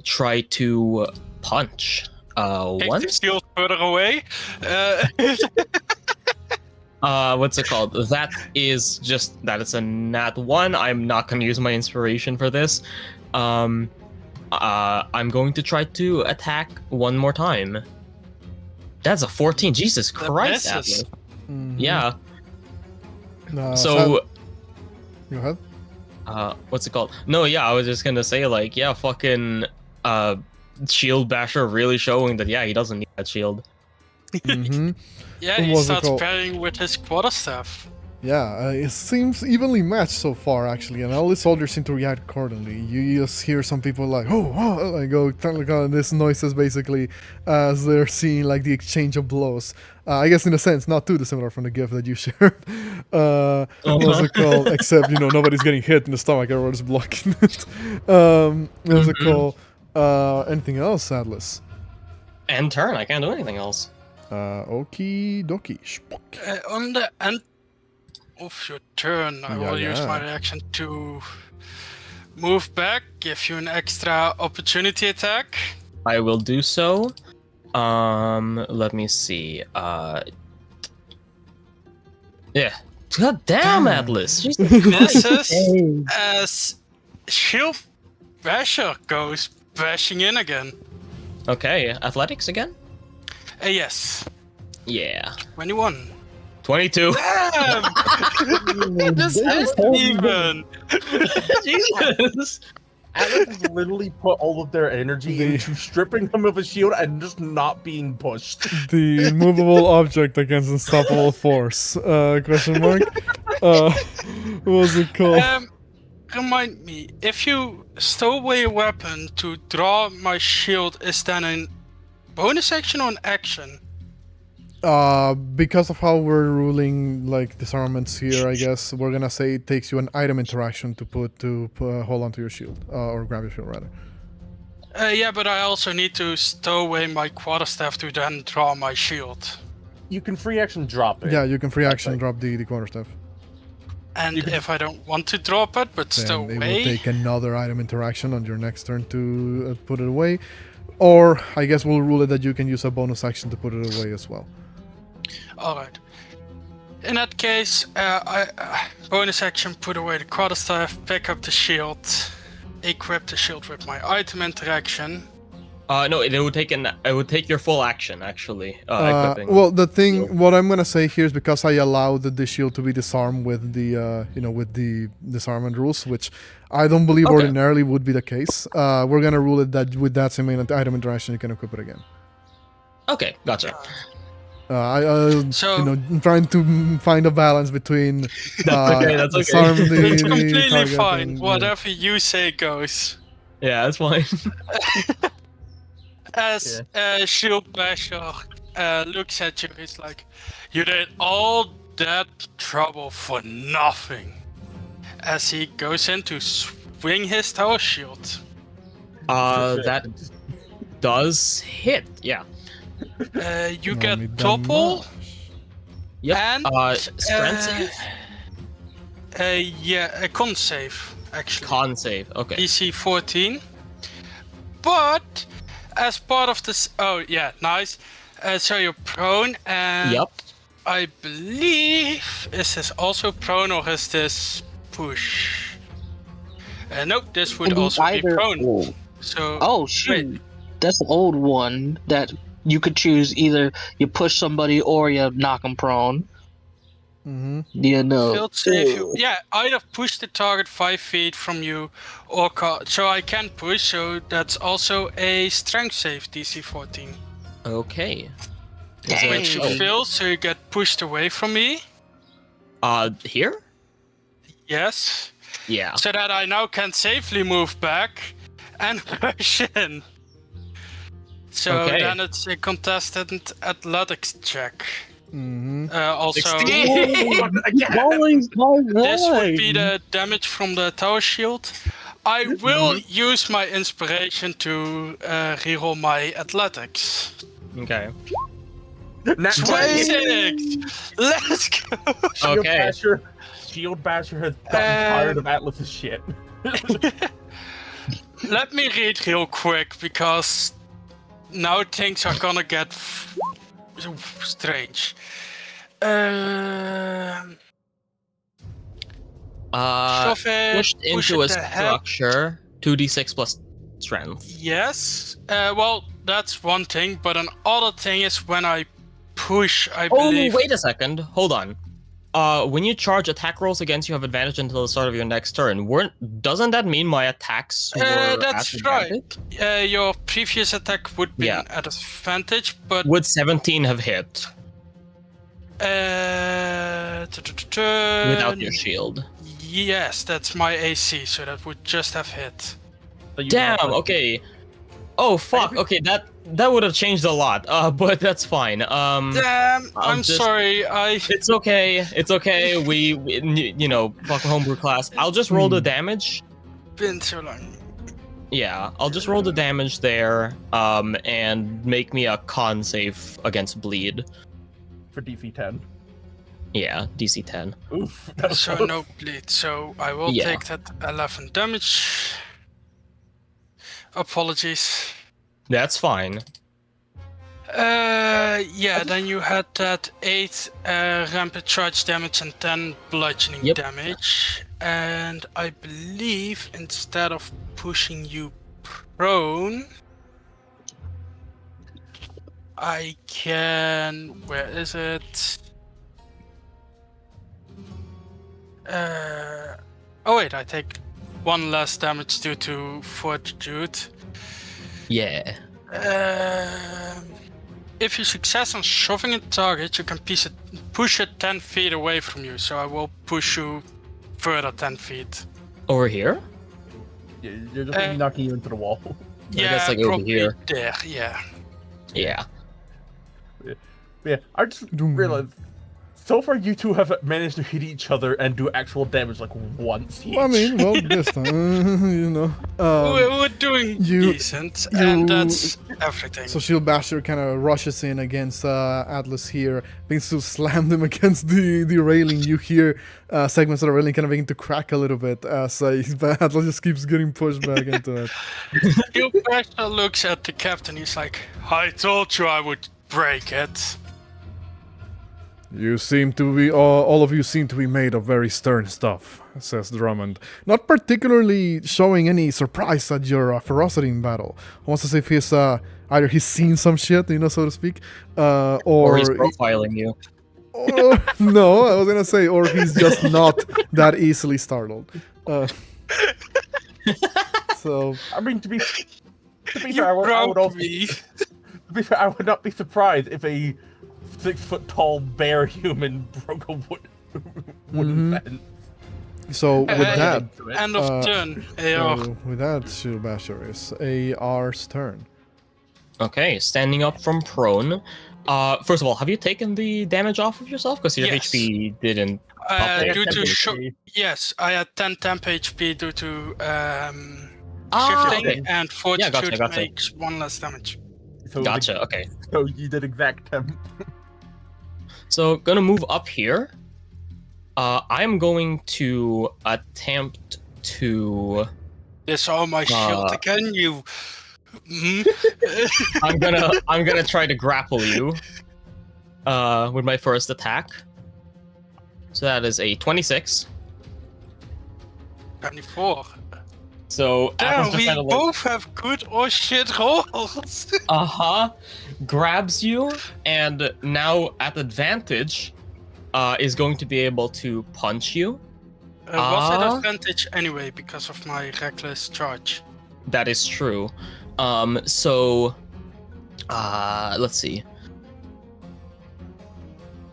try to punch. Take the Once. shield further away. What's it called? That is just that. It's a nat 1. I'm not going to use my inspiration for this. I'm going to try to attack one more time. That's a 14. Jesus Christ, misses. Atlas. Mhm. Yeah. So, go ahead. What's it called? No, yeah, I was just gonna say, like, yeah, fucking Shield Basher really showing that, yeah, he doesn't need that shield. Mm-hmm. Yeah, What he was it starts called? parrying with his quarterstaff. Yeah, it seems evenly matched so far, actually, and all the soldiers seem to react accordingly. You just hear some people like, oh, like go, like this noises basically as they're seeing like the exchange of blows. I guess in a sense, not too dissimilar from the gift that you shared. What's it called? Except nobody's getting hit in the stomach; everyone's blocking it. What's it called? Anything else, Atlas? End turn. I can't do anything else. Okie dokie. On the end of your turn, I will use my reaction to move back, give you an extra opportunity attack. I will do so. Let me see. Yeah. God damn, Atlas. Misses as Shield Basher goes bashing in again. Okay, athletics again? Yes. Yeah. 21. 22. Damn! This is even. Jesus. Atlas has literally put all of their energy into stripping him of his shield and just not being pushed. The immovable object against unstoppable force. Question mark? What was it called? Remind me, if you stow away a weapon to draw my shield, is that a bonus action or an action? Because of how we're ruling like disarmaments here, I guess we're gonna say it takes you an item interaction to hold onto your shield, or grab your shield rather. Yeah, but I also need to stow away my quarterstaff to then draw my shield. You can free action drop it. Yeah, you can free action drop the quarterstaff. And if I don't want to drop it, but stow Then it away, will take another item interaction on your next turn to put it away, or I guess we'll rule it that you can use a bonus action to put it away as well. alright. In that case, I bonus action, put away the quarterstaff, pick up the shield, equip the shield with my item interaction. No, it would take your full action actually. Equipping. Well, the thing, what I'm gonna say here is because I allowed the shield to be disarmed with the, with the disarmament rules, which I don't believe ordinarily would be the case. We're gonna rule it that with that same item interaction, you can equip it again. Okay, gotcha. I'm trying to find a balance between that's okay. disarm the It's completely target fine. and, Whatever you say goes. Yeah, that's fine. As Shield Basher looks at you, he's like, you did all that trouble for nothing. As he goes in to swing his tower shield. That does hit. Yeah. You get topple. Yep. And strength save. Yeah, a con save actually. Con save. Okay. DC 14. But as part of this, oh yeah, nice. So you're prone, and Yep. I believe is this also prone or is this push? Nope, this would also be prone. Oh. So Oh shoot, that's the old one that you could choose either you push somebody or you knock them prone. Mm-hmm. Yeah, no. Field save. Yeah, either push the target 5 feet from you, or so I can push. So that's also a strength save, DC 14. Okay. Which you fail, so you get pushed away from me. Here? Yes. Yeah. So that I now can safely move back and push in. So then it's a contested athletics check. Mm-hmm. Also, This would be the damage from the tower shield. I will use my inspiration to reroll my athletics. Okay. 26! Let's go! Okay. Shield Basher has gotten tired of Atlas's shit. Let me read real quick, because now things are gonna get strange. Pushed into a structure, 2d6 plus strength. Yes. Well, that's one thing, but another thing is when I push, I believe... Oh, wait a second. Hold on. When you charge, attack rolls against you have advantage until the start of your next turn. Doesn't that mean my attacks were that's at right. advantage? Your previous attack would be at advantage, but... Would 17 have hit? Without your shield. Yes, that's my AC, so that would just have hit. Damn, okay. Oh, fuck, okay, that would have changed a lot, but that's fine. Damn, I'm sorry, It's okay, we fuck homebrew class. I'll just roll the damage. Been so long. Yeah, I'll just roll the damage there, and make me a con save against bleed. For DC 10. Yeah, DC 10. Oof. So no bleed. So I will Yeah. take that 11 damage. Apologies. That's fine. Yeah, then you had that 8 rampant charge damage and 10 bludgeoning Yep. damage. And I believe instead of pushing you prone, I can. Where is it? Oh wait, I take 1 less damage due to fortitude. Yeah. If you success on shoving a target, you can push it 10 feet away from you. So I will push you further 10 feet. Over here? You're just gonna be knocking you into the wall. I guess, like, over probably here. there. Yeah. Yeah. Yeah, I just realized, so far you two have managed to hit each other and do actual damage like once each. I mean, well, this time, you know. We're doing you- decent, you- and that's everything. So Shield Basher kind of rushes in against Atlas here, begins to slam them against the railing. You hear segments of the railing kind of begin to crack a little bit as Atlas just keeps getting pushed back into it. Gilbert looks at the captain. He's like, "I told you I would break it." You seem to be, all of you seem to be made of very stern stuff, says Drummond. Not particularly showing any surprise at your ferocity in battle. Almost as if he's, either he's seen some shit, you know, so to speak, Or he's profiling you. or no, I was gonna say, or he's just not that easily startled. So, I mean, to be You fair, I would broke also, me. to be fair, I would not be surprised if a 6-foot-tall bear human broke a wooden fence. so with that, End of turn. AR. so with that, Shield Basher is AR's turn. Okay, standing up from prone. First of all, have you taken the damage off of yourself? Because your Yes. HP didn't. Okay. Due to Temporary. yes, I had 10 temp HP due to Ah, shifting, okay. and fortitude gotcha. makes 1 less damage. So Gotcha, okay. So you did exact temp. So, gonna move up here. I'm going to attempt to. Disarm my shield again, you. I'm gonna try to grapple you. With my first attack. So that is a 26. 24. So Atlas Damn, just we kind of both have good or shit rolls. grabs you, and now at advantage, is going to be able to punch you. Was it advantage anyway because of my reckless charge? That is true. So, let's see.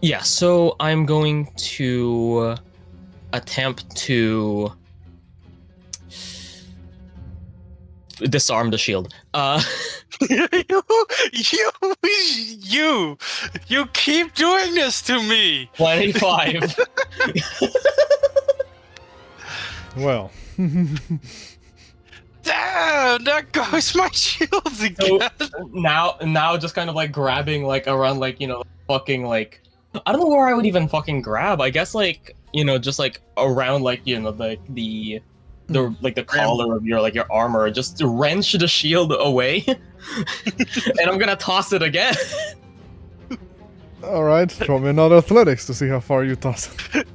Yeah, so I'm going to attempt to disarm the shield. You keep doing this to me. 25. Well, Damn, there goes my shield So again. now just kind of like grabbing like around like, you know, fucking like, I don't know where I would even fucking grab. I guess like, you know, just like around like, you know, the like the collar of your armor, just to wrench the shield away. And I'm gonna toss it again. all right. Throw me another athletics to see how far you toss it.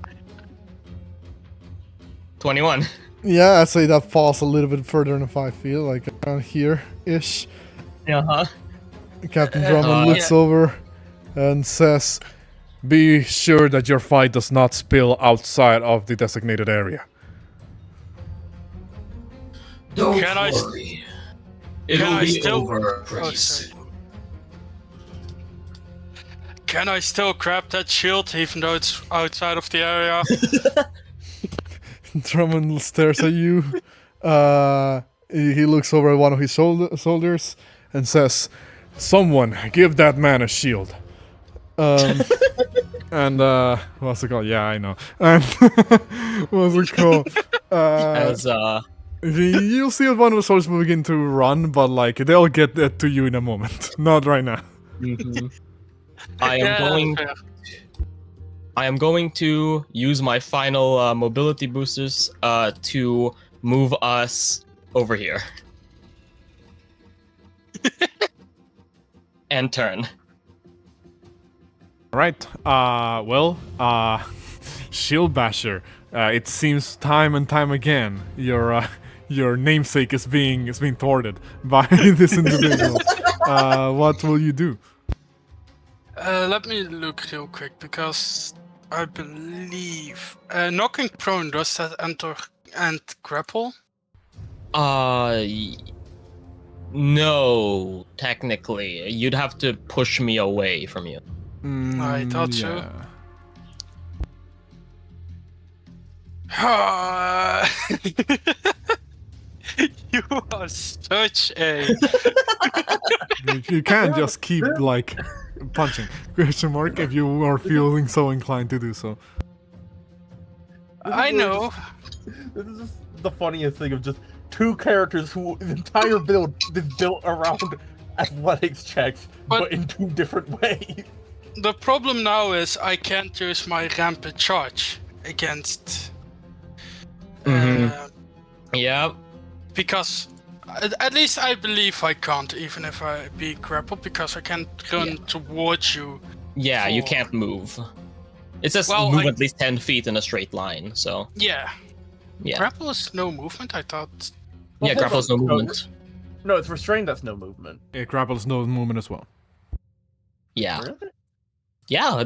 21. Yeah, I'd say that falls a little bit further than 5 feet, like around here-ish. Uh-huh. Captain Drummond looks over and says, "Be sure that your fight does not spill outside of the designated area." Don't Can I- worry. Can It'll I be still- over Oh, pretty sorry. soon. Can I still grab that shield even though it's outside of the area? Drummond stares at you. He looks over at one of his soldiers and says, "Someone give that man a shield." And what's it called? Yeah, I know. And what's it called? As You'll see one of the soldiers will begin to run, but like they'll get that to you in a moment. Not right now. I am going to use my final mobility boosters to move us over here. And turn. Right. Shield Basher. It seems time and time again your namesake is being thwarted by this individual. What will you do? Let me look real quick because I believe knocking prone, does that enter and grapple? No, technically. You'd have to push me away from you. I thought so. You are such a... You can't just keep like punching. Question mark if you are feeling so inclined to do so. I know. This is just the funniest thing of just two characters whose entire build is built around athletics checks, but in two different ways. The problem now is I can't use my rampant charge against... Yeah. Because at least I believe I can't, even if I be grappled, because I can't run towards you. Yeah, you can't move. It says move at least 10 feet in a straight line, so... Yeah. Yeah. Grapple is no movement, I thought. Yeah, grapple is no movement. No, it's restrained, that's no movement. Yeah, grapple is no movement as well. Yeah. Really? Yeah,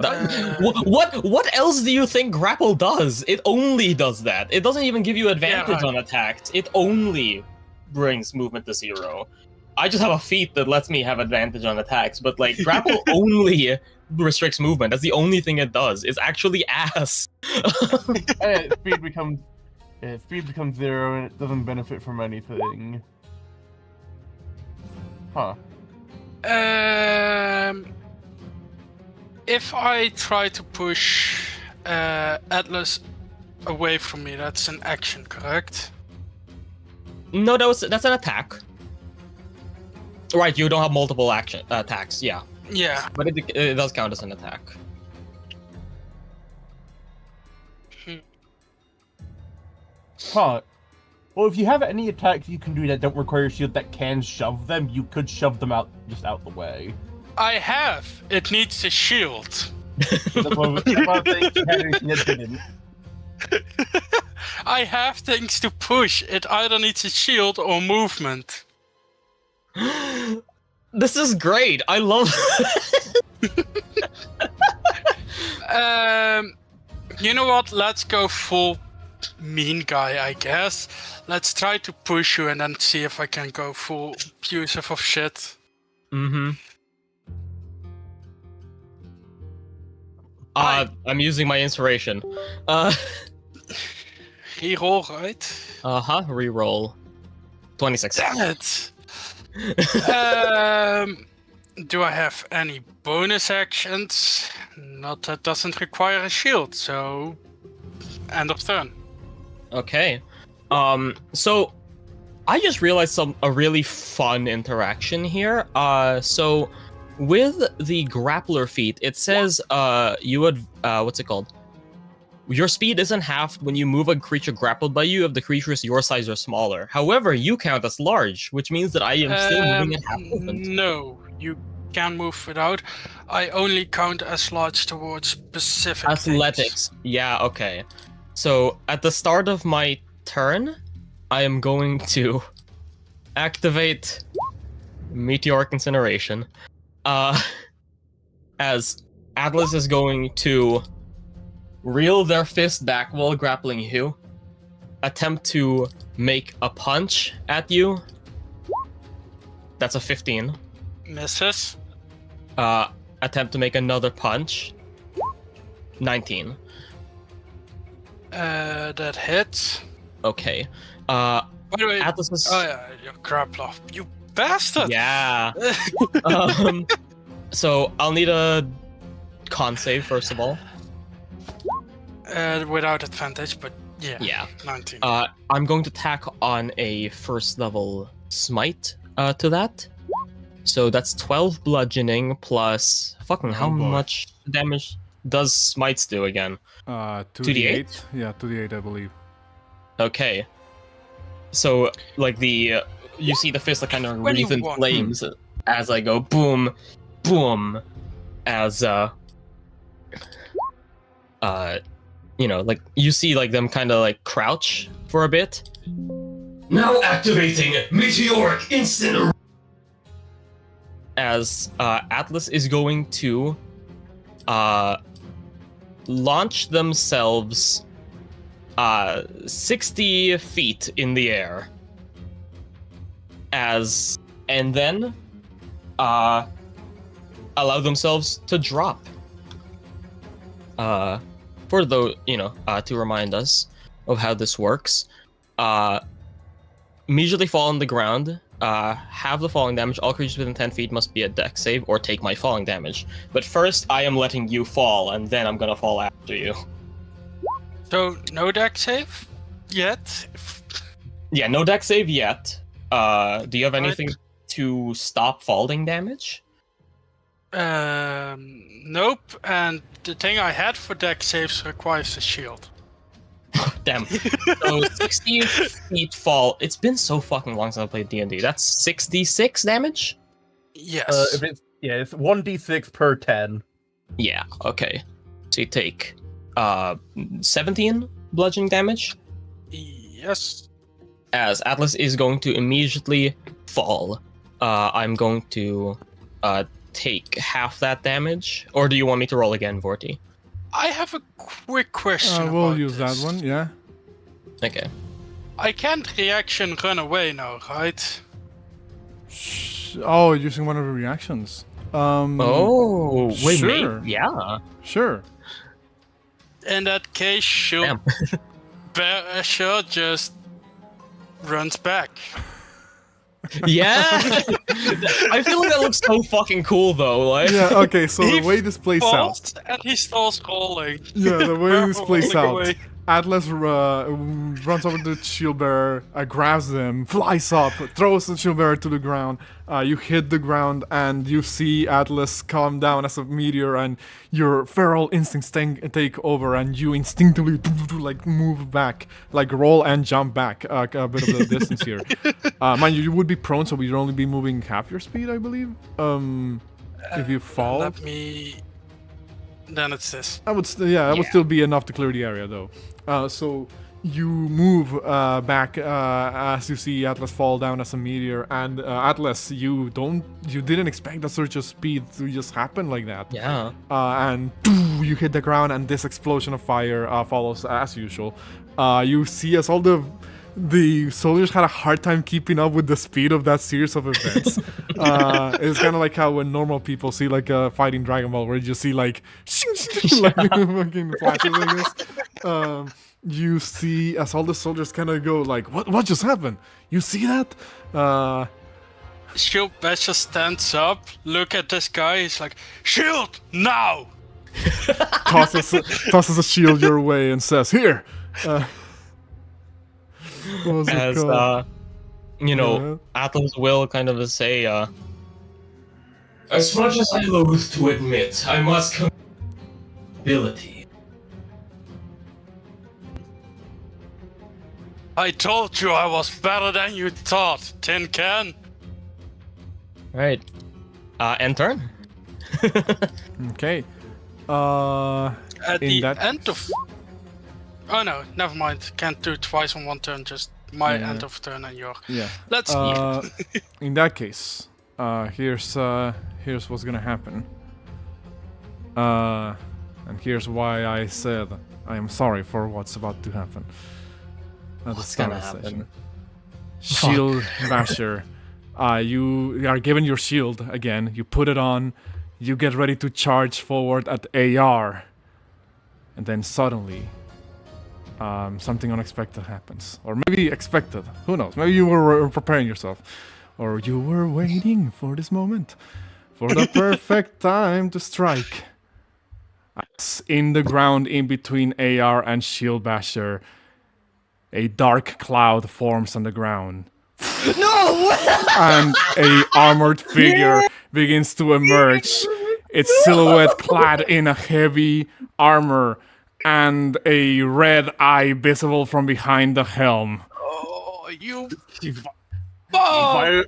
what else do you think grapple does? It only does that. It doesn't even give you advantage on attacks. It only brings movement to 0. I just have a feat that lets me have advantage on attacks, but like grapple only restricts movement. That's the only thing it does. It's actually ass. Speed becomes 0 and it doesn't benefit from anything. Huh. If I try to push Atlas away from me, that's an action, correct? No, that's an attack. Right, you don't have multiple attacks, yeah. Yeah. But it does count as an attack. Huh. Well, if you have any attacks you can do that don't require a shield that can shove them, you could shove them out the way. I have. It needs a shield. I have things to push. It either needs a shield or movement. This is great. I love You know what? Let's go full mean guy, I guess. Let's try to push you and then see if I can go full abusive of shit. I'm using my inspiration. Reroll, right? Reroll. 26. Damn it! Do I have any bonus actions? Not that doesn't require a shield, so end of turn. Okay. So I just realized a really fun interaction here. So with the grappler feat, it says you would what's it called? Your speed isn't halved when you move a creature grappled by you if the creature is your size or smaller. However, you count as large, which means that I am still moving at half movement. No, you can move without. I only count as large towards specific athletics. things. Yeah, okay. So at the start of my turn, I am going to activate Meteoric Incineration. As Atlas is going to reel their fist back while grappling you, attempt to make a punch at you. That's a 15. Misses. Attempt to make another punch. 19. That hits. Okay. By the way, Atlas is... oh yeah, your grappler. You bastard! Yeah. So I'll need a con save first of all. Without advantage, but Yeah. 19. I'm going to tack on a first level smite to that. So that's 12 bludgeoning plus how boy. much damage does smites do again? 2d8? Yeah, 2d8, I believe. Okay. So like you see the fist kind of wreath in 21. flames as I go boom, boom, as like you see like them kind of like crouch for a bit. Now activating meteoric instant. As Atlas is going to launch themselves 60 feet in the air. And then allow themselves to drop. For the to remind us of how this works. Immediately fall on the ground. Have the falling damage. All creatures within 10 feet must be a dex save or take my falling damage. But first, I am letting you fall, and then I'm gonna fall after you. So, no deck save yet? Yeah, no dex save yet. Do you have Right. anything to stop falling damage? Nope. And the thing I had for deck saves requires a shield. Damn. So 60 feet fall. It's been so fucking long since I played D&D. That's 66 damage? Yes. It's 1d6 per 10. Yeah, okay. So you take 17 bludgeoning damage. Yes. As Atlas is going to immediately fall. I'm going to take half that damage. Or do you want me to roll again, Vorti? I have a quick question. We'll about use this. that one, yeah. Okay. I can't reaction run away now, right? Oh, using one of the reactions. Oh, wait, sure. maybe? Yeah. Sure. In that case, Damn. Basher just runs back. Yeah. I feel like that looks so fucking cool, though. Like. Yeah, okay, so He the way this plays out. Falls and he starts rolling. Yeah, the way this plays Rolling out. away. Atlas runs over to the shield bearer, grabs them, flies up, throws the shield bearer to the ground. You hit the ground, and you see Atlas come down as a meteor, and your feral instincts take over, and you instinctively like move back, like roll and jump back a bit of the distance here. Mind you, you would be prone, so we'd only be moving half your speed, I believe. If you fall. Let me. Then it's this. That would still be enough to clear the area, though. So you move back as you see Atlas fall down as a meteor, and Atlas, you didn't expect that surge of speed to just happen like that. Yeah. And you hit the ground, and this explosion of fire follows as usual. You see as all the soldiers had a hard time keeping up with the speed of that series of events. It's kind of like how when normal people see like a fighting Dragon Ball, where you just see like, like fucking flashes like this. You see as all the soldiers kind of go like, what just happened? You see that? Shield Basher stands up, look at this guy, he's like, shield now! tosses a shield your way and says, here. What was it As called? Atlas will kind of say, As much as I loathe to admit, I must commit ability. I told you I was better than you thought, Tin Can. right. End turn. Okay. At In the that- end of... Oh no, never mind. Can't do it twice on one turn, just my Yeah. end of turn and your... Yeah. Let's... In that case, here's what's gonna happen. And here's why I said I am sorry for what's about to happen. At the What's start gonna of the happen? session. Shield Basher. You are given your shield again. You put it on. You get ready to charge forward at AR. And then suddenly, something unexpected happens. Or maybe expected. Who knows? Maybe you were preparing yourself. Or you were waiting for this moment. For the perfect time to strike. As in the ground in between AR and Shield Basher, a dark cloud forms on the ground. No! And a armored figure begins to emerge, its silhouette clad in a heavy armor and a red eye visible from behind the helm. Oh, you. He's, Oh!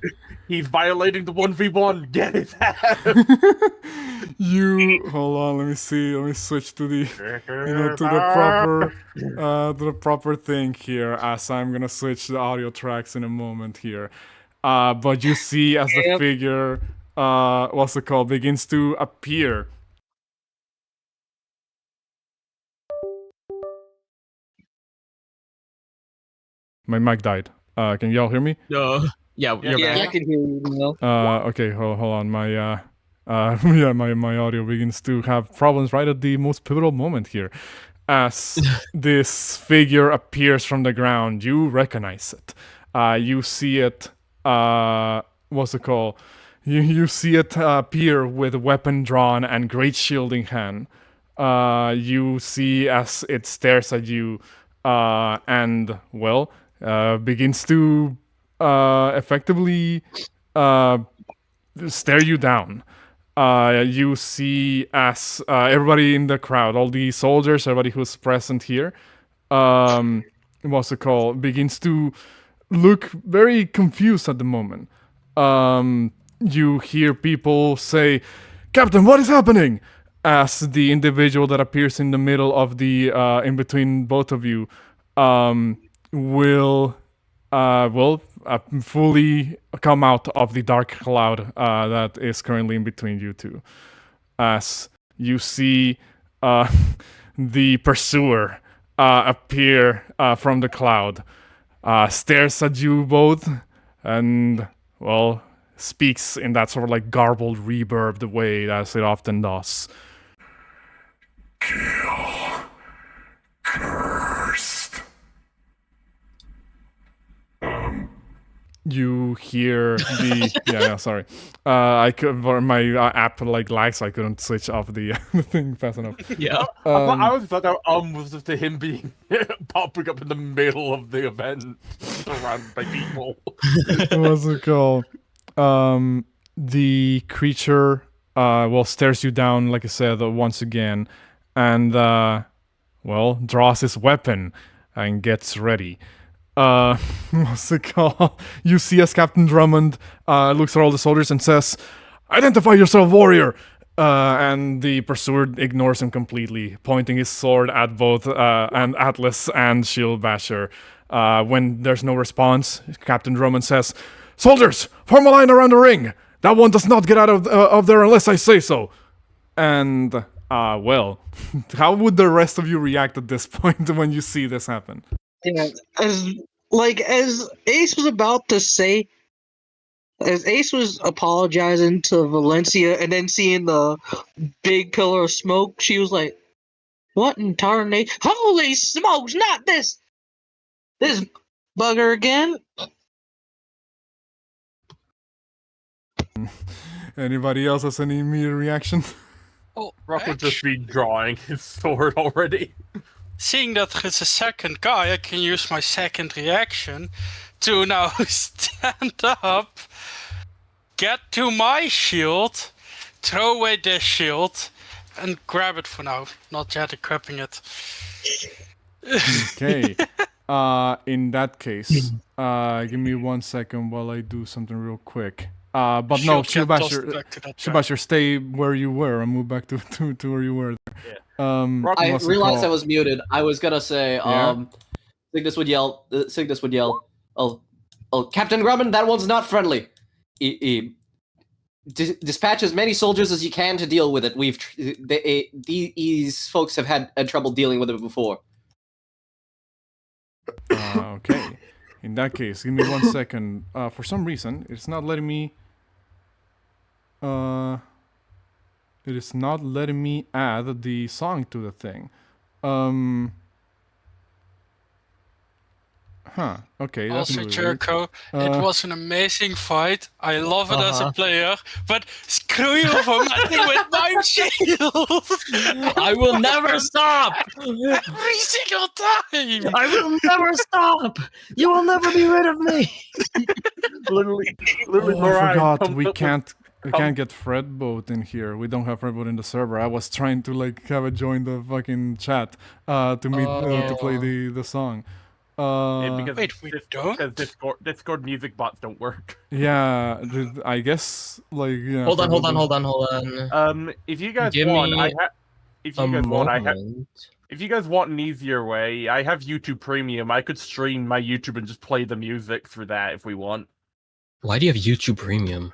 he's violating the 1v1. Get his ass. You hold on, let me switch to the to the proper thing here, as I'm gonna switch the audio tracks in a moment here. But you see as the figure what's it called, begins to appear. My mic died. Can y'all hear me? No. Yeah, you're Yeah, back. I can hear you now. Okay, hold on. My yeah, my audio begins to have problems right at the most pivotal moment here. As this figure appears from the ground, you recognize it. You see it. What's it called? You see it appear with weapon drawn and great shielding hand. You see as it stares at you, and well, begins to effectively stare you down. You see as everybody in the crowd, all the soldiers, everybody who's present here, what's it called, begins to look very confused at the moment. You hear people say, "Captain, what is happening?" As the individual that appears in the middle of the, in between both of you, will fully come out of the dark cloud that is currently in between you two. As you see the pursuer appear from the cloud, stares at you both, and, well, speaks in that sort of like garbled, reverbed way as it often does. Kill. Cursed. You hear the yeah, sorry. I could, my app like lags, so I couldn't switch off the thing fast enough. Yeah. I was thought that was just to him being popping up in the middle of the event, surrounded by people. What's it called? The creature well, stares you down, like I said, once again, and well, draws his weapon and gets ready. What's it called? You see as Captain Drummond looks at all the soldiers and says, "Identify yourself, warrior!" And the pursuer ignores him completely, pointing his sword at both and Atlas and Shield Basher. When there's no response, Captain Drummond says, "Soldiers, form a line around the ring! That one does not get out of there unless I say so!" And, well, how would the rest of you react at this point when you see this happen? Yeah, as Ace was about to say, as Ace was apologizing to Valencia and then seeing the big pillar of smoke, she was like, "What in tarnation? Holy smokes! Not this bugger again!" Anybody else has any immediate reaction? Oh, Rock would just be drawing his sword already. seeing that there is a second guy, I can use my second reaction to now stand up, get to my shield, throw away this shield, and grab it for now. Not yet equipping it. Okay. In that case, give me 1 second while I do something real quick. But no, Shubasher, stay where you were and move back to where you were. Yeah. I realized I was muted. I was gonna say, Yeah? Signis would yell, oh, Captain Grumman, that one's not friendly. Dispatch as many soldiers as you can to deal with it. These folks have had trouble dealing with it before. Okay. In that case, give me 1 second. For some reason, it's not letting me... it is not letting me add the song to the thing. Huh. Okay. That's Also, really Jericho, weird. it was an amazing fight. I love it as a Uh-huh. player, but screw you for messing with my shield! I will never stop. Every single time! I will never stop. You will never be rid of me. literally, Oh, I Mariah forgot. comes We up with- can't get Fredboat in here. We don't have Fredboat in the server. I was trying to like have it join the fucking chat to meet to play Oh. the song. because Wait, we don't? Because Discord music bots don't work. Yeah, I guess like yeah. Hold on, Fredboat hold on. If you guys Give want, me if A you guys want, I have. moment. If you guys want an easier way, I have YouTube Premium. I could stream my YouTube and just play the music through that if we want. Why do you have YouTube Premium?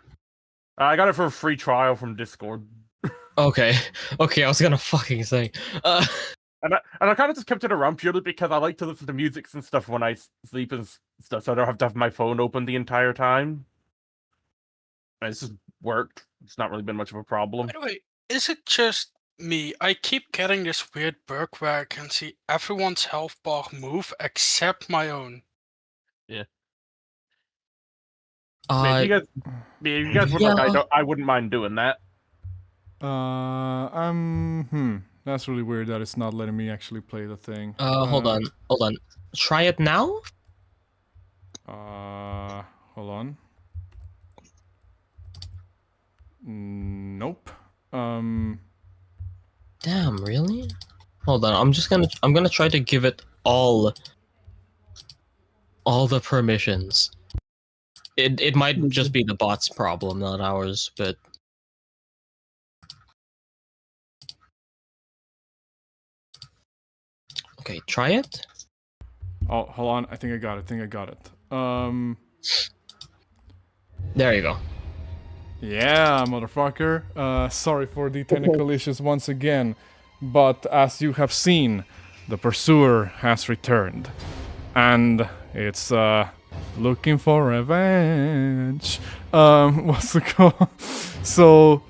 I got it for a free trial from Discord. Okay, okay, I was gonna fucking say. And I kind of just kept it around purely because I like to listen to music and stuff when I sleep and stuff, so I don't have to have my phone open the entire time. And it's just worked. It's not really been much of a problem. By the way, is it just me? I keep getting this weird bug where I can see everyone's health bar move except my own. If you guys would like, I wouldn't mind doing that. That's really weird that it's not letting me actually play the thing. hold on. Try it now? Hold on. Nope. Damn, really? Hold on, I'm gonna try to give it all the permissions. It might just be the bot's problem, not ours, but okay, try it. Oh, hold on. I think I got it. There you go. Yeah, motherfucker. Sorry for the technical issues once again, but as you have seen, the pursuer has returned, and it's looking for revenge. What's it called? So,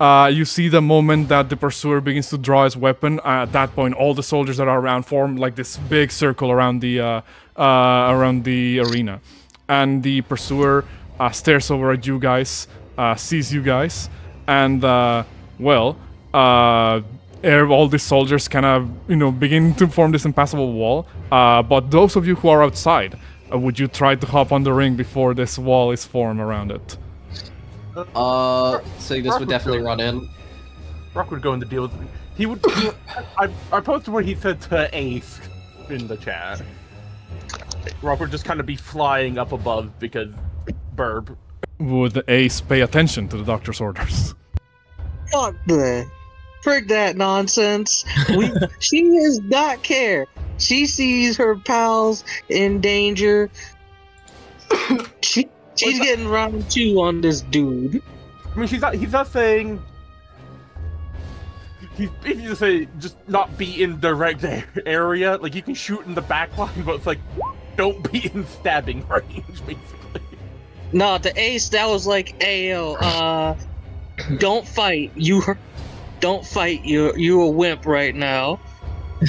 you see the moment that the pursuer begins to draw his weapon. At that point, all the soldiers that are around form like this big circle around the arena, and the pursuer stares over at you guys, sees you guys, and all these soldiers kind of begin to form this impassable wall. But those of you who are outside, would you try to hop on the ring before this wall is formed around it? Signis would definitely run in. Rock would go in the deal with me. He would. I posted what he said to Ace in the chat. Rock would just kind of be flying up above because burb. Would Ace pay attention to the doctor's orders? Fuck that. Frick that nonsense. She does not care. She sees her pals in danger. She's getting round two on this dude. I mean, he's not saying. If you just say just not be in direct area, like you can shoot in the back line, but it's like don't be in stabbing range, basically. No, the Ace, that was like, ayo, don't fight. Don't fight. You're a wimp right now.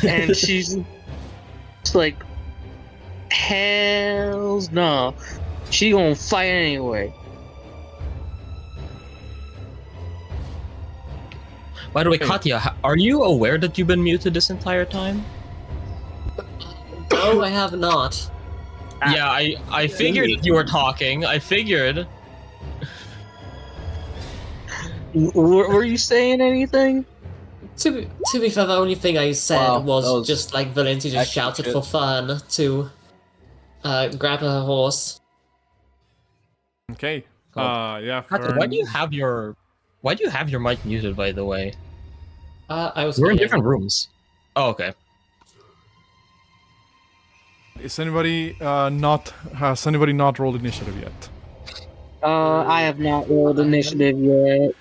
And she's like, hells no. She gonna fight anyway. By the way, Katya, are you aware that you've been muted this entire time? No, I have not. Yeah, I figured you were talking. I figured. Were you saying anything? To be fair, the only thing I said Wow, was that was just like Valencia just shouted shit. for fun to grab her horse. Okay. Cool. Yeah. Katya, why do you have your mic muted? By the way, I was. we're in kidding. different rooms. Oh, okay. Has anybody not rolled initiative yet? I have not rolled initiative yet.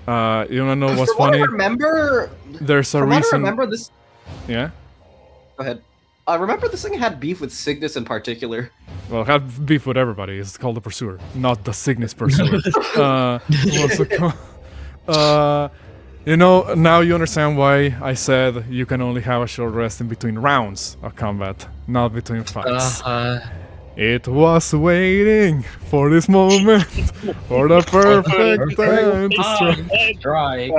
You wanna know what's From what I funny? remember, There's a from what I reason. remember, this. Yeah. Go ahead. I remember this thing had beef with Signis in particular. Well, have beef with everybody. It's called the Pursuer, not the Signis Pursuer. What's it called? You know, now you understand why I said you can only have a short rest in between rounds of combat, not between fights. It was waiting for this moment, for the perfect time to strike.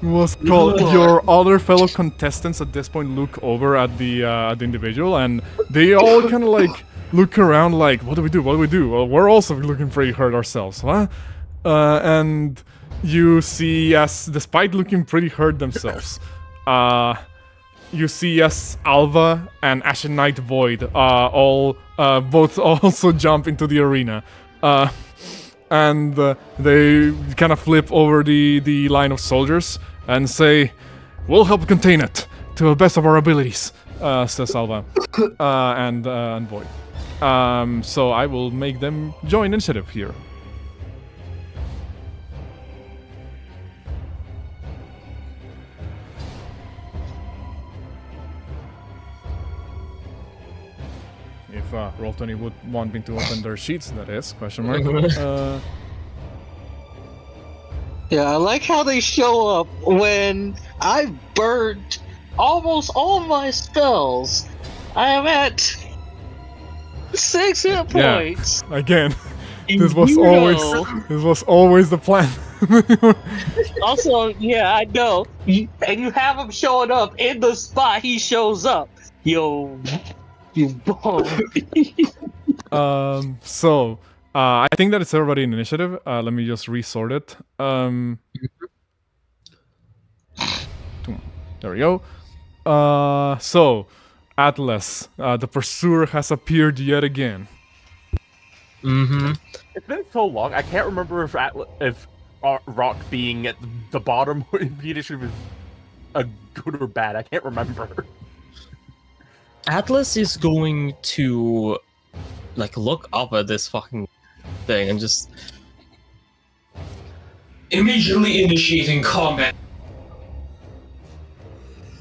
Was called. Your other fellow contestants at this point look over at the individual, and they all kind of like look around like, what do we do? What do we do? Well, we're also looking pretty hurt ourselves, huh? And you see, as despite looking pretty hurt themselves, you see as Alva and Ashen Knight Void all both also jump into the arena. And they kind of flip over the line of soldiers and say, "We'll help contain it to the best of our abilities," says Alva and Void. So I will make them join initiative here. If Roll20 would want me to open their sheets, that is, question mark. Yeah, I like how they show up when I've burned almost all of my spells. I am at 6 hit points. Yeah, again, this was always the plan. Also, yeah, I know. And you have him showing up in the spot he shows up. Yo, you bum. So, I think that it's everybody in initiative. Let me just resort it. There we go. So, Atlas, the pursuer has appeared yet again. It's been so long, I can't remember if Rock being at the bottom of the initiative is a good or bad. I can't remember. Atlas is going to like look up at this fucking thing and just Immediately initiating combat.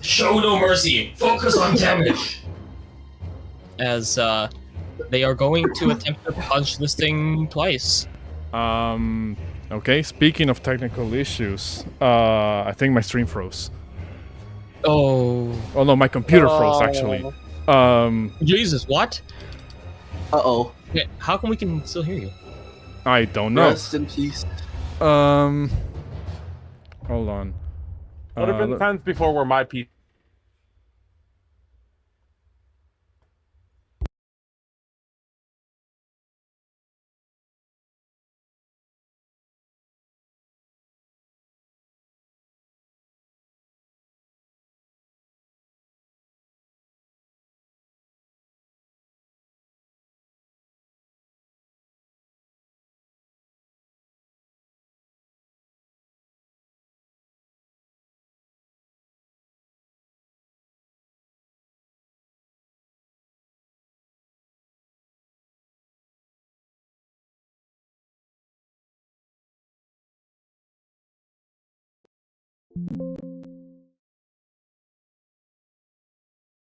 Show no mercy. Focus on damage. as they are going to attempt to punch this thing twice. Okay, speaking of technical issues, I think my stream froze. Oh no, my computer froze actually. Jesus, what? Uh-oh. Yeah, how come we can still hear you? I don't know. Rest in peace. Hold on. Would have been times before where my PC.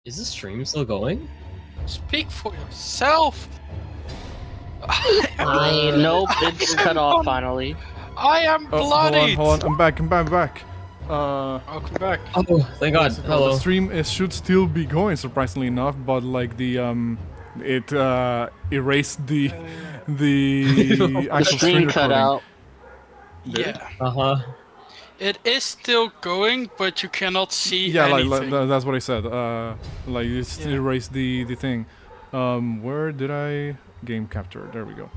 Is the stream still going? Speak for yourself. Nope, it's cut off finally. I am bloodied. Hold on, I'm back. Welcome back. Oh, thank God. Hello. The stream should still be going, surprisingly enough, but like the it erased the actual Screen screen cut recording. out. Yeah. It is still going, but you cannot see Yeah, anything. like that's what I said. Like it erased the thing. Where did I game capture? There we go.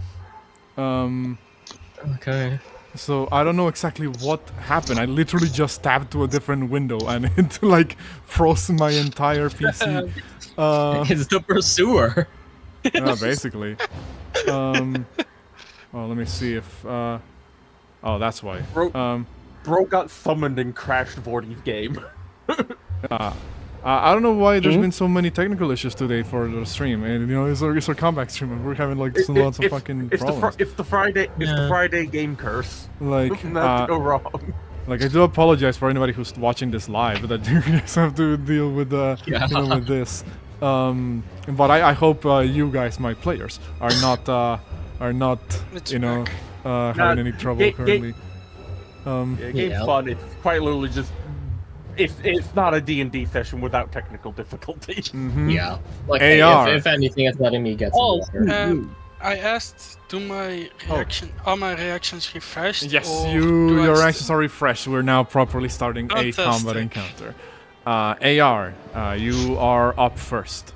Okay. So I don't know exactly what happened. I literally just tabbed to a different window and it like froze my entire PC. It's the pursuer. Basically. Well, let me see if. Oh, that's why. Bro got summoned and crashed Vorti's game. I don't know why there's been so many technical issues today for the stream, and you know it's our comeback stream, and we're having like lots of fucking problems. It's the Friday game curse. Like, Nothing to go wrong. Like I do apologize for anybody who's watching this live that you guys have to deal with with this. But I hope you guys, my players, are not having any trouble currently. Yeah, game's Yeah. fun. It's quite literally just it's not a D&D session without technical difficulties. Mhm. Yeah. Like, AR. if anything, it's letting me get some water. I asked, do my reaction are my reactions refreshed? Yes, or you. do I Your st- actions are refreshed. We're now properly starting a combat Fantastic. encounter. AR, you are up first.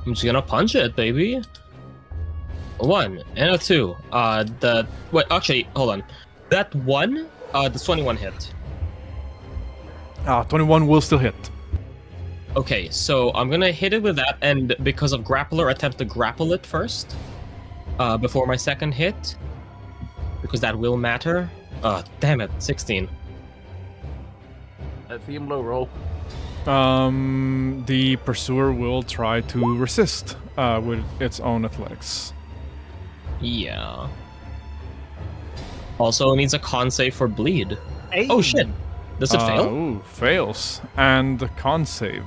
I'm just gonna punch it, baby. A 1 and a 2. Wait, actually, hold on. That 1, the 21 hit. 21 will still hit. Okay, so I'm gonna hit it with that, and because of grappler, attempt to grapple it first, before my second hit, because that will matter. Damn it, 16. Let's see him low roll. The pursuer will try to resist with its own athletics. Yeah. Also, it needs a con save for bleed. Hey. Oh shit! Does it fail? Ooh, fails. And the con save.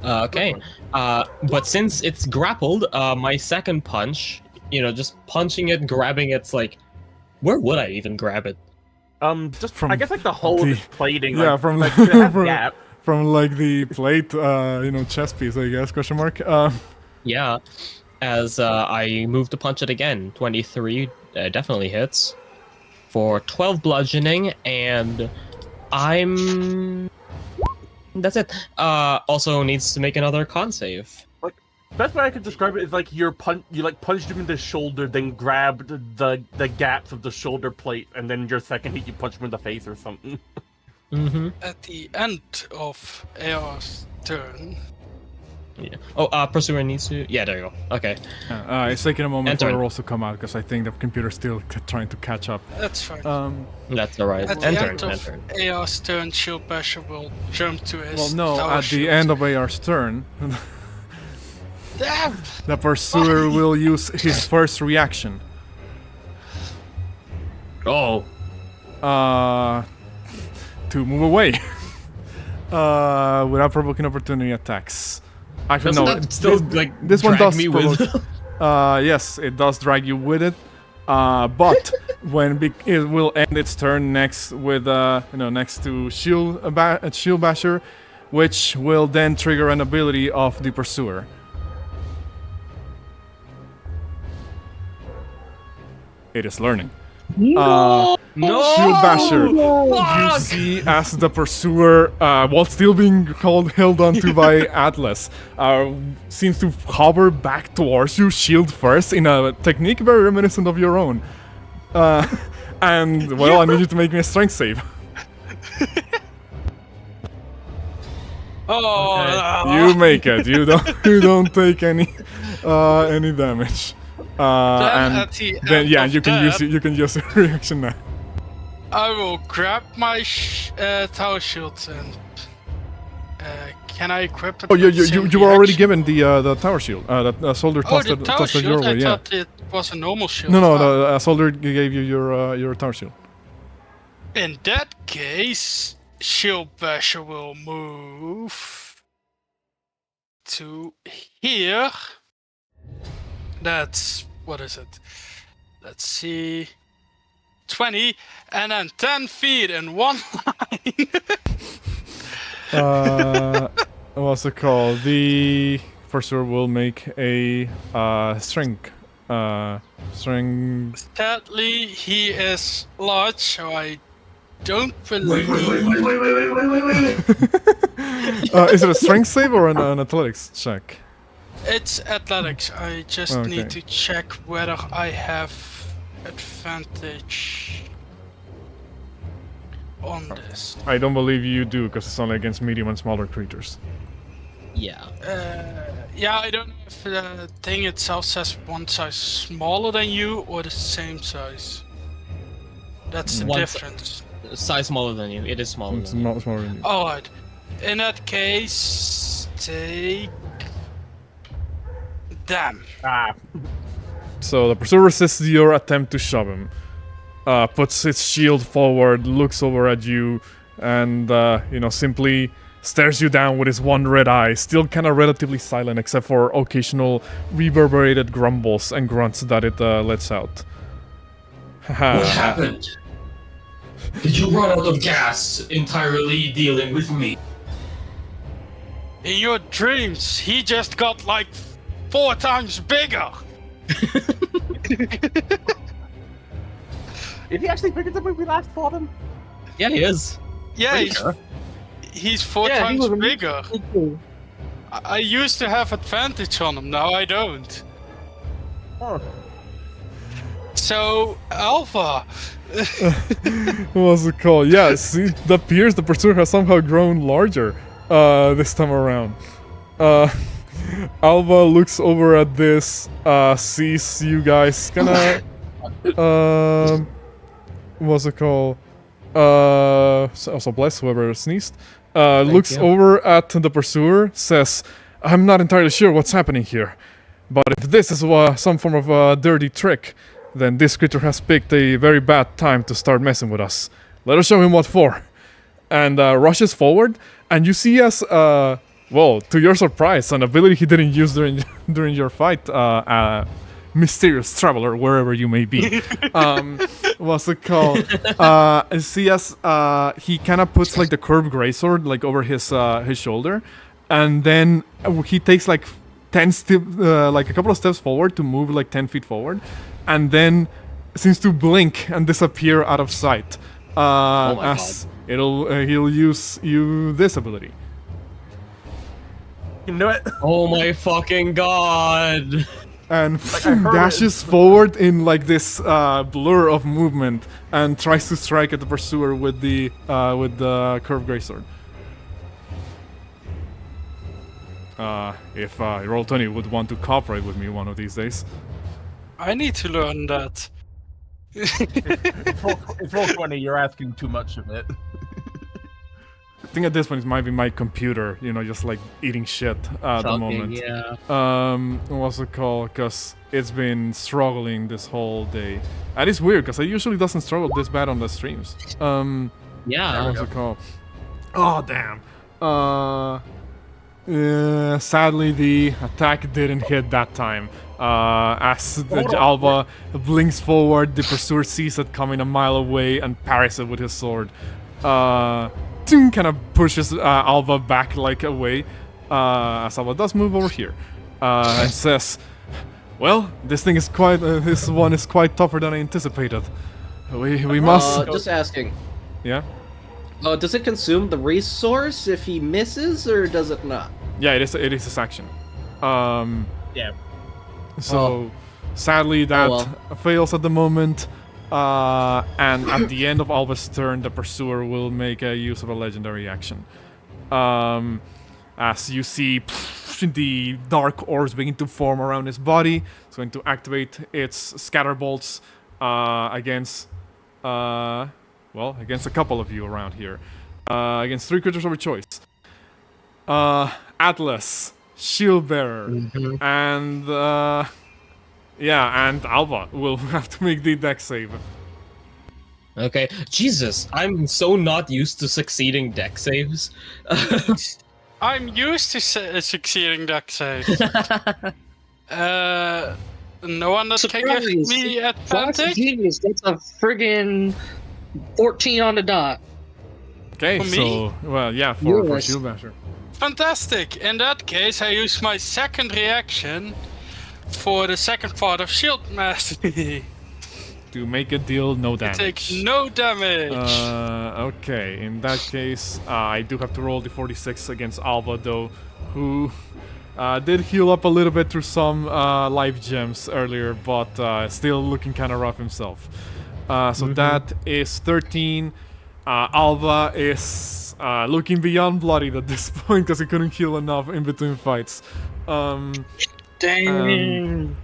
Okay. But since it's grappled, my second punch, just punching it, grabbing it's like, where would I even grab it? Just From I guess like the whole of the- its plating. yeah, like, from like, the- it has from- gap. From like the plate, chest piece, I guess, question mark. Yeah. As I move to punch it again. 23 definitely hits. For 12 bludgeoning, and that's it. Also needs to make another con save. Best way I could describe it is like you punched him in the shoulder, then grabbed the gaps of the shoulder plate, and then your second hit you punch him in the face or something. Mm-hmm. at the end of AR's turn? Yeah. Oh, pursuer needs to. Yeah, there you go. Okay. It's taking a moment Enter. for the rolls to come out because I think the computer's still trying to catch up. That's fine. That's alright. At the Enter. end of AR's turn, Shield Basher will jump to his Well, no, tower at the shield. end of AR's turn, Damn! the pursuer will use his first reaction. Oh. To move away. Without provoking opportunity attacks. Actually, Doesn't no. that still this one drag does me provoke. with? Yes, it does drag you with it. But it will end its turn next with next to Shield Basher, which will then trigger an ability of the pursuer. It is learning. No. Shield Basher. You see as the pursuer, while still being held onto by Atlas, seems to hover back towards you, shield first, in a technique very reminiscent of your own. And, well, I need you to make me a strength save. Oh, You make it. You don't take any damage. then And at the then end yeah, of you can that, use your reaction now. I will grab my tower shield and can I equip it? Oh, you with the same were already reaction? given the tower shield. The soldier Oh, the tossed tower it your shield. way. I Yeah. thought it was a normal shield. No, Oh. the soldier gave you your tower shield. In that case, Shield Basher will move to here. That's what is it? Let's see. 20 and then 10 feet in one line. What's it called? The pursuer will make a strength. Sadly, he is large, so I don't believe. Is it a strength save or an athletics check? It's athletics. I just Okay. need to check whether I have advantage on this. I don't believe you do, because it's only against medium and smaller creatures. Yeah. Yeah, I don't know if the thing itself says one size smaller than you or the same size. That's the One si- difference. Size smaller than you. It is smaller It's than you. not smaller than you. Alright. In that case, take. Damn. So the pursuer resists your attempt to shove him. Puts its shield forward, looks over at you, and simply stares you down with his one red eye, still kind of relatively silent except for occasional reverberated grumbles and grunts that it lets out. What happened? Did you run out of gas entirely dealing with me? In your dreams, he just got like 4 times bigger. Is he actually bigger than when we last fought him? Yeah, he is. Yeah, he's 4 times bigger. I used to have advantage on him, now I don't. Oh. So, Alpha. What's it called? Yeah, see, it appears the pursuer has somehow grown larger this time around. Alva looks over at this, sees you guys kinda... what's it called? Also bless whoever sneezed. Looks over at the pursuer, says, I'm not entirely sure what's happening here, but if this is some form of a dirty trick, then this creature has picked a very bad time to start messing with us. Let us show him what for. And rushes forward, and you see as, well, to your surprise, an ability he didn't use during your fight, mysterious traveler, wherever you may be. What's it called? See as he kind of puts like the curved greatsword like over his shoulder, and then he takes like 10 steps, like a couple of steps forward to move like 10 feet forward, and then seems to blink and disappear out of sight. As he'll use this ability. You know it. Oh my fucking god! And dashes forward in like this blur of movement and tries to strike at the pursuer with the curved greatsword. If Roll20 would want to cooperate with me one of these days. I need to learn that. It's Roll20, you're asking too much of it. I think at this point it might be my computer, you know, just like eating shit at the moment. Yeah. What's it called? Because it's been struggling this whole day. And it's weird, because it usually doesn't struggle this bad on the streams. Yeah. What's it called? Oh, damn. Sadly, the attack didn't hit that time. As the Alva blinks forward, the pursuer sees it coming a mile away and parries it with his sword. Kind of pushes Alva back like away, as Alva does move over here, and says, "Well, this thing is quite. This one is quite tougher than I anticipated. We must." Just asking. Yeah. Does it consume the resource if he misses, or does it not? Yeah, it is his action. Yeah. So, sadly, that fails at the moment. And at the end of Alva's turn, the pursuer will make a use of a legendary action. As you see the dark orbs begin to form around his body, it's going to activate its scatter bolts against a couple of you around here. Against 3 creatures of your choice. Atlas, Shieldbearer, and and Alva will have to make the dex save. Okay. Jesus, I'm so not used to succeeding dex saves. I'm used to succeeding deck saves. No one that can give me advantage? Genius, that's a friggin' 14 on the dot. Okay, For me? so, well, yeah, for Shieldbearer. Fantastic. In that case, I use my second reaction for the second part of Shield Mastery. To make a deal, no damage. Take no damage. Okay, in that case, I do have to roll the 46 against Alva, though, who did heal up a little bit through some life gems earlier, but still looking kind of rough himself. So that is 13. Alva is looking beyond bloodied at this point because he couldn't heal enough in between fights. Dang.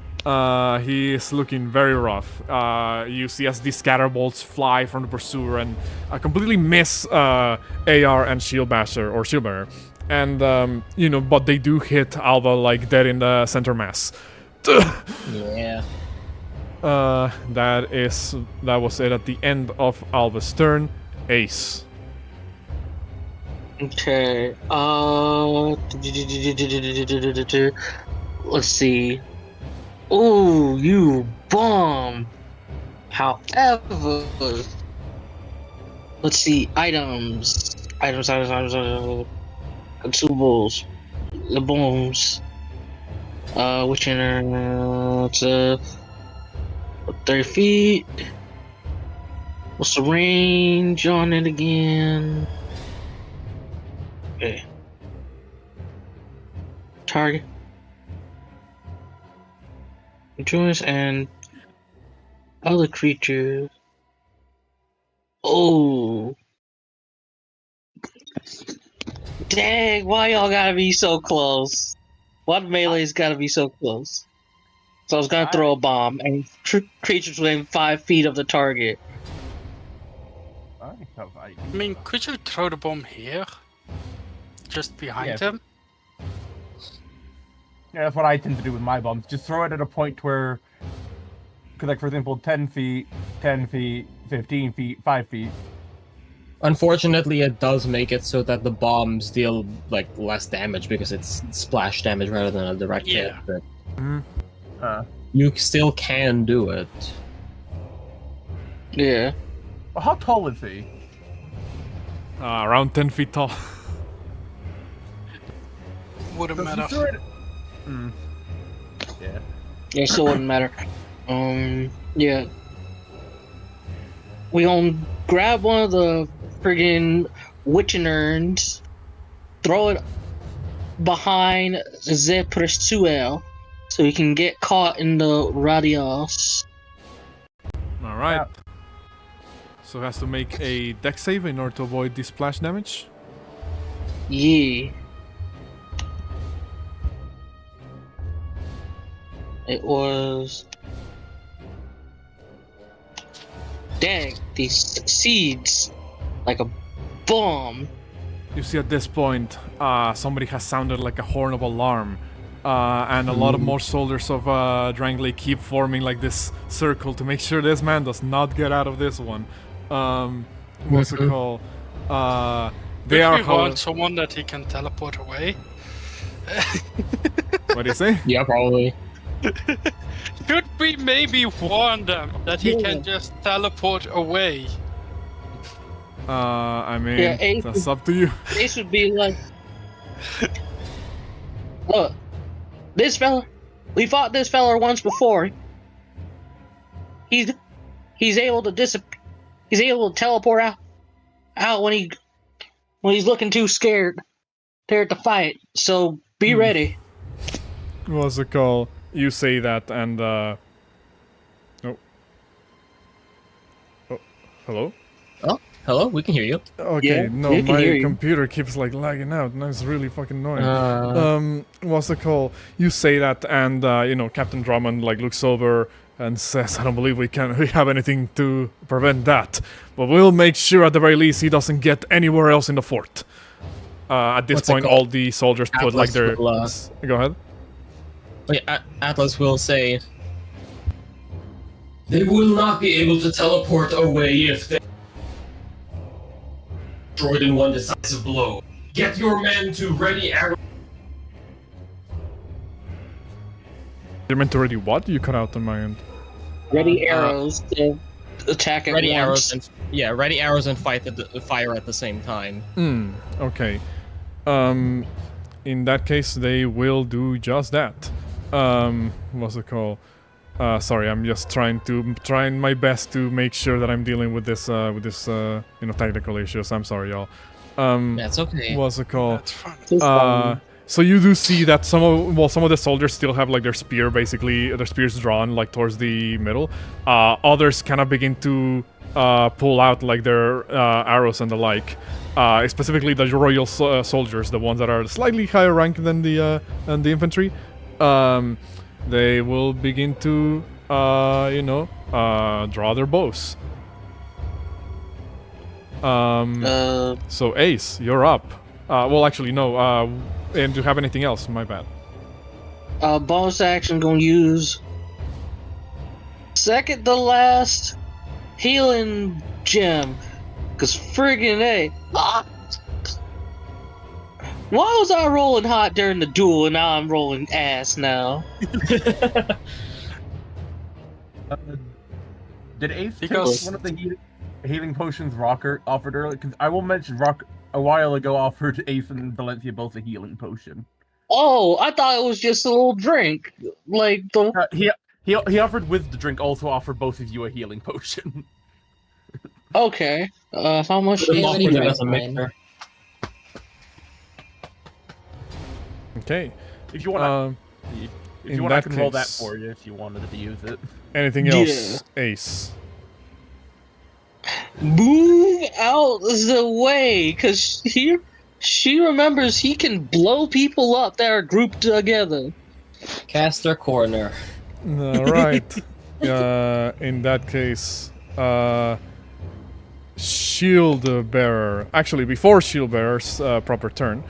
He is looking very rough. You see as these scatter bolts fly from the pursuer and completely miss AR and Shieldbearer. And, but they do hit Alva like dead in the center mass. Yeah. That was it at the end of Alva's turn. Ace. Okay. Let's see. Oh, you bum! However, let's see, items, consumables, the bombs, which it's 30 feet. What's the range on it again? Okay. Target. Joins and other creatures. Oh. Dang, why y'all gotta be so close? Why the melee's gotta be so close? So I was gonna throw a bomb, and creatures within 5 feet of the target. I mean, could you throw the bomb here? Just behind him? Yeah, that's what I tend to do with my bombs. Just throw it at a point where, like for example, 10 feet, 10 feet, 15 feet, 5 feet. Unfortunately, it does make it so that the bombs deal like less damage because it's splash damage rather than a direct hit. But you still can do it. Yeah. Well, how tall is he? Around 10 feet tall. Wouldn't matter. Yeah. Yeah, still wouldn't matter. Yeah. We gonna grab one of the friggin' witching urns, throw it behind the pursuer so he can get caught in the radius. Alright. So it has to make a dex save in order to avoid the splash damage. Yeah. It was... Dang, these succeeds like a bomb. You see at this point, somebody has sounded like a horn of alarm. And a lot of more soldiers of Drangleic keep forming like this circle to make sure this man does not get out of this one. What's it called? They are want someone that he can teleport away. What do you say? Yeah, probably. Should we maybe warn them that he can just teleport away? I mean, Yeah, that's up to you. They should be like, look, this fella, we fought this fella once before. He's able to he's able to teleport out when he's looking too scared there to fight. So be ready. What's it called? You say that and oh, hello? Oh, hello, we can hear you. Okay, Yeah, no, we can hear my you. computer keeps like lagging out, and it's really fucking annoying. What's it called? You say that, and Captain Drummond like looks over and says, "I don't believe we have anything to prevent that, but we'll make sure at the very least he doesn't get anywhere else in the fort." At this What's it point, called? all the soldiers put like their. Atlas Go ahead. Atlas will say, They will not be able to teleport away if they destroyed in one decisive blow. Get your men to ready arrow. They're meant to ready what? You cut out on my end. Ready arrows to attack at ready once. arrows and ready arrows and fire at the same time. Okay. In that case, they will do just that. What's it called? Sorry, I'm just trying my best to make sure that I'm dealing with this technical issues. I'm sorry, y'all. That's okay. What's it called? That's fine. So you do see that some of the soldiers still have like their spears drawn like towards the middle. Others kind of begin to pull out like their arrows and the like. Specifically the royal soldiers, the ones that are slightly higher rank than the infantry. They will begin to draw their bows. So Ace, you're up. Well, actually, no. And do you have anything else? My bad. Bonus action gonna use second to last healing gem. Cause friggin' A. Why was I rolling hot during the duel and now I'm rolling ass now? Did Ace Because- take one of the healing potions Rocker offered earlier? Because I will mention Rock a while ago offered Ace and Valencia both a healing potion. Oh, I thought it was just a little drink. Like the He offered with the drink also offered both of you a healing potion. okay. How much? Yeah, Offered many it drinks, as a fine. mixer. Okay. If you want, if in you want, I that can roll that case- for you if you wanted to use it. Anything else, Ace? Move out the way, cause she remembers he can blow people up that are grouped together. Caster corner. All right. In that case, shield bearer. Actually, before shield bearer's proper turn,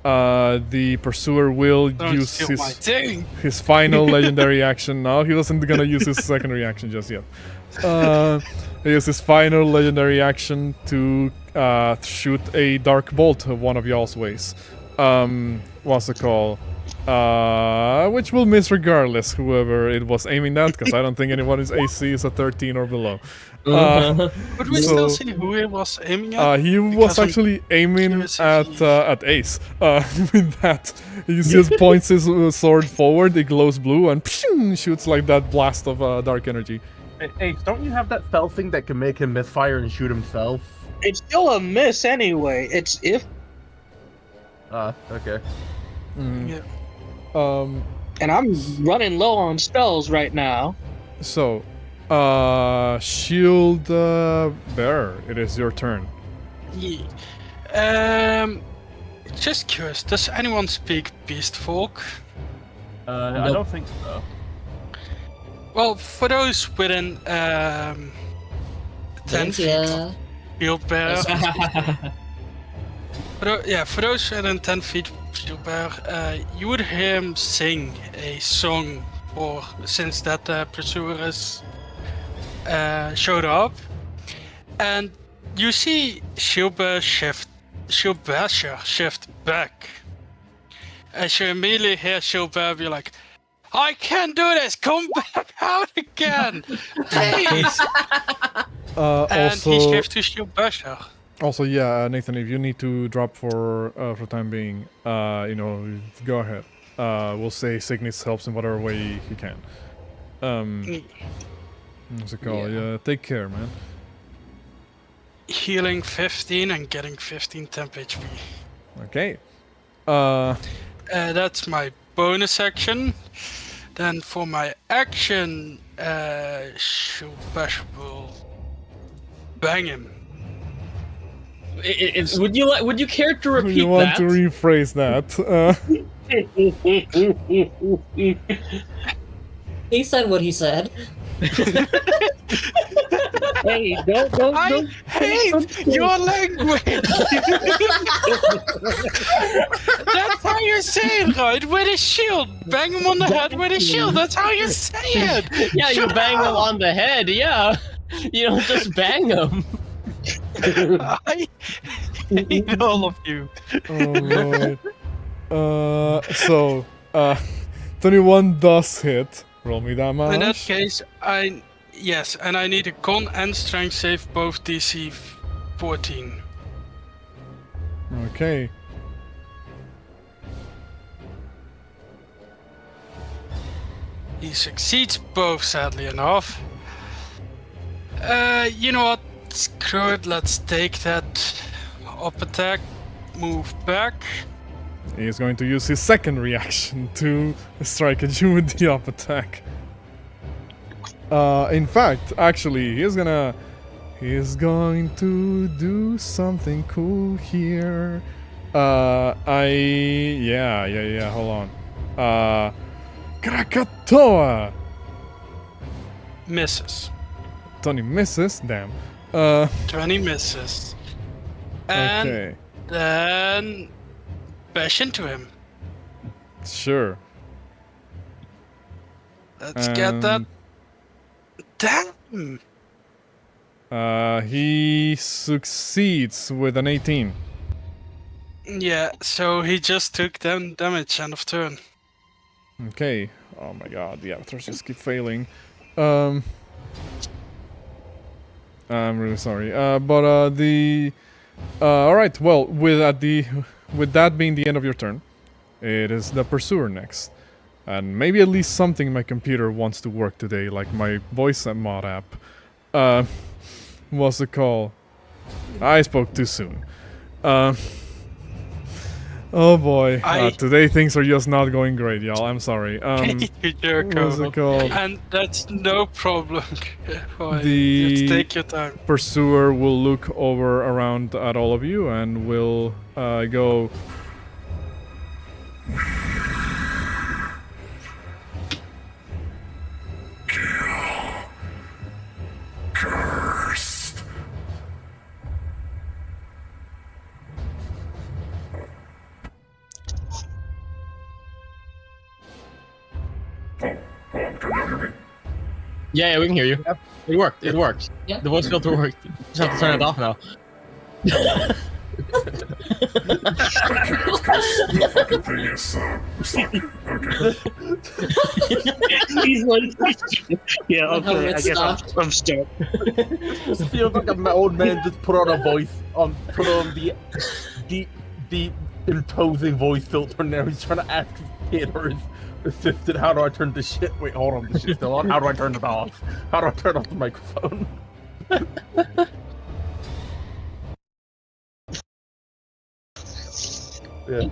the pursuer will Don't use steal my thing. his final legendary action. No, he wasn't gonna use his secondary action just yet. He uses his final legendary action to shoot a dark bolt of one of y'all's ways. What's it called? Which will miss regardless, whoever it was aiming at, because I don't think anybody's AC is a 13 or below. But we So- still see who he was aiming at. He was Because I'm actually aiming curious if at Ace. With that, he just points his sword forward. It glows blue and shoots like that blast of dark energy. Ace, don't you have that spell thing that can make him misfire and shoot himself? It's still a miss anyway. It's if Okay. Yeah. and I'm running low on spells right now. So, shield bearer, it is your turn. Yeah. Just curious, does anyone speak Beast Folk? I don't think so. Well, for those within 10 feet of Valencia. Shield Bearer, for those within 10 feet of Shield Bearer, you would hear him sing a song for since that pursuer has showed up, and you see Shield Bearer shift back. As you immediately hear Shield Bearer be like, I can't do this! Come back out again! Please! And he Also, shifts to Shield Basher. also, yeah, Nathan, if you need to drop for the time being, go ahead. We'll say Signis helps in whatever way he can. What's it called? Yeah, take care, man. Healing 15 and getting 15 temp HP. Okay. That's my bonus action. Then for my action, Shield Basher will bang him. Would you care to repeat You want that? to rephrase that? He said what he said. Hey, don't. I hate your language! That's how you say it, right? With a shield! Bang him on the head with a shield! That's how you say it! Yeah, you bang them on the head. Yeah, you don't just bang them. I hate all of you. Oh Lord. 21 does hit. Roll me damage. In that case, yes, and I need a con and strength save, both DC 14. Okay. He succeeds both, sadly enough. You know what? Screw it, let's take that up attack, move back. He is going to use his second reaction to strike at you with the up attack. In fact, actually, he's going to do something cool here. Hold on. Krakatoa! Misses. Tony misses, damn. 20 misses. And Okay, then bash into him. sure. Let's get that. And, Damn! he succeeds with an 18. Yeah, so he just took them damage end of turn. Okay. Oh my god, the avatars just keep failing. I'm really sorry. All right. Well, with that being the end of your turn, it is the pursuer next, and maybe at least something in my computer wants to work today, like my voice mod app. What's it called? I spoke too soon. Oh boy, today things are just not going great, y'all. I'm sorry. What's it called? And that's no problem. The Just take your time. pursuer will look over around at all of you and will go. Cursed. Can you hear me? Yeah, we can hear you. It worked. It worked. Yeah. The voice filter worked. You just have to turn it off now. The fucking thing is stuck. Okay. He's like, yeah, okay, I it's guess stopped. I'm stuck. It feels like my old man just put on the imposing voice filter. Now he's trying to ask his kid or his assistant, how do I turn this shit? Wait, hold on, this shit's still on. How do I turn it off? How do I turn off the microphone? Yeah.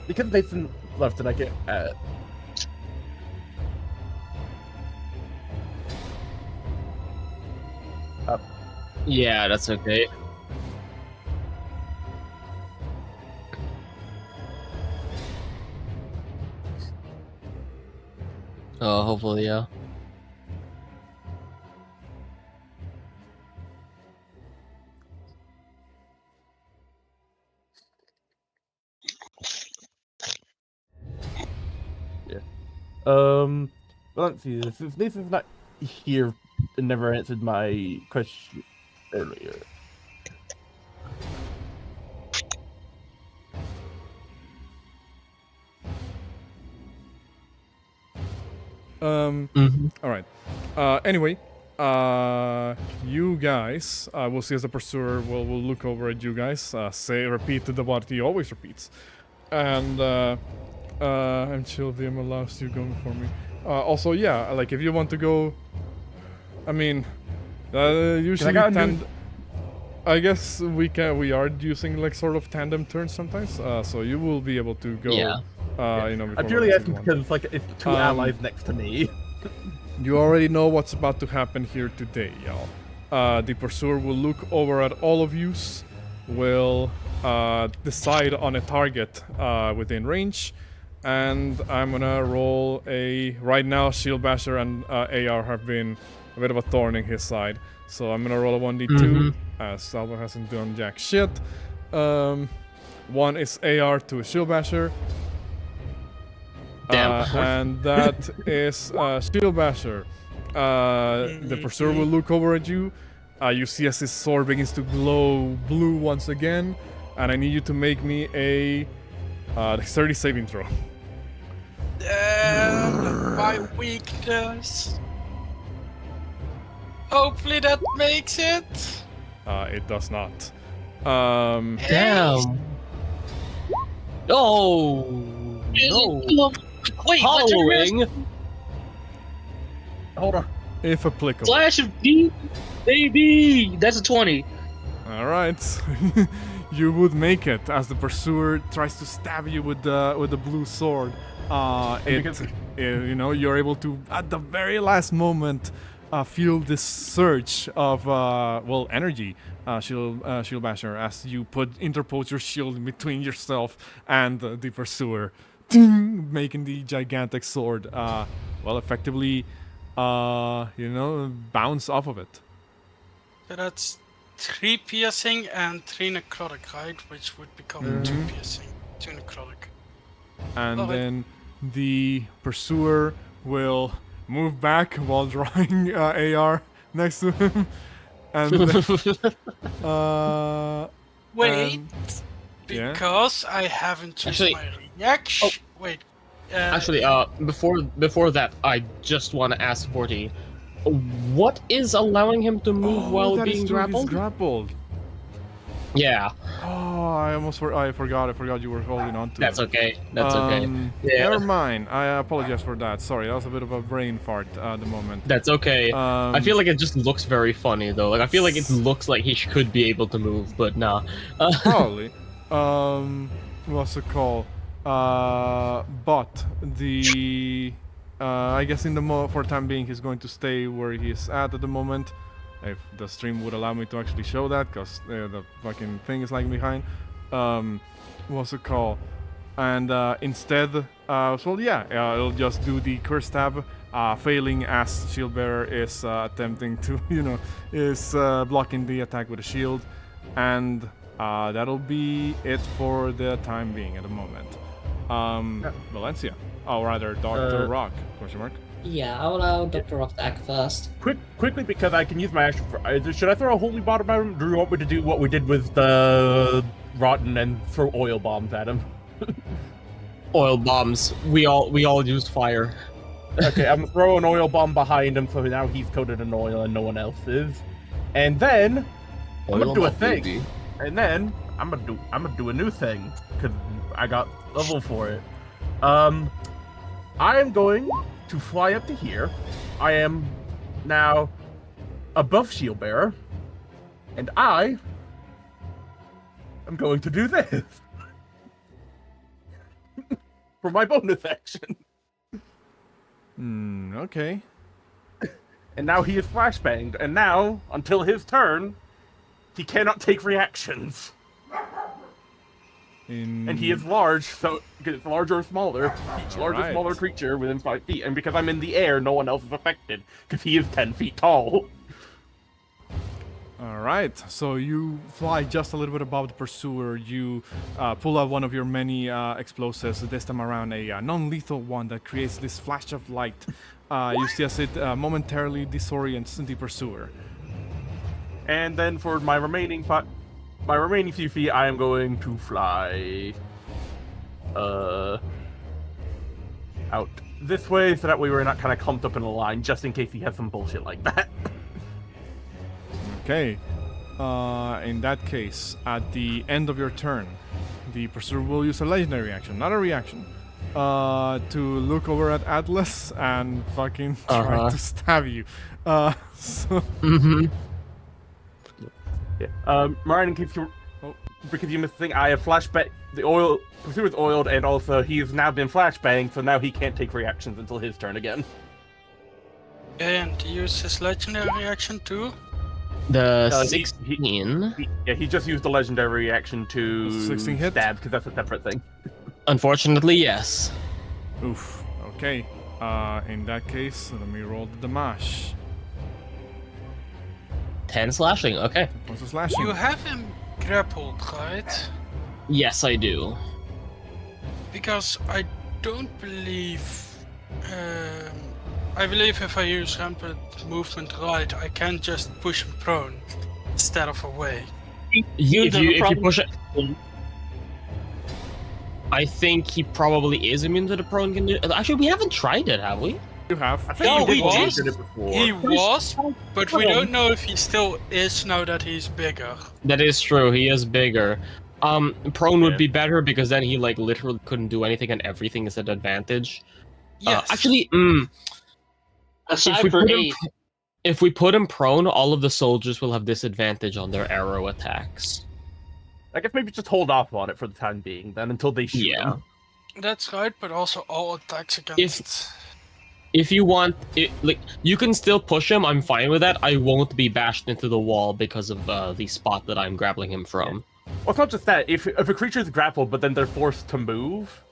Because Nathan left and I get Yeah, that's okay. Oh, hopefully, yeah. Let's see. Since Nathan's not here and never answered my question earlier. All right. Anyway, you guys, we'll see as the pursuer will look over at you guys, repeat what he always repeats, and chill VM allows you going for me. Also, yeah, like if you want to go, I mean, usually I guess we are using like sort of tandem turns sometimes, so you will be able to go. Yeah. I'm purely asking because like it's two allies next to me. You already know what's about to happen here today, y'all. The pursuer will look over at all of you, will decide on a target within range, and I'm gonna roll a. Right now, Shield Basher and AR have been a bit of a thorn in his side, so I'm gonna roll a 1d2 as Salvo hasn't done jack shit. One is AR to Shield Basher. And that is Shield Basher. The pursuer will look over at you. You see as his sword begins to glow blue once again, and I need you to make me a dexterity saving throw. My weakness. Hopefully that makes it. It does not. Damn. Oh no. Wait, what's your risk? Hollowing. Hold on. If applicable. Flash of D, baby. That's a 20. All right. You would make it as the pursuer tries to stab you with the blue sword. You know, you're able to at the very last moment feel this surge of energy, Shield Basher, as you interpose your shield in between yourself and the pursuer, making the gigantic sword effectively bounce off of it. So that's 3 piercing and 3 necrotic, right? Which would become 2 piercing, 2 necrotic. And then the pursuer will move back while drawing AR next to him. And wait, because I haven't used my reaction. Wait. Actually, before that, I just want to ask Vorti, What is allowing him to move while that is being true, he's grappled? grappled. Yeah, Oh, I forgot you were holding on to that's it. okay. That's okay. Yeah. Never mind. I apologize for that. Sorry, that was a bit of a brain fart at the moment. That's okay. I feel like it just looks very funny though. Like I feel like it looks like he could be able to move, but nah. Probably. What's it called? But the I guess for the time being, he's going to stay where he's at the moment. If the stream would allow me to actually show that, because the fucking thing is lagging behind. What's it called? And instead, it'll just do the curse stab, failing as Shieldbearer is attempting to, is blocking the attack with a shield, and that'll be it for the time being at the moment. Valencia, or rather, Dr. Rock? Question mark. Yeah, I'll allow Dr. Rock to act first. Quickly, because I can use my action. Should I throw a holy bottom at him? Do you want me to do what we did with the rotten and throw oil bombs at him? Oil bombs. We all use fire. Okay, I'm gonna throw an oil bomb behind him, so now he's coated in oil and no one else is. And then I'm gonna do a thing. Baby. And then I'm gonna do a new thing because I got level for it. I am going to fly up to here. I am now above Shieldbearer, and I am going to do this for my bonus action. Okay. And now he is flashbanged, and now, until his turn, he cannot take reactions. And he is large, so because it's larger or smaller, each larger or smaller creature within 5 feet. And because I'm in the air, no one else is affected, because he is 10 feet tall. Alright, so you fly just a little bit above the pursuer, you pull out one of your many explosives, this time around a non-lethal one that creates this flash of light. You see as it momentarily disorients the pursuer. And then for my remaining few feet, I am going to fly out this way, so that way we're not kind of clumped up in a line, just in case he has some bullshit like that. Okay. In that case, at the end of your turn, the pursuer will use a legendary action, not a reaction, to look over at Atlas and fucking try to stab you. Marion, in case because you missed the thing, I have flashbang. The pursuer is oiled, and also he has now been flashbanged, so now he can't take reactions until his turn again. And use his legendary reaction too? The 16. He just used the legendary reaction to 16 hit? stab, because that's a separate thing. Unfortunately, yes. Oof. Okay. In that case, let me roll the damage. 10 slashing, okay. What's the slashing? You have him grappled, right? Yes, I do. Because I don't believe... I believe if I use rampant movement right, I can just push him prone instead of away. If you push it... I think he probably is immune to the prone condition. Actually, we haven't tried it, have we? You have. I think No, we was. did it before. He was, but we don't know if he still is now that he's bigger. That is true, he is bigger. Prone would be better because then he like literally couldn't do anything and everything is at advantage. Yes. Aside for 8. If we put him prone, all of the soldiers will have disadvantage on their arrow attacks. I guess maybe just hold off on it for the time being, then, until they shoot him. That's right, but also all attacks against... If you want, you can still push him. I'm fine with that. I won't be bashed into the wall because of the spot that I'm grappling him from. Well, it's not just that. If a creature is grappled, but then they're forced to move,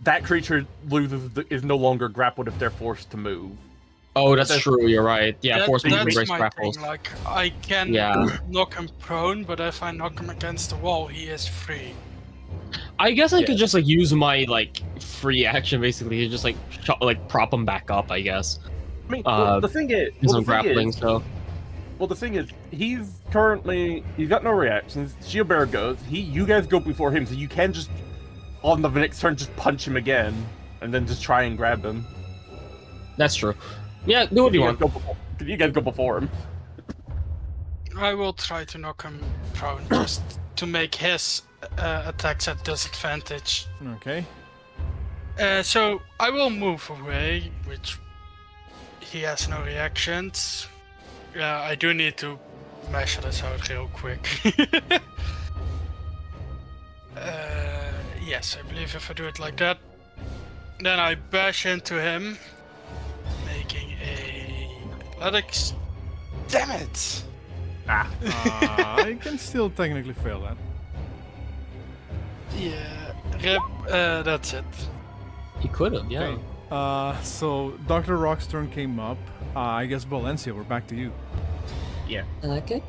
that creature is no longer grappled if they're forced to move. Oh, that's true. You're right. Yeah, force me to that's embrace my grapples. thing. Like, I can knock him prone, but if I knock him against the wall, he is free. I guess I could just like use my like free action basically to just like prop him back up. I guess. I mean, the thing is, he's got no reactions. Shieldbearer goes. You guys go before him, so you can just on the next turn just punch him again, and then just try and grab him. That's true. Yeah, do what you want. You guys go before him. I will try to knock him prone just to make his attacks at disadvantage. Okay. So I will move away, which he has no reactions. Yeah, I do need to measure this out real quick. Yes, I believe if I do it like that, then I bash into him, making a athletics. Damn it! I can still technically fail that. Yeah, that's it. You could have, yeah. Okay. So Dr. Rock's turn came up. I guess Valencia, we're back to you. Yeah. Okay.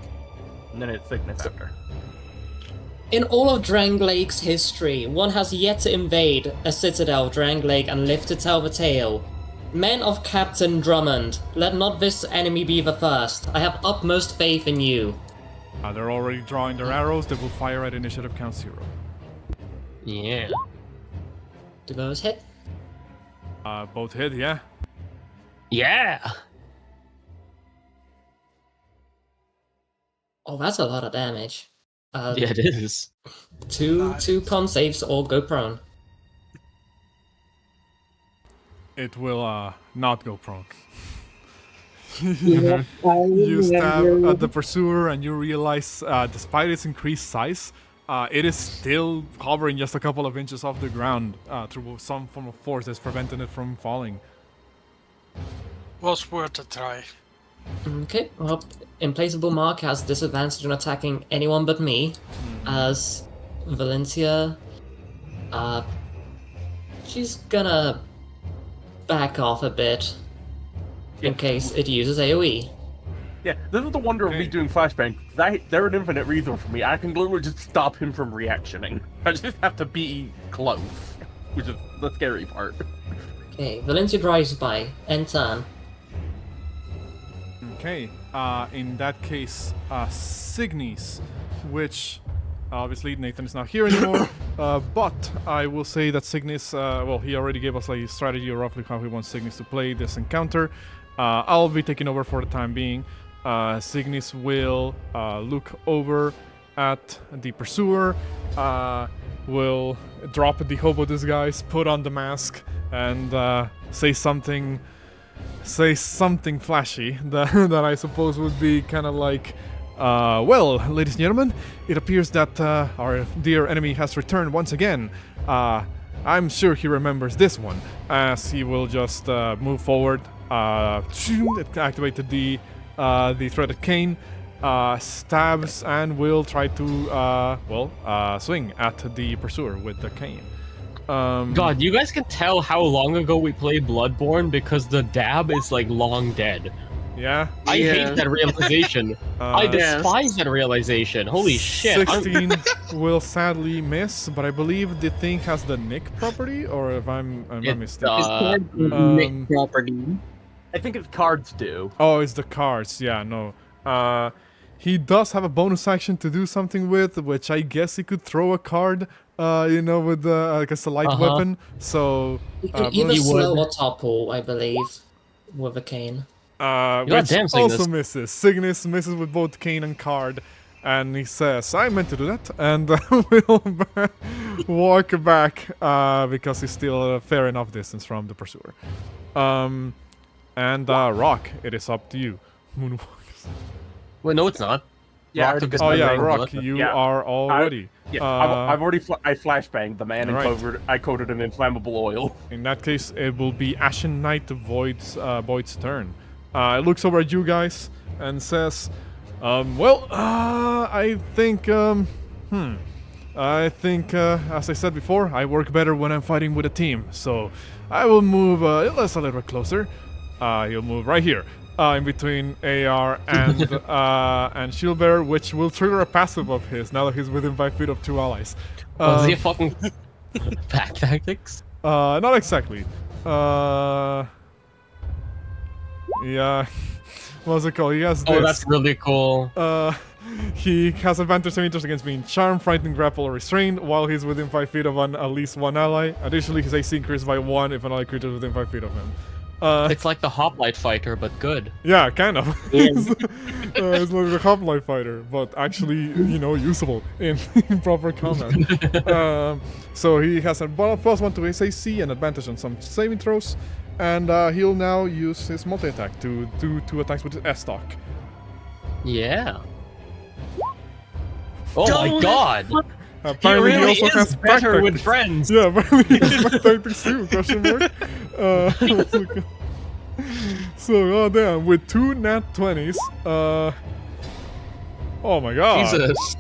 And then it's Signis after. In all of Drangleic's history, one has yet to invade a citadel of Drangleic and live to tell the tale. Men of Captain Drummond, let not this enemy be the first. I have utmost faith in you. They're already drawing their arrows. They will fire at initiative count 0. Yeah. Do those hit? Both hit, yeah. Yeah! Oh, that's a lot of damage. Yeah, it is. Two con saves or go prone. It will not go prone. Yeah, You stab at the pursuer and you realize, despite its increased size, it is still hovering just a couple of inches off the ground through some form of force that's preventing it from falling. Was worth a try. Okay, well, Implacable Mark has disadvantage on attacking anyone but me, as Valencia, she's gonna back off a bit in case it uses AoE. Yeah, this is the wonder of me doing flashbang. They're an infinite resource for me. I can literally just stop him from reactioning. I just have to be close, which is the scary part. Okay, Valencia drives by, end turn. Okay, in that case, Signis, which obviously Nathan is not here anymore, but I will say that Signis, well, he already gave us a strategy of roughly how he wants Signis to play this encounter. I'll be taking over for the time being. Signis will look over at the pursuer, will drop the hobo disguise, put on the mask, and say something flashy that I suppose would be kind of like, well, ladies and gentlemen, it appears that our dear enemy has returned once again. I'm sure he remembers this one, as he will just move forward, activated the threaded cane, stabs, and will try to, swing at the pursuer with the cane. God, you guys can tell how long ago we played Bloodborne because the dab is like long dead. Yeah? I hate that realization. I despise Yes. that realization. Holy shit. 16 will sadly miss, but I believe the thing has the nick property, or if I'm It mistaken. Nick property. I think his cards do. Oh, it's the cards. Yeah, no. He does have a bonus action to do something with, which I guess he could throw a card, with I guess a light weapon. So You can either you slow would. or topple, I believe, with a cane. which damn, also Signis. misses. Signis misses with both cane and card, and he says, "I meant to do that," and will walk back because he's still a fair enough distance from the pursuer. And Rock, it is up to you. Moonwalkers. Wait, no, it's not. Yeah, I Rock already took his Oh yeah, memory. Rock, you Yeah. are all ready. Yeah, Uh, I've already I flashbanged the man and Right. I coated him in flammable oil. In that case, it will be Ashen Knight Void's turn. It looks over at you guys and says, I think, as I said before, I work better when I'm fighting with a team, so I will move just a little bit closer. He'll move right here, in between AR and Shield Bearer, which will trigger a passive of his now that he's within 5 feet of 2 allies. Was he a fucking pack tactics? Not exactly. Yeah. What's it called? He has this. Oh, that's really cool. He has advantage savings against being charmed, frightened, grappled, or restrained while he's within 5 feet of at least one ally. Additionally, his AC increases by 1 if an ally creature is within 5 feet of him. It's like the Hoplite fighter, but good. Yeah, kind of. It's like a hoplite fighter, but actually, usable in proper combat. So he has a +1 to his AC and advantage on some saving throws, and he'll now use his multi-attack to do 2 attacks with his S-Stock. Yeah. Oh my god! Apparently he really also is has better back with tactics. friends. Yeah, apparently he has back tactics too, question mark. So, oh damn, with 2 nat 20s, oh my god. Jesus.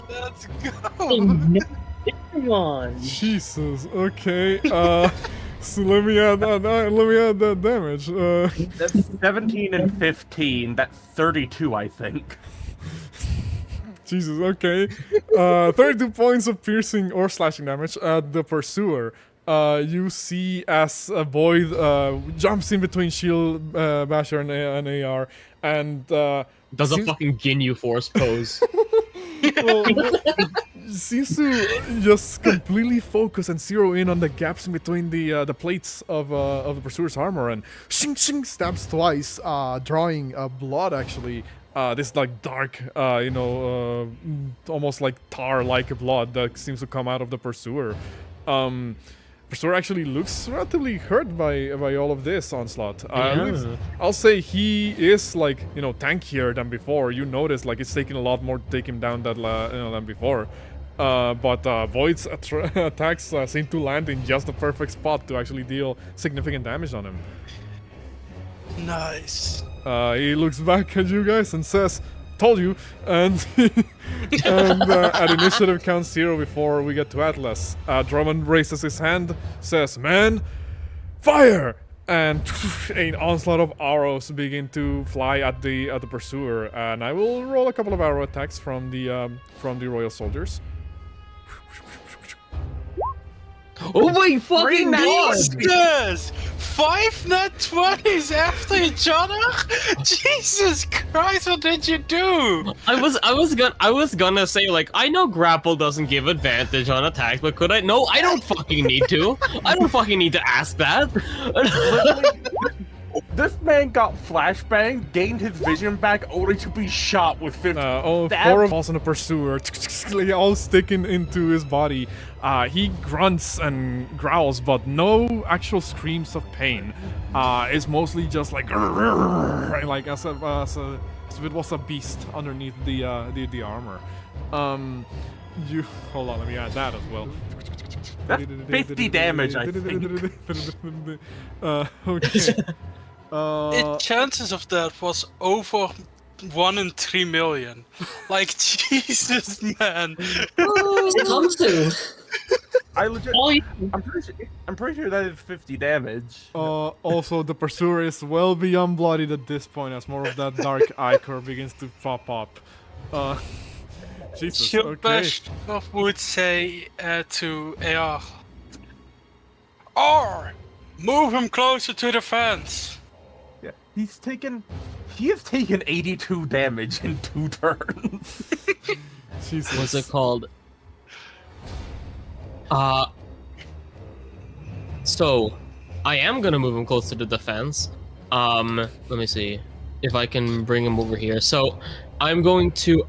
Let's go. Come on. Jesus, okay, so let me add that damage, That's 17 and 15. That's 32, I think. Jesus, okay. 32 points of piercing or slashing damage at the pursuer. You see as a Void jumps in between Shield Basher and AR, and Does a fucking Ginyu Force pose. seems to just completely focus and zero in on the gaps in between the plates of the pursuer's armor, and shing shing stabs twice, drawing blood actually. This like dark, almost like tar-like blood that seems to come out of the pursuer. Pursuer actually looks relatively hurt by all of this onslaught. I'll say he is like tankier than before. You notice like it's taking a lot more to take him down than before. But Void's attacks seem to land in just the perfect spot to actually deal significant damage on him. Nice. He looks back at you guys and says, "Told you," and at initiative count 0 before we get to Atlas. Drummond raises his hand, says, "Man, fire!" And an onslaught of arrows begin to fly at the pursuer. And I will roll a couple of arrow attacks from the Royal Soldiers. Oh my fucking god! Jesus! 5 nat 20s after each other? Jesus Christ, what did you do? I was gonna say like I know grapple doesn't give advantage on attacks, but could I? No, I don't fucking need to. I don't fucking need to ask that. This man got flashbang, gained his vision back, only to be shot with 50. 4 of balls on the pursuer, all sticking into his body. He grunts and growls, but no actual screams of pain. It's mostly just like as if it was a beast underneath the armor. You hold on, let me add that as well. That's 50 damage, I think. Okay. The chances of that was over 1 in 3 million. Like, Jesus, man. It comes to. I legit. I'm pretty sure that is 50 damage. Also, the pursuer is well beyond bloodied at this point, as more of that dark ichor begins to pop up. Jesus. Okay. Shubashov would say to AR, or move him closer to the fence. Yeah, he has taken 82 damage in 2 turns. Jesus. What's it called? So I am gonna move him close to the defense. Let me see if I can bring him over here. So I'm going to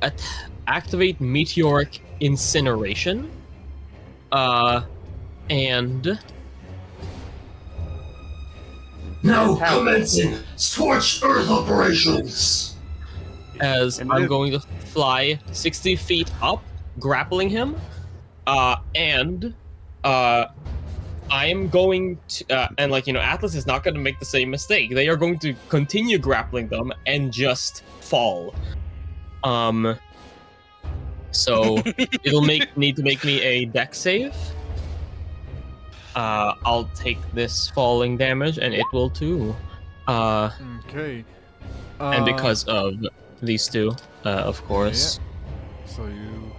activate Meteoric Incineration. And Now commencing Scorched Earth operations! as I'm going to fly 60 feet up, grappling him. And I'm going to, and Atlas is not going to make the same mistake. They are going to continue grappling them and just fall. So it'll need to make me a dex save. I'll take this falling damage, and it will too. Okay. And because of these two, of course. Yeah. So you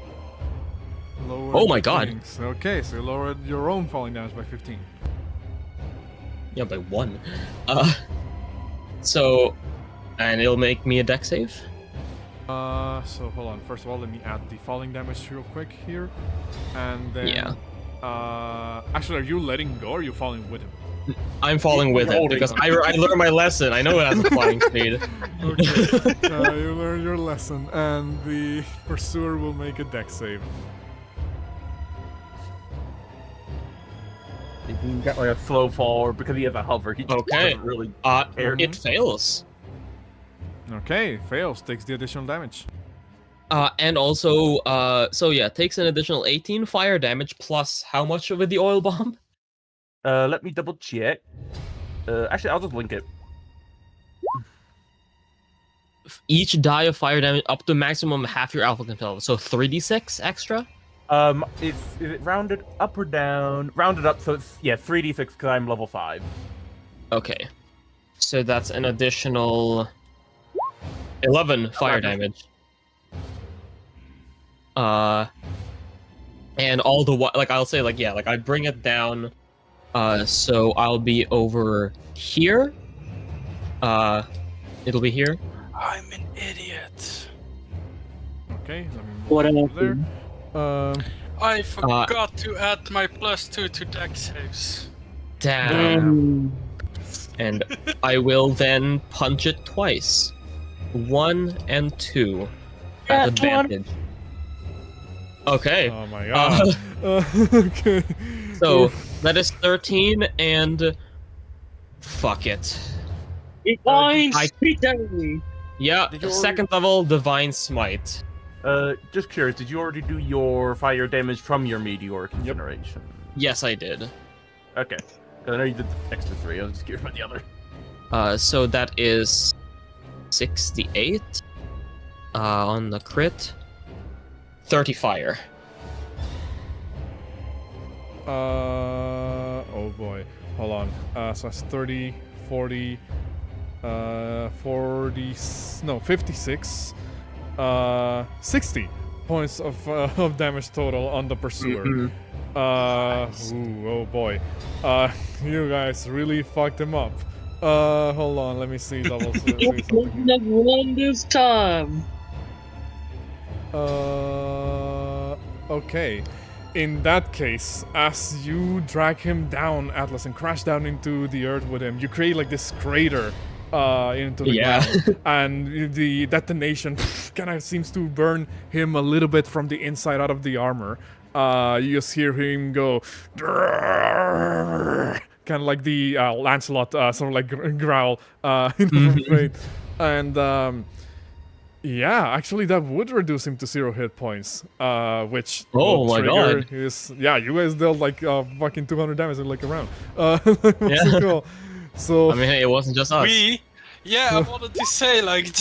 lowered. Oh my the god. things. Okay, so you lowered your own falling damage by 15. Yeah, by 1. So, and it'll make me a dex save. So hold on. First of all, let me add the falling damage real quick here, and then. Yeah. Actually, are you letting go or are you falling with him? I'm falling with it because I learned my lesson. I know it has a flying speed. Okay. You learned your lesson, and the pursuer will make a dex save. He got like a slow fall, or because he has a hover, he just Okay. doesn't really. It fails. Okay, fails, takes the additional damage. And also, so yeah, takes an additional 18 fire damage plus how much with the oil bomb? Let me double check. Actually, I'll just link it. Each die of fire damage up to maximum half your alpha control, so 3d6 extra? Is it rounded up or down? Rounded up, so it's 3d6 because I'm level 5. Okay. So that's an additional 11 fire damage. And all the like I'll say like I bring it down. So I'll be over here. It'll be here. I'm an idiot. Okay, let me move What over happened? there. I forgot to add my +2 to dex saves. Damn. And I will then punch it twice. 1 and 2 at advantage. Okay. Oh my god. Okay. So that is 13 and fuck it. Divine I- Speed! Yeah, Did you second level divine smite. Just curious, did you already do your fire damage from your meteoric incineration? Yes, I did. Okay. 'Cause I know you did the extra 3. I was just curious about the other. So that is 68 on the crit. 30 fire. Oh boy. Hold on. So that's 30, 40, 40, no, 56, 60 points of damage total on the pursuer. Mhm. Oh boy. You guys really fucked him up. Hold on, let me see double see something. Couldn't have won this time. Okay. In that case, as you drag him down, Atlas, and crash down into the earth with him, you create like this crater into the ground, and the detonation kind of seems to burn him a little bit from the inside out of the armor. You just hear him go, kind of like the Lancelot, sort of like growl from Fate. And yeah, actually, that would reduce him to 0 hit points, which Oh will my trigger god. his. Yeah, you guys dealt like fucking 200 damage in like a round. Yeah. Cool. So I mean, hey, it wasn't just us. I wanted to say like.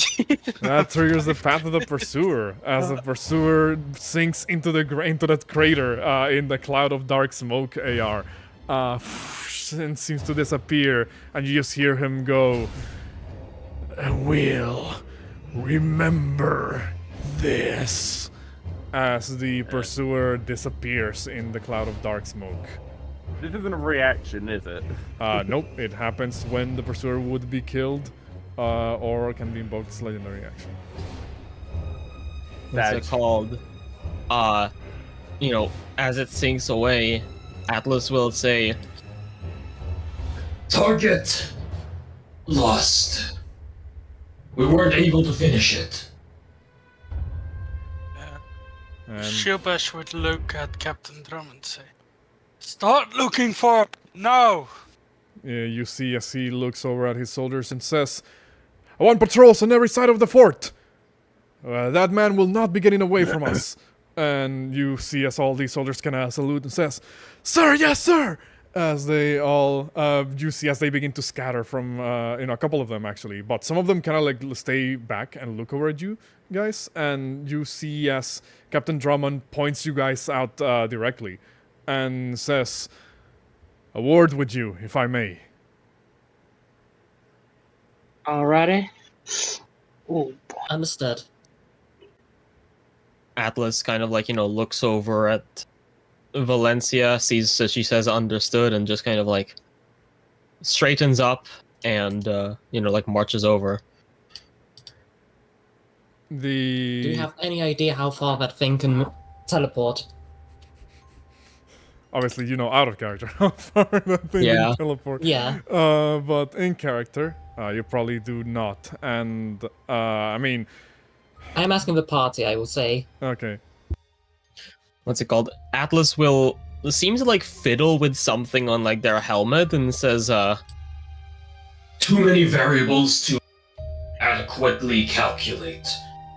that triggers the path of the pursuer as the pursuer sinks into into that crater in the cloud of dark smoke. AR, and seems to disappear, and you just hear him go. We'll remember this as the pursuer disappears in the cloud of dark smoke. This isn't a reaction, is it? Nope, it happens when the pursuer would be killed, or can be invoked as legendary action. What's it called? As it sinks away, Atlas will say, Target lost. We weren't able to finish it. And Shilbash would look at Captain Drum and say, "Start looking for it now." you see as he looks over at his soldiers and says, "I want patrols on every side of the fort. That man will not be getting away from us." And you see as all these soldiers kind of salute and says, "Sir, yes, sir!" As they all, you see as they begin to scatter from, a couple of them actually, but some of them kind of like stay back and look over at you guys, and you see as Captain Drummond points you guys out directly and says, "A word with you, if I may." Alrighty. Oh, Understood. Atlas kind of like, looks over at Valencia, sees that she says understood, and just kind of like straightens up and, like marches over. Do you have any idea how far that thing can teleport? Obviously, you know out of character how far that thing Yeah. can teleport. Yeah. But in character, you probably do not. And I mean, I'm asking the party, I will say. okay. What's it called? Atlas will seems to like fiddle with something on like their helmet and says, Too many variables to adequately calculate.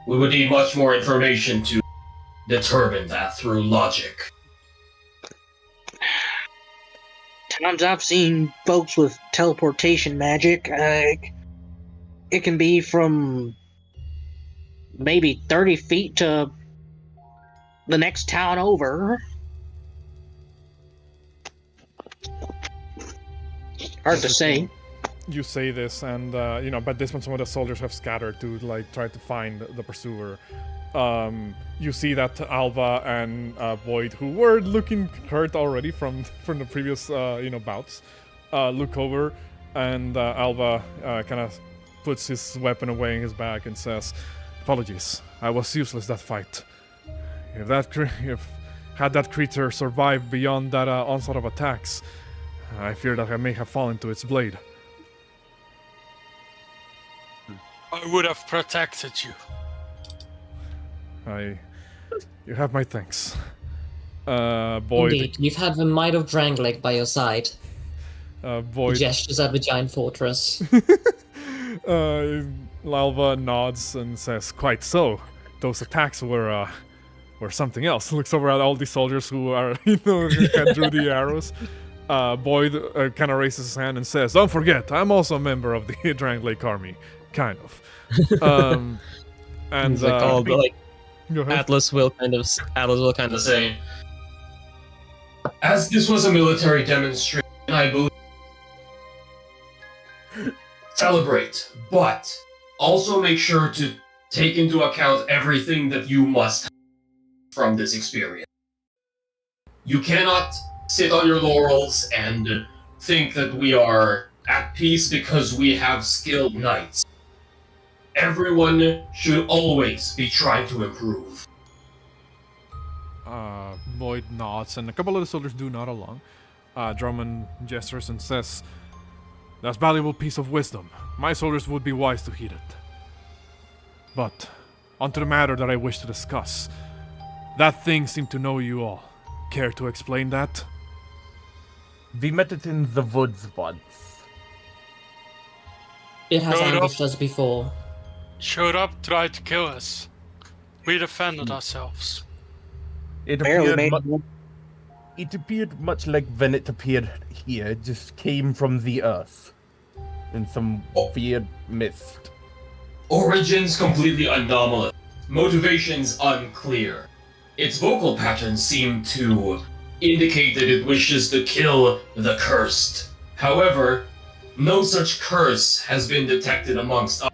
We would need much more information to determine that through logic. Times I've seen folks with teleportation magic, it can be from maybe 30 feet to the next town over. Hard to say. You say this, and you know, by this point, some of the soldiers have scattered to like try to find the pursuer. You see that Alva and Void, who were looking hurt already from the previous bouts, look over, and Alva kind of puts his weapon away in his bag and says, "Apologies, I was useless that fight. If had that creature survived beyond that onslaught of attacks, I fear that I may have fallen to its blade." I would have protected you. You have my thanks. Boyd. Indeed, you've had the might of Drangleic by your side. Boyd. Gestures at the giant fortress. Lalva nods and says, "Quite so. Those attacks were something else." Looks over at all the soldiers who are, who drew the arrows. Boyd kind of raises his hand and says, "Don't forget, I'm also a member of the Drangleic army, kind of." And he's like, oh, but like go ahead. Atlas will kind of Say, as this was a military demonstration, I believe celebrate, but also make sure to take into account everything that you must have from this experience. You cannot sit on your laurels and think that we are at peace because we have skilled knights. Everyone should always be trying to improve. Boyd nods, and a couple of the soldiers do nod along. Drummond gestures and says, "That's valuable piece of wisdom. My soldiers would be wise to heed it. But, onto the matter that I wish to discuss. That thing seemed to know you all. Care to explain that?" We met it in the woods once. It has Showed up. ambushed us before. Showed up, tried to kill us. We defended ourselves. It Barely appeared, made it appeared much like when it appeared here. It just came from the earth. In some weird mist. Origins completely anomalous. Motivations unclear. Its vocal patterns seem to indicate that it wishes to kill the cursed. However, no such curse has been detected amongst us.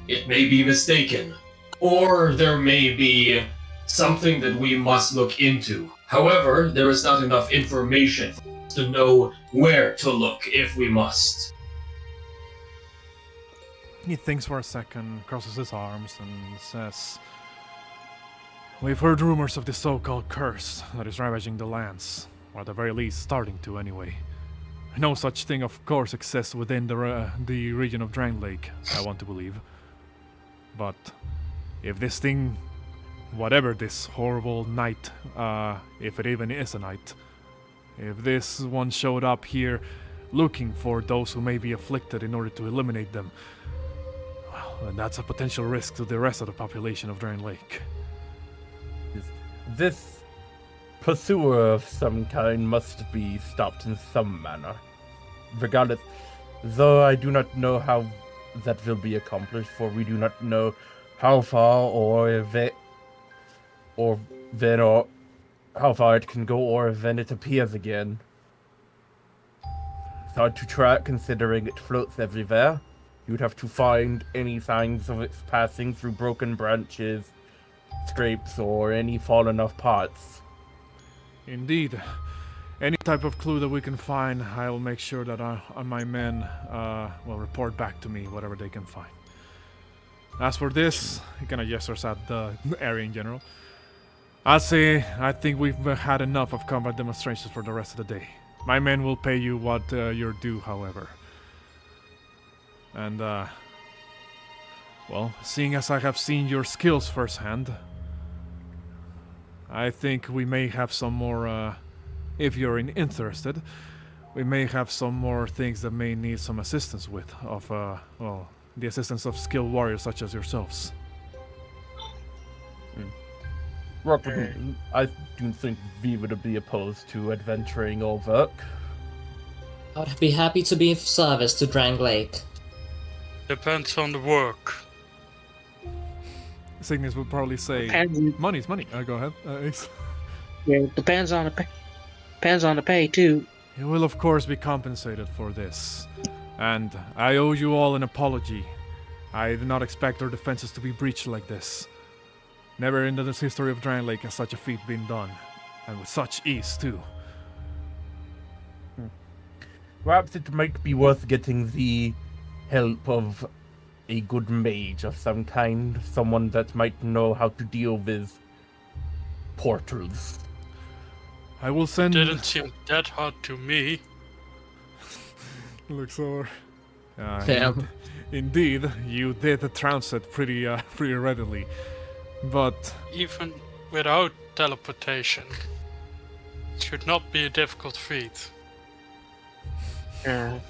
It may be mistaken, or there may be something that we must look into. However, there is not enough information for us to know where to look if we must. He thinks for a second, crosses his arms, and says, "We've heard rumors of the so-called curse that is ravaging the lands, or at the very least starting to anyway. No such thing, of course, exists within the region of Drangleic, I want to believe. But if this thing, whatever this horrible knight, if it even is a knight, if this one showed up here looking for those who may be afflicted in order to eliminate them, well, then that's a potential risk to the rest of the population of Drangleic. This pursuer of some kind must be stopped in some manner. Regardless, though I do not know how that will be accomplished, for we do not know how far or how far it can go or when it appears again. It's hard to track considering it floats everywhere. You'd have to find any signs of its passing through broken branches, scrapes, or any fallen off parts. Indeed. Any type of clue that we can find, I will make sure that my men will report back to me whatever they can find. As for this, he kind of gestures at the area in general. I think we've had enough of combat demonstrations for the rest of the day. My men will pay you what you're due, however. And, well, seeing as I have seen your skills firsthand, I think we may have some more, if you're interested, we may have some more things that may need some assistance with, well, the assistance of skilled warriors such as yourselves. I do think V would be opposed to adventuring over. I'd be happy to be of service to Drangleic. Depends on the work. Signis would probably say, money's money. Go ahead, Ace. Yeah, depends on the pay too. You will of course be compensated for this. And I owe you all an apology. I did not expect our defenses to be breached like this. Never in the history of Drangleic has such a feat been done. And with such ease too. Perhaps it might be worth getting the help of a good mage of some kind. Someone that might know how to deal with portals. I will send... Didn't seem that hard to me. Looks over. Damn. Indeed, you did the transit pretty readily. But... Even without teleportation. It should not be a difficult feat. He kind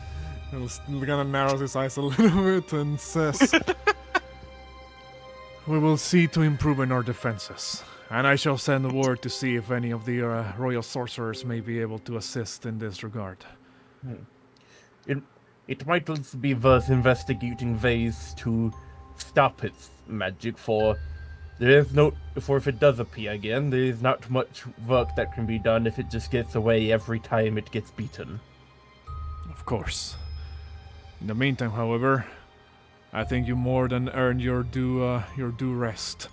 of narrows his eyes a little bit and says, we will see to improving our defenses. And I shall send a word to see if any of the royal sorcerers may be able to assist in this regard. It might also be worth investigating ways to stop its magic, for if it does appear again, there is not much work that can be done if it just gets away every time it gets beaten. Of course. In the meantime, however, I think you more than earned your due rest.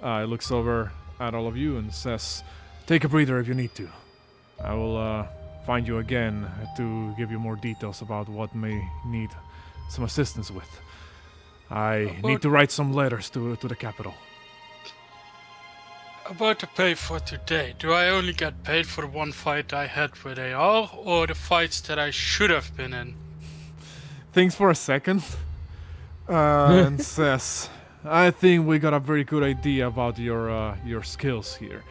He looks over at all of you and says, take a breather if you need to. I will find you again to give you more details about what may need some assistance with. I need to write some letters to the capital. About the pay for today, do I only get paid for the one fight I had with AR, or the fights that I should have been in? Thinks for a second, and says, I think we got a very good idea about your skills here.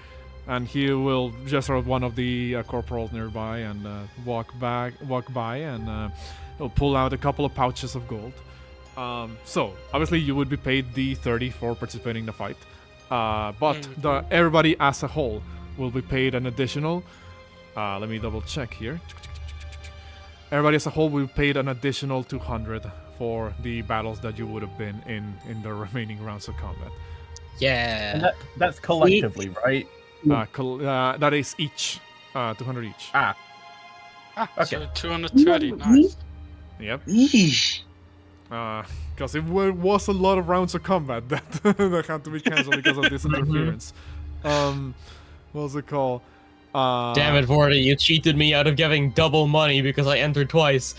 And he will gesture at one of the corporals nearby and walk by and he'll pull out a couple of pouches of gold. So, obviously you would be paid the 30 for participating in the fight. But everybody as a whole will be paid an additional... let me double check here. Everybody as a whole will be paid an additional 200 for the battles that you would have been in the remaining rounds of combat. Yeah. And that's collectively, right? That is each. 200 each. Okay. So 230, nice. Yep. Yeesh. Because it was a lot of rounds of combat that had to be cancelled because of this interference. What was it called? Damn it, Vorti, you cheated me out of giving double money because I entered twice.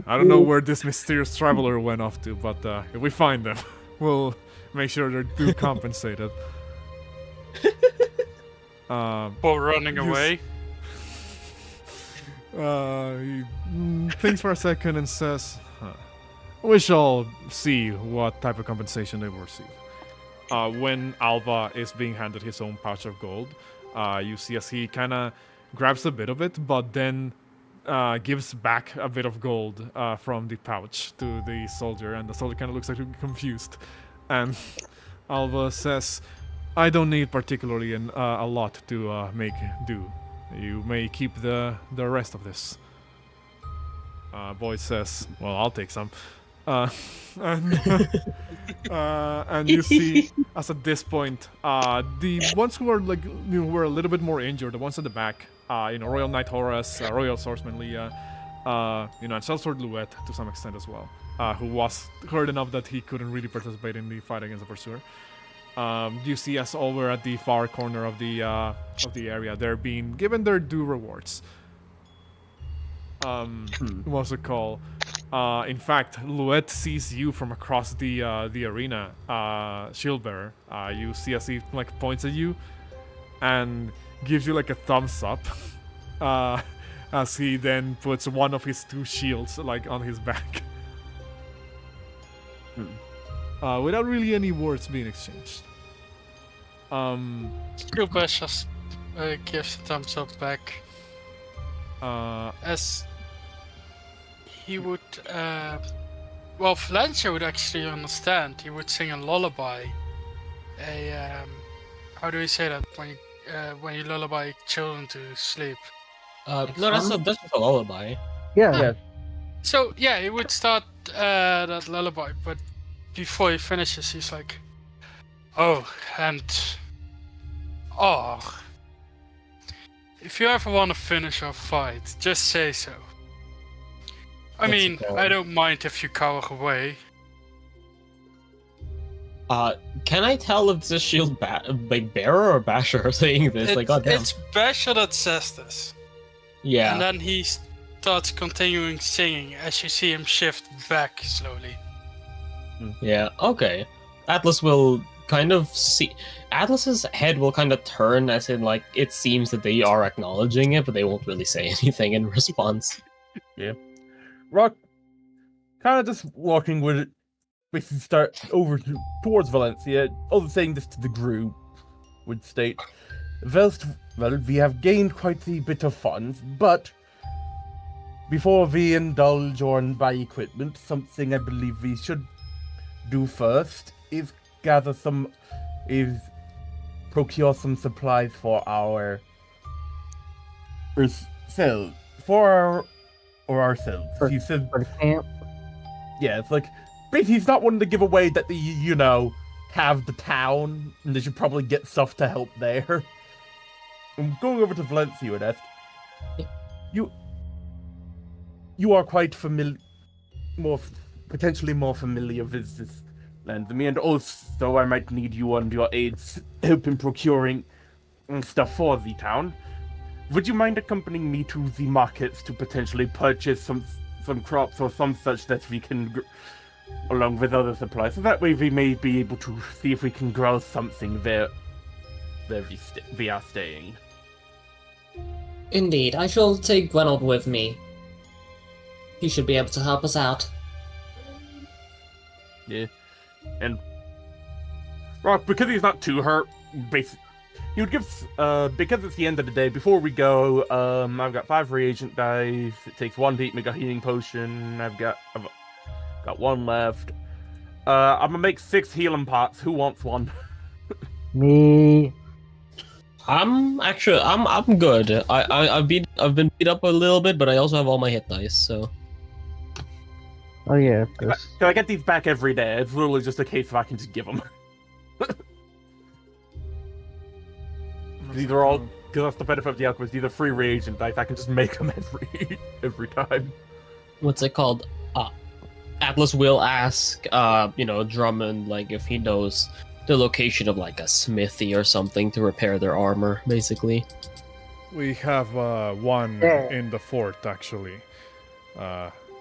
I don't know where this mysterious traveler went off to, but if we find them, we'll make sure they're due compensated. For running away? He thinks for a second and says, we shall see what type of compensation they will receive. When Alva is being handed his own pouch of gold, you see as he kind of grabs a bit of it, but then gives back a bit of gold from the pouch to the soldier, and the soldier kind of looks like confused. And Alva says, I don't need particularly a lot to make do. You may keep the rest of this. Boy says, well, I'll take some. And you see, as at this point, the ones who are were a little bit more injured, the ones in the back, Royal Knight Horus, Royal Swordsman Leah, and Sellsword Luet to some extent as well, who was hurt enough that he couldn't really participate in the fight against the Pursuer. You see us over at the far corner of the area. They're being given their due rewards. What's it called? In fact, Luet sees you from across the arena, Shieldbearer. You see as he like points at you, and gives you like a thumbs up. As he then puts one of his 2 shields like on his back. Without really any words being exchanged. Gilbert just gives a thumbs up back. As he would, well, Valencia would actually understand. He would sing a lullaby. How do we say that when you lullaby children to sleep? No, that's just a lullaby. Yeah. So yeah, he would start that lullaby, but before he finishes, he's like, if you ever want to finish our fight, just say so. I mean, I don't mind if you cower away. Can I tell if this is Shield Bearer or Basher saying this? Like, goddamn. It's Basher that says this. Yeah. And then he starts continuing singing as you see him shift back slowly. Yeah, okay. Atlas will kind of see... Atlas's head will kind of turn as in, like, it seems that they are acknowledging it, but they won't really say anything in response. Yeah. Rock, kind of just walking with it, basically start over towards Valencia, also saying this to the group, would state, well, we have gained quite a bit of funds, but before we indulge or buy equipment, something I believe we should do first is procure some supplies for ourselves. He said, For the camp. yeah, it's like, basically he's not wanting to give away that have the town, and they should probably get stuff to help there. I'm going over to Valencia and ask, you are quite potentially more familiar with this land than me, and also I might need you and your aids help in procuring stuff for the town. Would you mind accompanying me to the markets to potentially purchase some crops or some such that we can, along with other supplies, so that way we may be able to see if we can grow something there we are staying. Indeed, I shall take Gwenold with me. He should be able to help us out. Yeah. And Rock, because he's not too hurt, he would give, because it's the end of the day, before we go, I've got 5 reagent dice, it takes 1 to eat, make a healing potion, I've got 1 left. I'm gonna make 6 healing pots, who wants one? Me. I'm good. I've been beat up a little bit, but I also have all my hit dice, so. Oh yeah. Can I get these back every day? It's literally just a case of I can just give them. These are all, because that's the benefit of the Alchemist, these are free reagent dice, I can just make them every time. What's it called? Atlas will ask, Drummond, like, if he knows the location of, like, a smithy or something to repair their armor, basically. We have one in the fort, actually.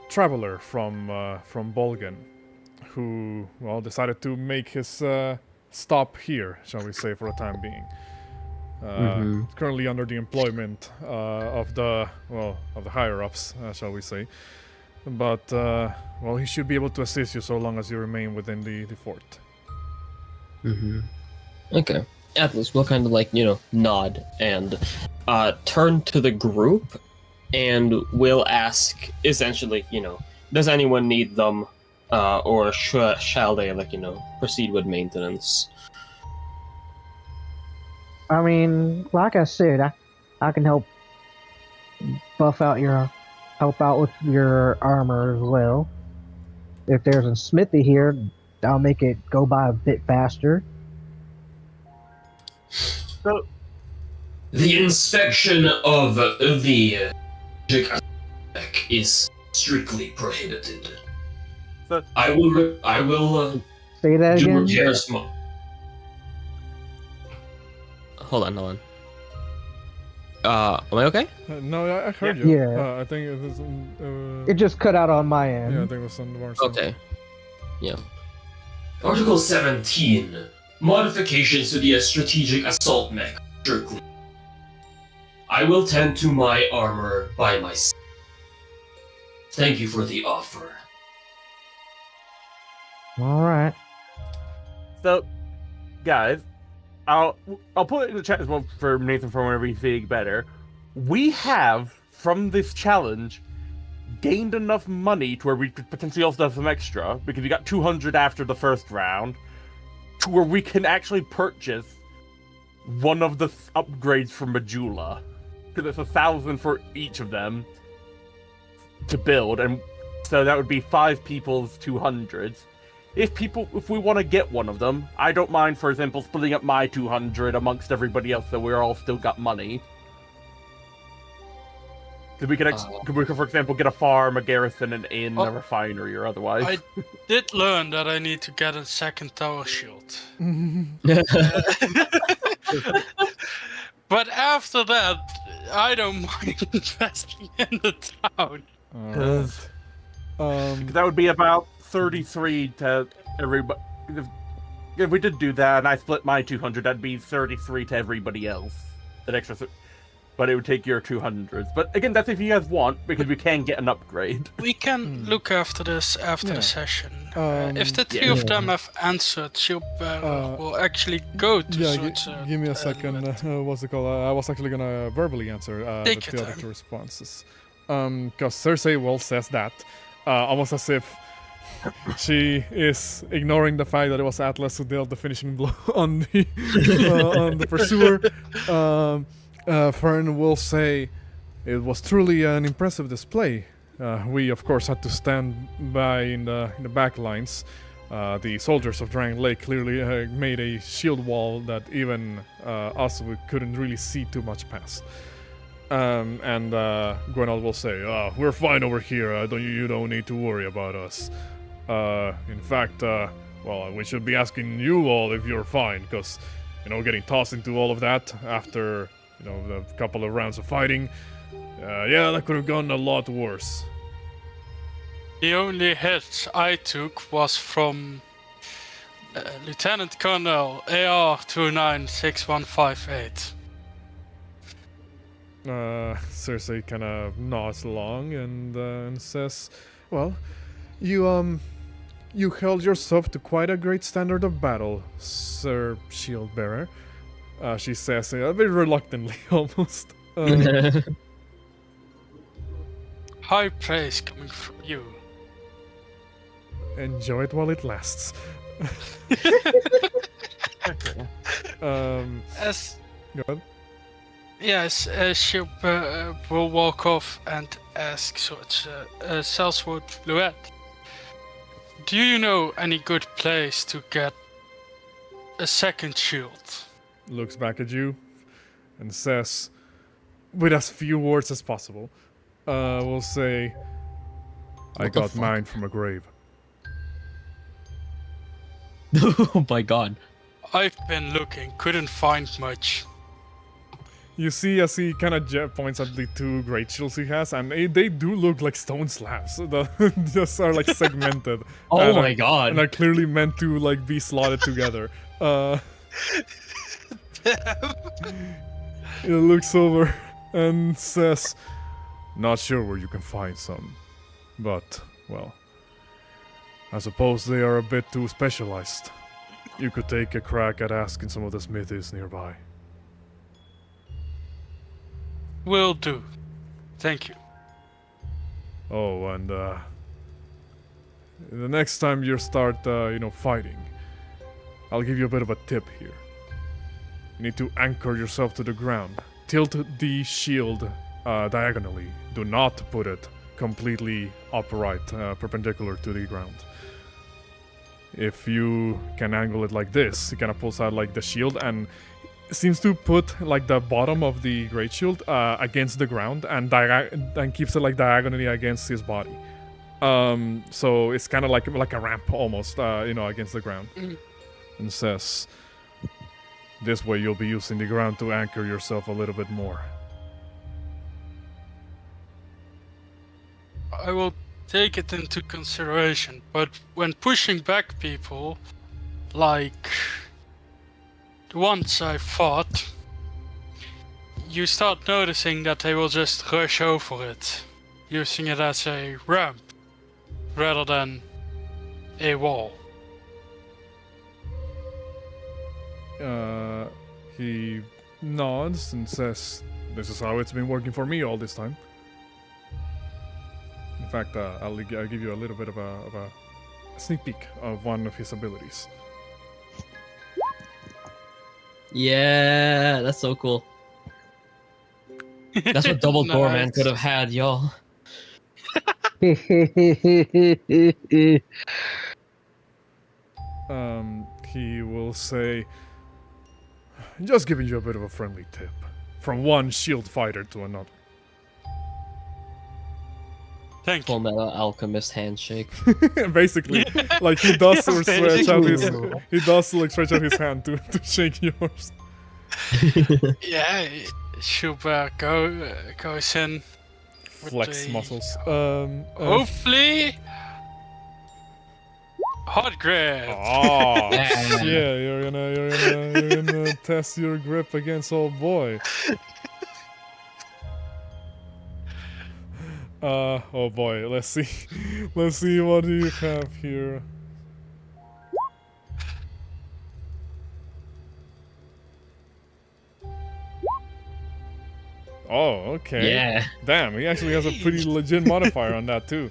Traveler from Bolgan, who, well, decided to make his stop here, shall we say, for the time being. Currently under the employment of the higher-ups, shall we say. But, well, he should be able to assist you so long as you remain within the fort. Okay. Atlas will kind of, like, nod and turn to the group and will ask, essentially, does anyone need them, or shall they, like, proceed with maintenance? I mean, like I said, I can help help out with your armor as well. If there's a smithy here, I'll make it go by a bit faster. So, the inspection of the is strictly prohibited. So, I will Say that do again. repairs. Hold on. Am I okay? No, I heard you. Yeah. I think it was. It just cut out on my end. Yeah, I think it was on the bar side. Okay. Yeah. Article 17. Modifications to the strategic assault mech. Strictly. I will tend to my armor by myself. Thank you for the offer. All right. So, guys, I'll put it in the chat as well for Nathan for whenever he's feeling better. We have, from this challenge, gained enough money to where we could potentially also have some extra, because we got 200 after the first round, to where we can actually purchase one of the upgrades from Majula. Because it's 1,000 for each of them to build, and so that would be 5 people's 200s. If we want to get one of them, I don't mind, for example, splitting up my 200 amongst everybody else, so we're all still got money. Because we could, for example, get a farm, a garrison, an inn, a refinery, or otherwise. I did learn that I need to get a second tower shield. But after that, I don't mind investing in the town. Because that would be about 33 to everybody. If we did do that, and I split my 200, that'd be 33 to everybody else. An extra, but it would take your 200s. But again, that's if you guys want, because we can get an upgrade. We can look after this after the session. If the three of them have answered, Shieldbearer will actually go to such a give me a second. What's it called? I was actually gonna verbally answer the Take your two other time. responses. Because Cersei says that almost as if she is ignoring the fact that it was Atlas who dealt the finishing blow on the pursuer. Fern will say it was truly an impressive display. We of course had to stand by in the back lines. The soldiers of Drangleic clearly made a shield wall that even us we couldn't really see too much past. And Gwenald will say, we're fine over here, you don't need to worry about us. In fact, well, we should be asking you all if you're fine, because, getting tossed into all of that after, the couple of rounds of fighting, that could have gone a lot worse. The only hit I took was from Lieutenant Colonel AR 296158. Cersei kind of nods along and says, "Well, you held yourself to quite a great standard of battle, Sir Shieldbearer." She says, very reluctantly, almost. High praise coming from you. Enjoy it while it lasts. As Go ahead. yes, she will walk off and ask Salswood Fluette, do you know any good place to get a second shield? Looks back at you and says, with as few words as possible, we'll say, I got mine from a grave. Oh my god. I've been looking, couldn't find much. You see as he kind of points at the two great shields he has, and they do look like stone slabs. That just are like segmented. Oh my god. And are clearly meant to like be slotted together. He looks over and says, not sure where you can find some, but, well, I suppose they are a bit too specialized. You could take a crack at asking some of the smithies nearby. Will do. Thank you. Oh, and the next time you start, fighting, I'll give you a bit of a tip here. You need to anchor yourself to the ground. Tilt the shield diagonally. Do not put it completely upright, perpendicular to the ground. If you can angle it like this, it kind of pulls out like the shield and seems to put like the bottom of the great shield against the ground and keeps it like diagonally against his body. So it's kind of like a ramp almost, against the ground. And says, this way you'll be using the ground to anchor yourself a little bit more. I will take it into consideration. But when pushing back people, like the ones I fought, you start noticing that they will just rush over it, using it as a ramp rather than a wall. He nods and says, "This is how it's been working for me all this time." In fact, I'll give you a little bit of a sneak peek of one of his abilities. Yeah, that's so cool. That's what Double Doorman could have had, y'all. He will say, "Just giving you a bit of a friendly tip, from one shield fighter to another." Thank Full you. Metal Alchemist handshake. Basically, like he does stretch out his hand to shake yours. Yeah, Shuba goes in. with Flex the- muscles. Hopefully, hot grip. Oh, Yeah. yeah, you're gonna test your grip against old boy. Oh boy, let's see what do you have here. Oh, okay. Yeah. Damn, he actually has a pretty legit modifier on that too.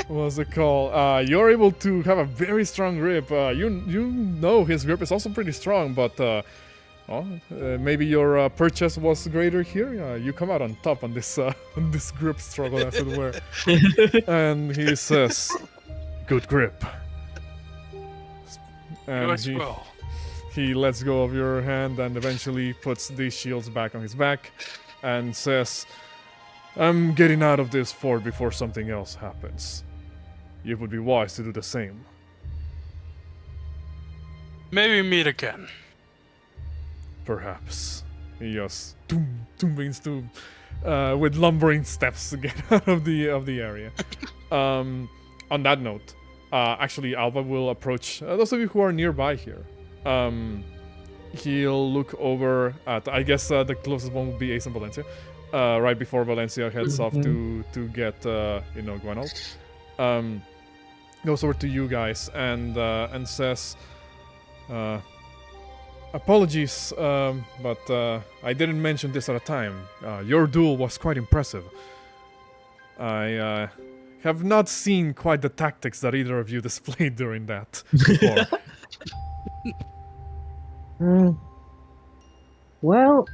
What's it called? You're able to have a very strong grip. You know his grip is also pretty strong, but maybe your purchase was greater here. You come out on top on this on this grip struggle, as it were. And he says, "Good grip." You And as well. he lets go of your hand and eventually puts these shields back on his back and says, "I'm getting out of this fort before something else happens. It would be wise to do the same." Maybe meet again. Perhaps. He just begins to with lumbering steps to get out of the area. On that note, actually Alva will approach those of you who are nearby here. He'll look over at, I guess the closest one would be Ace and Valencia. Right before Valencia heads off to get going out. Goes over to you guys and says, "Apologies, but I didn't mention this at a time. Your duel was quite impressive. I have not seen quite the tactics that either of you displayed during that before." Well,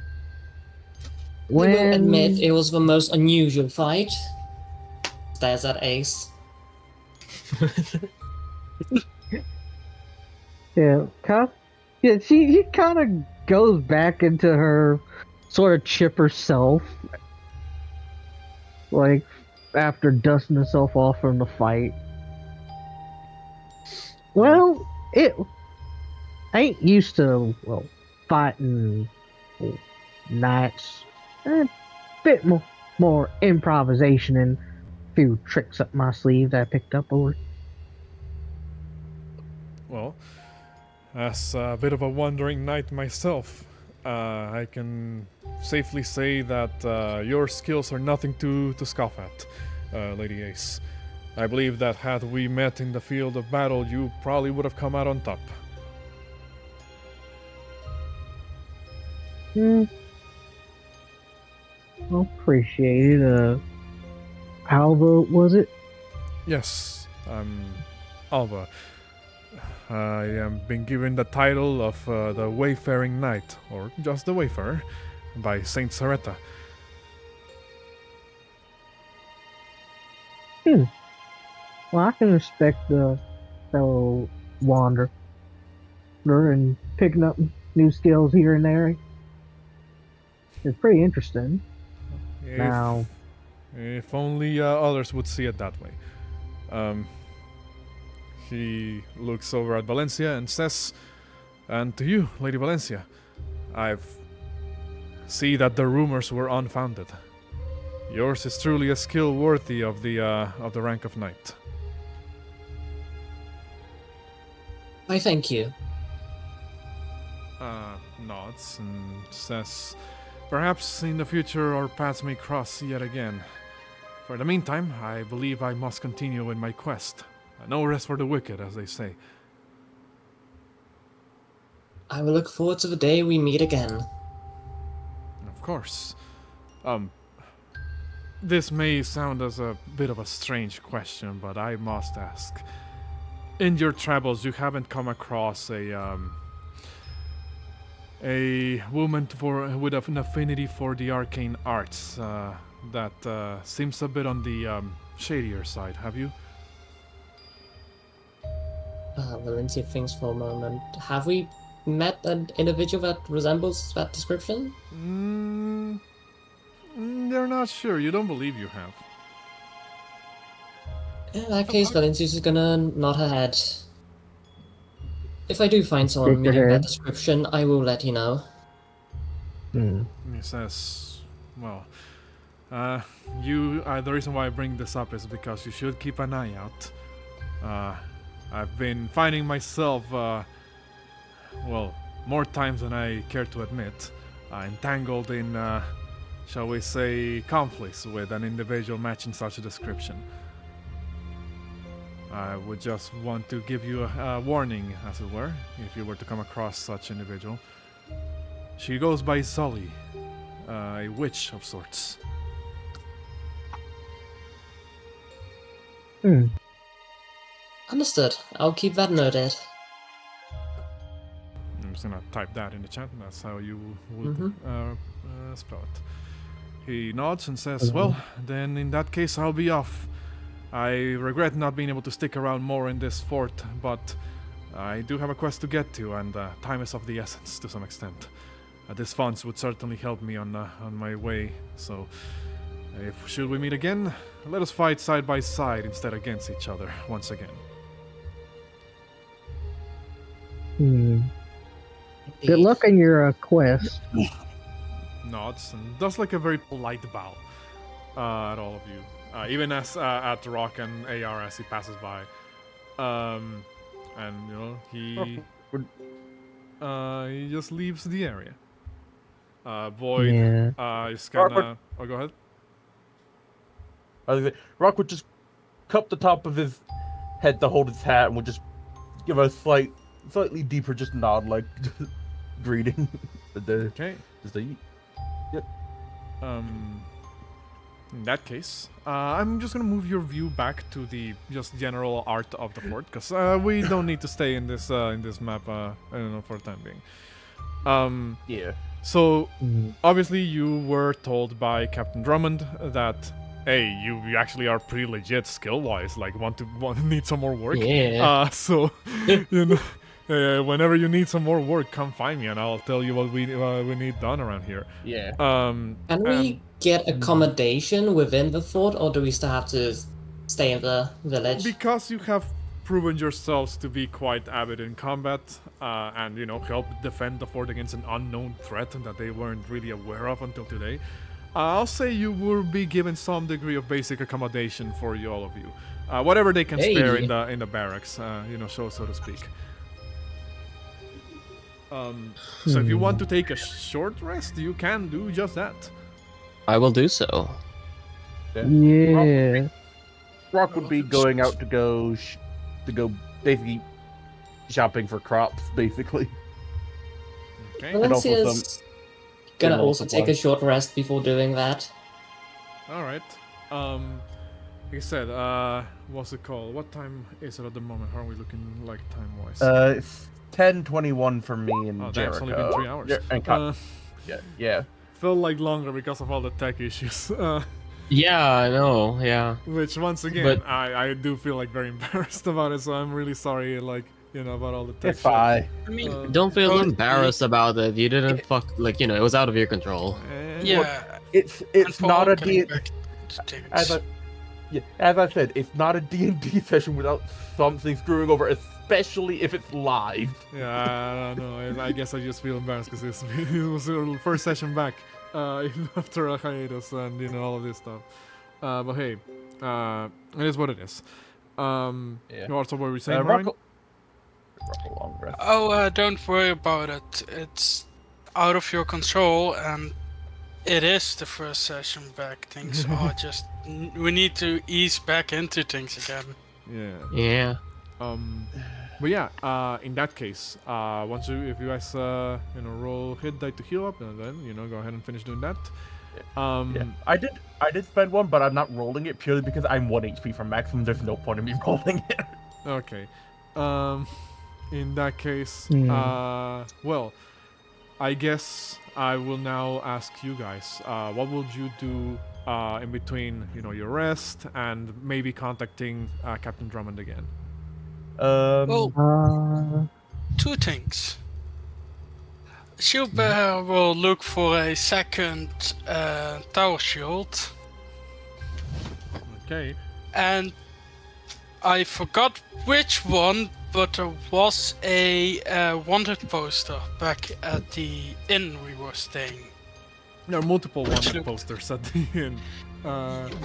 We will when admit it was the most unusual fight. Stares at Ace. she kind of goes back into her sort of chipper self, like after dusting herself off from the fight. Well, I ain't used to fighting knights. A bit more improvisation and a few tricks up my sleeve that I picked up over. Well, as a bit of a wandering knight myself, I can safely say that your skills are nothing to scoff at, Lady Ace. I believe that had we met in the field of battle, you probably would have come out on top. Appreciate it. Alva, was it? Yes, I'm Alva. I am been given the title of the Wayfaring Knight, or just the Wayfarer, by Saint Saretta. Well, I can respect the fellow wanderer and picking up new skills here and there. It's pretty interesting. Now, If only others would see it that way. He looks over at Valencia and says, "And to you, Lady Valencia, I've see that the rumors were unfounded." yours is truly a skill worthy of the rank of knight. I thank you. Nods and says, "Perhaps in the future our paths may cross yet again. For the meantime, I believe I must continue with my quest. No rest for the wicked, as they say." I will look forward to the day we meet again. Of course. This may sound as a bit of a strange question, but I must ask. In your travels, you haven't come across a woman with an affinity for the arcane arts that seems a bit on the shadier side, have you? Valencia thinks for a moment. Have we met an individual that resembles that description? They're not sure. You don't believe you have. In that case, Valencia's is gonna nod her head. If I do find someone Shake your meeting that head. description, I will let you know. He says, "Well, the reason why I bring this up is because you should keep an eye out. I've been finding myself, more times than I care to admit, entangled in, shall we say, conflicts with an individual matching such a description. I would just want to give you a warning, as it were, if you were to come across such individual. She goes by Sully, a witch of sorts." Understood. I'll keep that noted. I'm just gonna type that in the chat, and that's how you would spell it. He nods and says, "Well, then in that case I'll be off. I regret not being able to stick around more in this fort, but I do have a quest to get to, and time is of the essence to some extent. This funds would certainly help me on my way, so should we meet again, let us fight side by side instead against each other once again." Good luck on your quest. Nods and does like a very polite bow at all of you, even as at Rock and AR as he passes by, and you know he just leaves the area. Void is gonna. Oh, go ahead. Rock would just cup the top of his head to hold his hat and would just give a slightly deeper just nod, like greeting. Okay. Just a yep. In that case, I'm just gonna move your view back to the just general art of the fort, because we don't need to stay in this map. I don't know, for the time being. Yeah. So obviously you were told by Captain Drummond that, hey, you actually are pretty legit skill-wise. Like, need some more work. Yeah. So you know. Whenever you need some more work, come find me, and I'll tell you what we need done around here. Yeah. Can we get accommodation within the fort, or do we still have to stay in the village? Because you have proven yourselves to be quite avid in combat, and help defend the fort against an unknown threat that they weren't really aware of until today, I'll say you will be given some degree of basic accommodation for all of you, whatever they can spare in the barracks, so to speak. So if you want to take a short rest, you can do just that. I will do so. Yeah. Rock would be going out to go basically shopping for crops, basically. Okay. Valencia's gonna general also take a supplies. short rest before doing that. All right. Like I said, what's it called? What time is it at the moment? How are we looking like time-wise? It's 10:21 for me and Oh, Jericho. that's only been 3 hours. Yeah, yeah. Felt like longer because of all the tech issues. Yeah, I know. Yeah. Which, once again, But- I do feel like very embarrassed about it. So I'm really sorry, about all the tech. It's fine. I mean, Don't feel embarrassed about it. You didn't it was out of your control. yeah. It's and not a Paul D. coming back to David's. As I said, it's not a D&D session without something screwing over, especially if it's live. Yeah, I don't know. I guess I just feel embarrassed because it was our first session back. even after a hiatus and all of this stuff. But hey, it is what it is. Yeah. You also what were saying, Rock Brian? a long rest. Oh, don't worry about it. It's out of your control, and it is the first session back. Things are just... We need to ease back into things again. Yeah. Yeah. But yeah, in that case, if you guys roll hit die to heal up, and then go ahead and finish doing that. Yeah. I did spend one, but I'm not rolling it purely because I'm 1 HP from maximum. There's no point in me rolling it. Okay. In that case, Hmm. well, I guess I will now ask you guys, what would you do in between, your rest and maybe contacting Captain Drummond again? Well, Uh, two things. Shieldbearer will look for a second tower shield, Okay. and I forgot which one, but there was a wanted poster back at the inn we were staying. There are multiple wanted looked- posters at the end.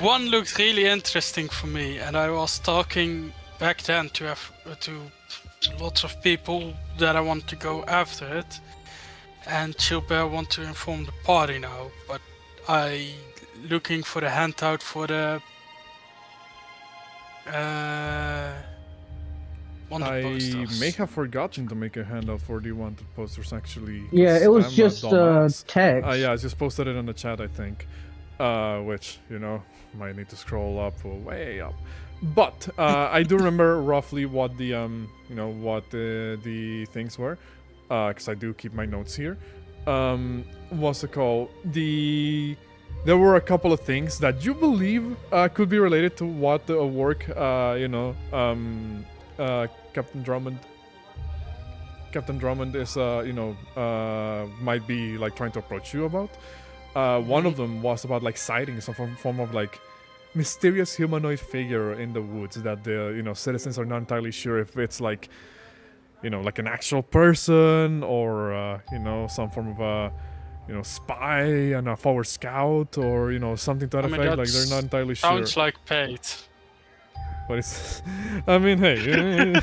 One looked really interesting for me, and I was talking back then to lots of people that I want to go after it. And Chilbear want to inform the party now, but I looking for the handout for the wanted I posters. may have forgotten to make a handout for the wanted posters, actually. yeah, 'cause it was I'm a just dumbass. text. Yeah, I just posted it in the chat, I think. Which, might need to scroll up or way up. But I do remember roughly what the what the things were, because I do keep my notes here. What's it called? There were a couple of things that you believe could be related to what the work Captain Drummond is might be like trying to approach you about. One of them was about like sighting some form of like mysterious humanoid figure in the woods that the citizens are not entirely sure if it's like like an actual person or some form of a spy and a forward scout or something to that I mean, effect. Like they're not entirely sure. Sounds like paid. But it's I mean, hey,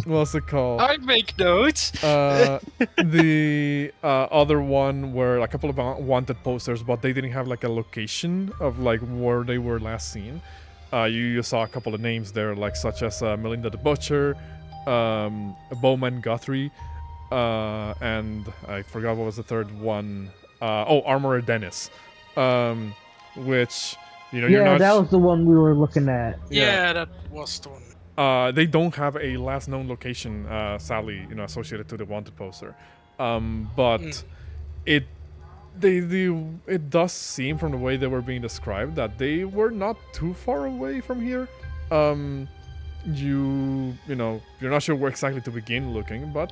what's it called? I make notes. The other one were a couple of wanted posters, but they didn't have like a location of like where they were last seen. You saw a couple of names there, like such as Melinda the Butcher, Bowman Guthrie, and I forgot what was the third one. Armorer Dennis, which you're yeah, not. that was the one we were looking at. Yeah, that was the one. They don't have a last known location, sadly, associated to the wanted poster. But it does seem from the way they were being described that they were not too far away from here. You're not sure where exactly to begin looking, but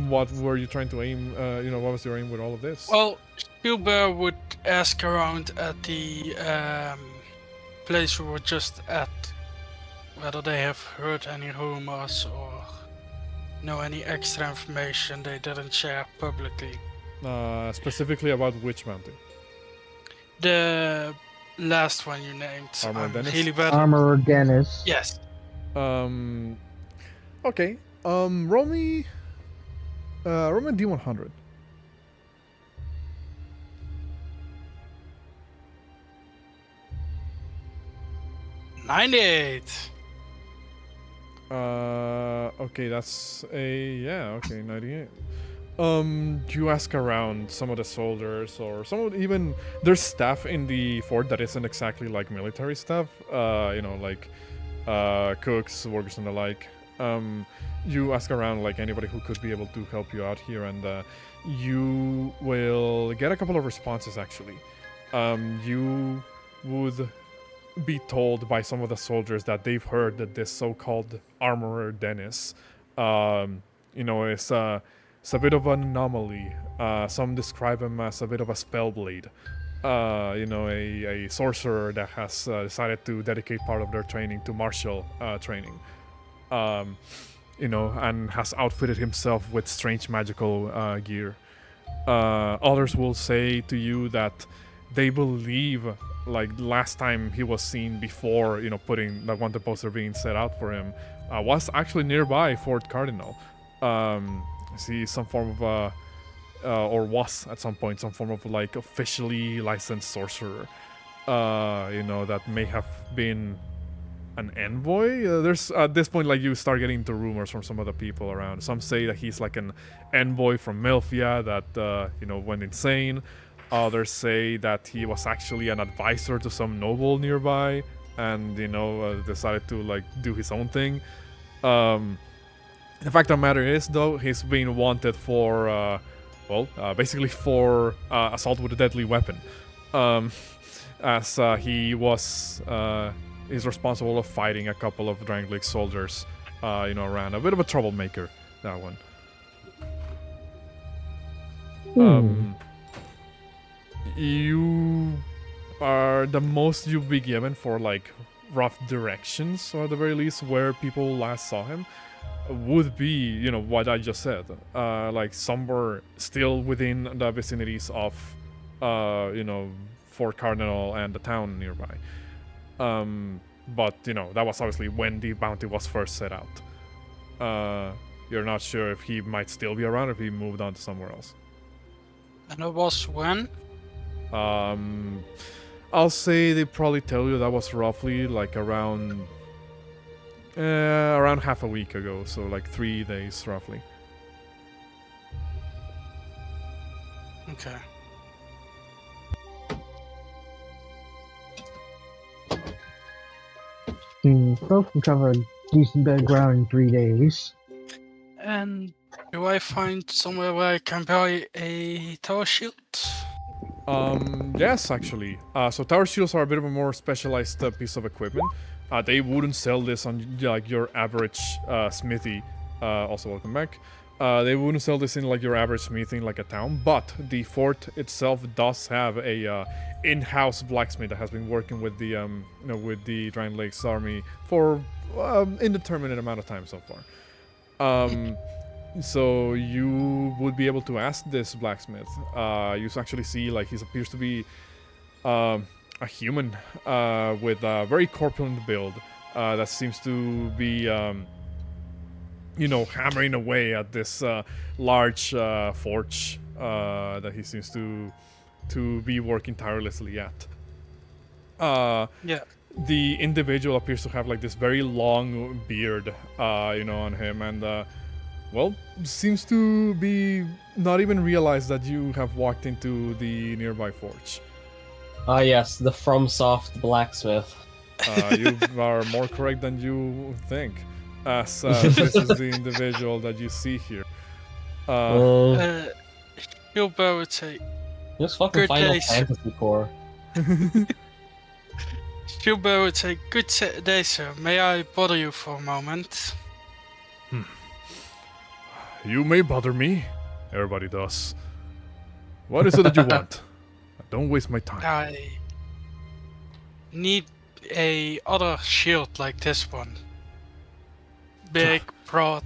what were you trying to aim? What was your aim with all of this? Well, Spielberg would ask around at the place we were just at, whether they have heard any rumors or know any extra information they didn't share publicly. Specifically about which mountain? The last one you named. Armorer I'm Dennis? really bad. Armorer Dennis. Yes. Okay. Roll me D100. $98. Okay, that's okay, 98. You ask around some of the soldiers or some of even there's staff in the fort that isn't exactly like military staff, like cooks, workers and the like. You ask around like anybody who could be able to help you out here, and you will get a couple of responses actually. You would be told by some of the soldiers that they've heard that this so-called Armorer Dennis, is it's a bit of an anomaly. Some describe him as a bit of a spellblade. A sorcerer that has decided to dedicate part of their training to martial training. and has outfitted himself with strange magical gear. Others will say to you that they believe, like last time he was seen before, putting that wanted poster being set out for him, was actually nearby Fort Cardinal. See some form of, or was at some point some form of like officially licensed sorcerer. That may have been an envoy. There's at this point, like, you start getting into rumors from some of the people around. Some say that he's like an envoy from Melfia that went insane. Others say that he was actually an advisor to some noble nearby and decided to like do his own thing. The fact of the matter is, though, he's being wanted for basically for assault with a deadly weapon, as he was is responsible of fighting a couple of Drangleic soldiers, around. A bit of a troublemaker, that one. You are the most you'll be given for like rough directions, or at the very least where people last saw him, would be, what I just said, like somewhere still within the vicinities of, Fort Cardinal and the town nearby. But that was obviously when the bounty was first set out. You're not sure if he might still be around, or if he moved on to somewhere else. And it was when? I'll say they probably tell you that was roughly like around half a week ago, so like 3 days roughly. Okay. Both can cover a decent bit of ground in 3 days. And do I find somewhere where I can buy a tower shield? Yes, actually. So tower shields are a bit of a more specialized piece of equipment. They wouldn't sell this on like your average smithy. Also, welcome back. They wouldn't sell this in like your average smithy in like a town, but the fort itself does have a in-house blacksmith that has been working with the with the Drangleic's army for indeterminate amount of time so far. So you would be able to ask this blacksmith. You actually see like he appears to be a human with a very corpulent build that seems to be hammering away at this large forge that he seems to be working tirelessly at. Yeah. The individual appears to have like this very long beard, on him, and seems to be not even realize that you have walked into the nearby forge. Ah, yes, the FromSoft blacksmith. You are more correct than you think, as this is the individual that you see here. Gilbert would say, Just fucking Good Final days. Fantasy core. Gilbert would say, good day, sir. May I bother you for a moment? You may bother me. Everybody does. What is it that you want? Don't waste my time. I need a other shield like this one. Big, broad.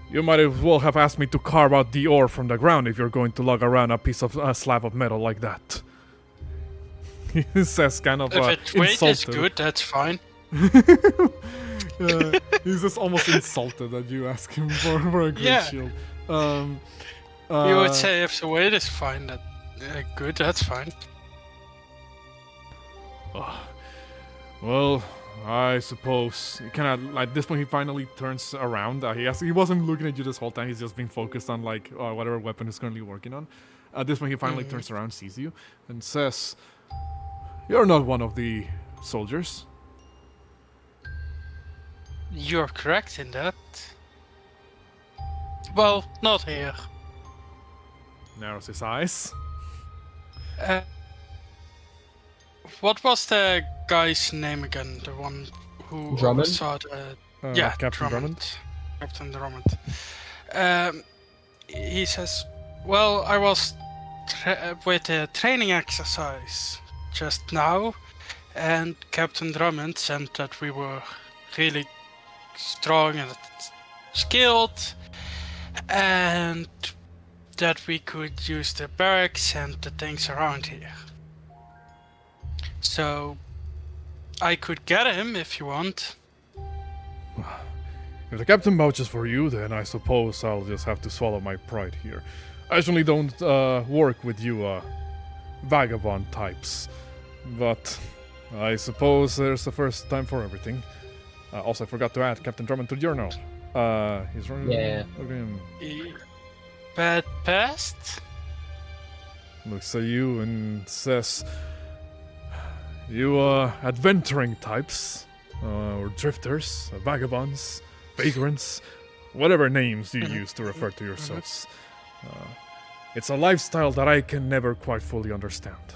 You might as well have asked me to carve out the ore from the ground if you're going to lug around a piece of a slab of metal like that. He says kind of If its weight insulted. is good, that's fine. He's just almost insulted that you ask him for a great shield. You would say if the weight is fine, that good, that's fine. Well, I suppose. At this point, he finally turns around. He wasn't looking at you this whole time. He's just been focused on like whatever weapon he's currently working on. At this point, he finally turns around, sees you, and says, "You're not one of the soldiers." You're correct in that. Well, not here. Narrows his eyes. What was the guy's name again? The one who Drummond? saw the... Captain Drummond. Captain Drummond. He says, well, I was with a training exercise just now, and Captain Drummond said that we were really strong and skilled, and that we could use the barracks and the things around here. So I could get him if you want. If the captain vouches for you, then I suppose I'll just have to swallow my pride here. I usually don't work with you vagabond types, but I suppose there's a first time for everything. Also, I forgot to add Captain Drummond to the journal. He's running. Yeah. Bad past? Looks at you and says, "You adventuring types, or drifters, vagabonds, vagrants, whatever names you use to refer to yourselves. It's a lifestyle that I can never quite fully understand.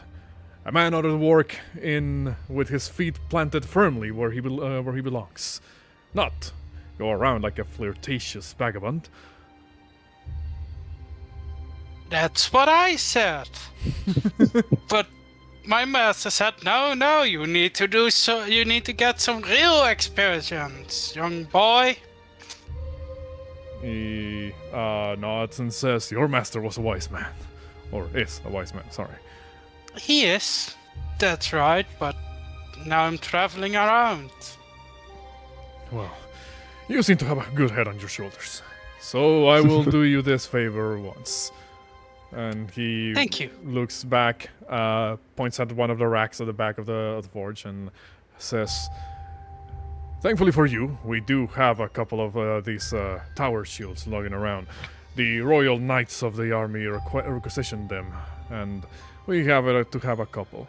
A man ought to work in with his feet planted firmly where he belongs, not go around like a flirtatious vagabond." That's what I said. But my master said, no, you need to do so. You need to get some real experience, young boy. He nods and says, "Your master was a wise man. Or is a wise man, sorry." He is. That's right, but now I'm traveling around. Well, you seem to have a good head on your shoulders. So I will do you this favor once. And he Thank you. looks back, points at one of the racks at the back of the forge and says, "Thankfully for you, we do have a couple of these tower shields lugging around. The Royal Knights of the Army requisitioned them, and we have to have a couple."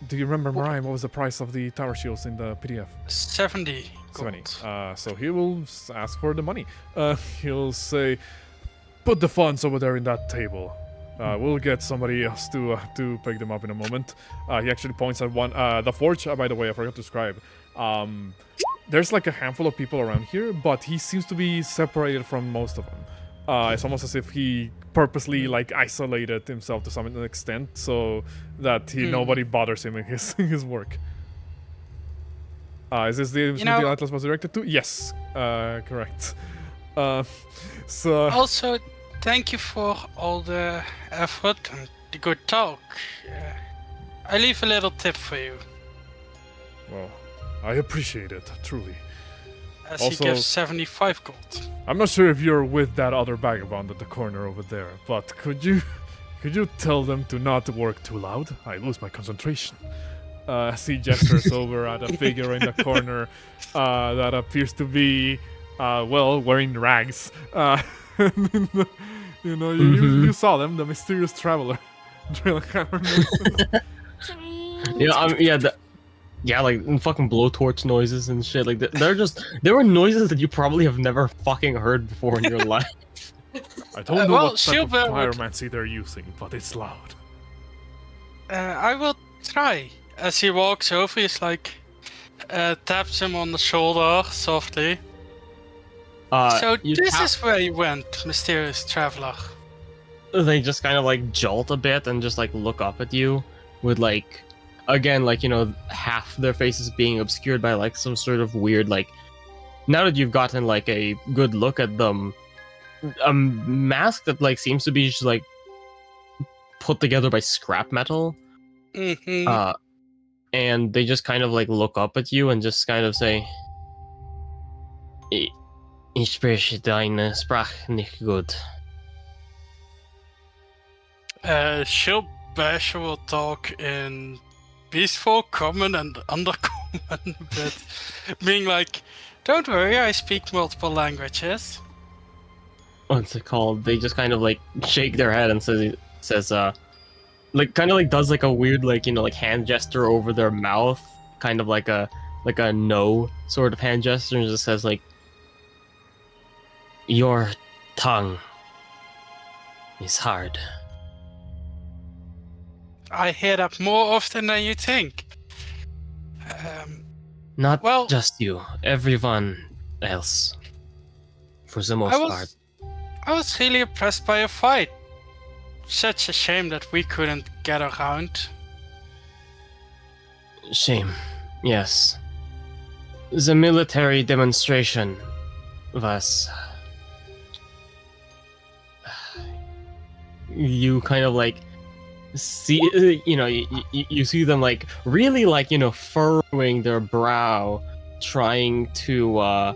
Do you remember, Mariah, what was the price of the tower shields in the PDF? 70 gold. 70. So he will ask for the money. He'll say, "Put the funds over there in that table. We'll get somebody else to pick them up in a moment." He actually points at one. The forge, by the way, I forgot to describe. There's like a handful of people around here, but he seems to be separated from most of them. It's almost as if he purposely like isolated himself to some extent so that nobody bothers him in his work. Is this the the Atlas was directed to? Yes, correct. So Also, thank you for all the effort and the good talk. I leave a little tip for you. well, I appreciate it truly. As Also- he gives 75 gold. I'm not sure if you're with that other vagabond at the corner over there, but could you tell them to not work too loud? I lose my concentration. As he gestures over at a figure in the corner that appears to be, wearing rags. You saw them, the mysterious traveler. Like fucking blowtorch noises and shit. Like there were noises that you probably have never fucking heard before in your life. I don't know well, what type of Silver would- pyromancy they're using, but it's loud. I will try. As he walks over, he's like, taps him on the shoulder softly. So this is where you went, mysterious traveler. They just kind of like jolt a bit and just like look up at you with like, again, like, half their faces being obscured by like some sort of weird, like, now that you've gotten like a good look at them, a mask that like seems to be just like put together by scrap metal. Mm-hmm. And they just kind of like look up at you and just kind of say, "Ich spreche deine Sprache nicht gut." Basher will talk in peaceful, common, and undercommon, but being like, "Don't worry, I speak multiple languages." What's it called? They just kind of like shake their head and says like kind of like does like a weird like like hand gesture over their mouth, kind of like a no sort of hand gesture, and just says like, "Your tongue is hard." I hear that more often than you think. Not Well- just you, everyone else, for the most part. I was really impressed by your fight. Such a shame that we couldn't get around. Shame, yes. The military demonstration was... You kind of like see, you see them like really like, furrowing their brow, trying to,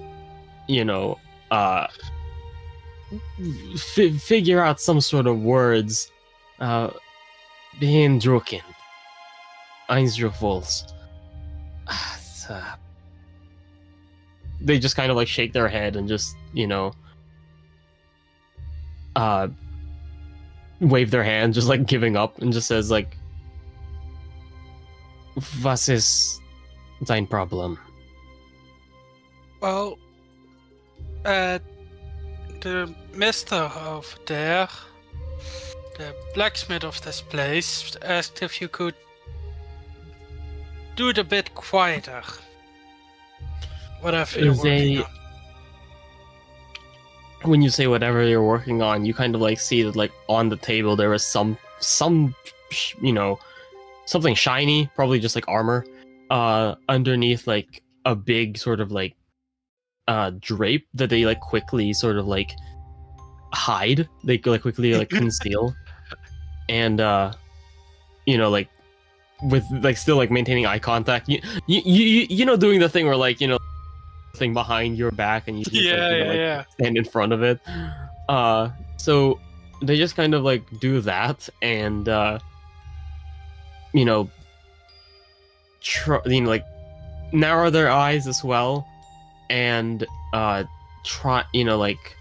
figure out some sort of words. Beeindruckend. Eindruckvols. They just kind of like shake their head and just, wave their hand, just like giving up, and just says like, "Was ist dein Problem?" Well, the mister over there, the blacksmith of this place, asked if you could do it a bit quieter. Whatever you're working on. When you say whatever you're working on, you kind of like see that like on the table there is some something shiny, probably just like armor, underneath like a big sort of like drape that they like quickly sort of like hide. They like quickly like conceal, and like with like still like maintaining eye contact. You doing the thing where like thing behind your back and you just stand in front of it. So they just kind of like do that and like narrow their eyes as well and try like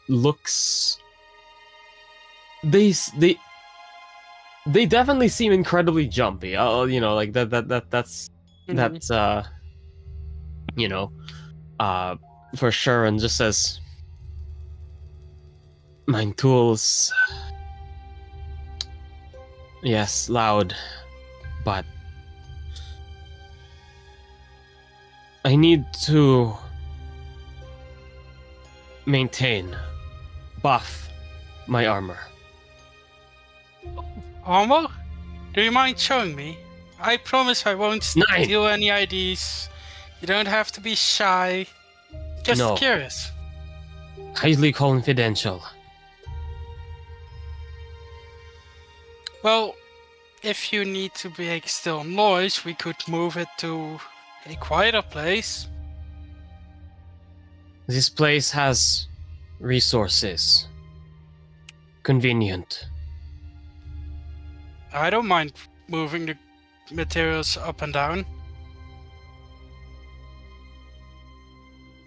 looks. They definitely seem incredibly jumpy. Like that's for sure, and just says, "Mine tools, yes, loud, but I need to maintain, buff my armor." Armor? Do you mind showing me? I promise I won't Nine. steal any IDs. You don't have to be shy. Just No. curious. Highly confidential. Well, if you need to make still noise, we could move it to a quieter place. This place has resources. Convenient. I don't mind moving the materials up and down.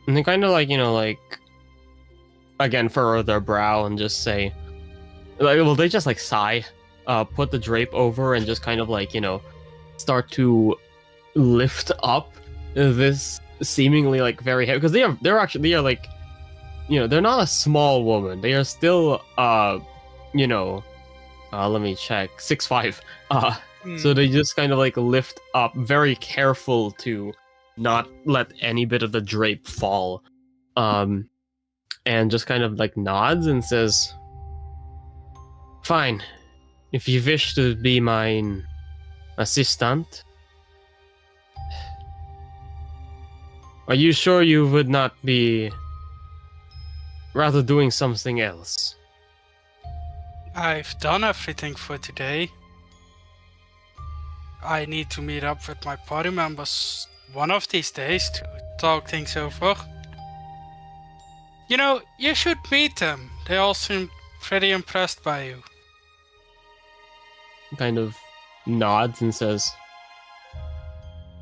And they kind of like, again, furrow their brow and just say, they just like sigh, put the drape over and just kind of like, start to lift up this seemingly like very heavy, because they are like, they're not a small woman. They are still, let me check, 6'5". So they just kind of like lift up, very careful to not let any bit of the drape fall, and just kind of like nods and says, "Fine, if you wish to be my assistant. Are you sure you would not be rather doing something else?" I've done everything for today. I need to meet up with my party members one of these days to talk things over. You should meet them. They all seem pretty impressed by you. Kind of nods and says,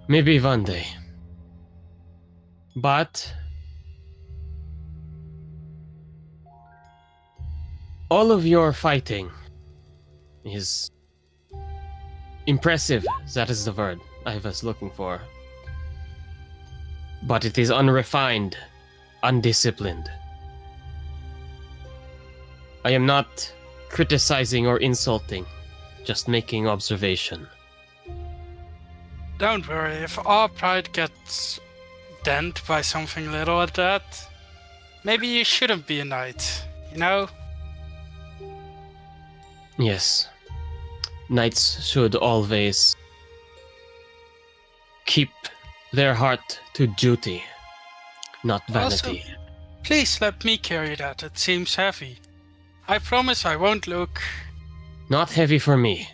"Maybe one day. But all of your fighting is impressive. That is the word I was looking for. But it is unrefined, undisciplined. I am not criticizing or insulting, just making observation." Don't worry, if our pride gets dent by something little like that, maybe you shouldn't be a knight, Yes. Knights should always keep their heart to duty, not vanity. Also, please let me carry that. It seems heavy. I promise I won't look. Not heavy for me.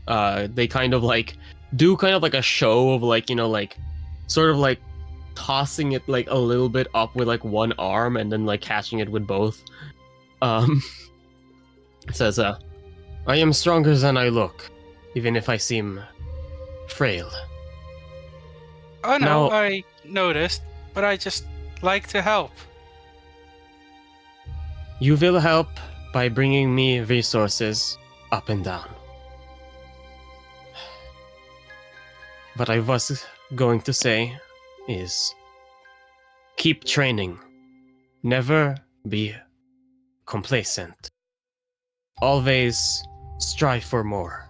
They kind of like do kind of like a show of like, like sort of like tossing it like a little bit up with like one arm and then like catching it with both. It says, I am stronger than I look, even if I seem frail. Oh no, Now- I noticed, but I just like to help. You will help by bringing me resources up and down. What I was going to say is keep training. Never be complacent. Always strive for more.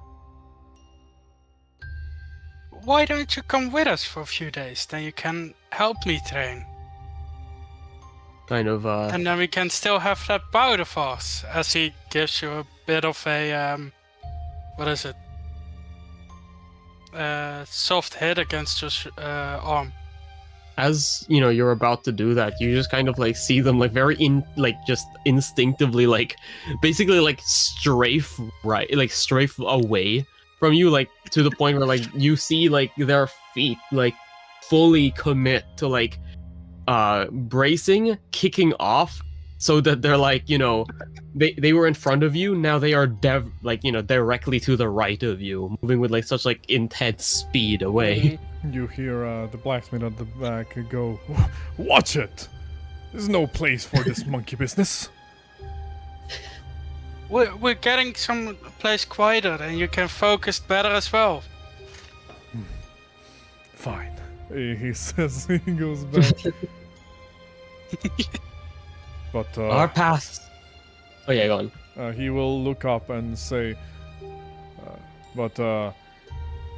Why don't you come with us for a few days? Then you can help me train. Kind of, And then we can still have that bout of ours, as he gives you a bit of a, what is it? Soft hit against your arm. as you're about to do that, you just kind of like see them like just instinctively like basically like strafe away from you, like to the point where like you see like their feet like fully commit to like bracing, kicking off, so that they're like they were in front of you, now they are directly to the right of you, moving with like such like intense speed away. You hear the blacksmith at the back go, "Watch it! There's no place for this monkey business." We're getting some place quieter, and you can focus better as well. Fine, he says. He goes back. But Our paths. Oh yeah, go on. he will look up and say, "But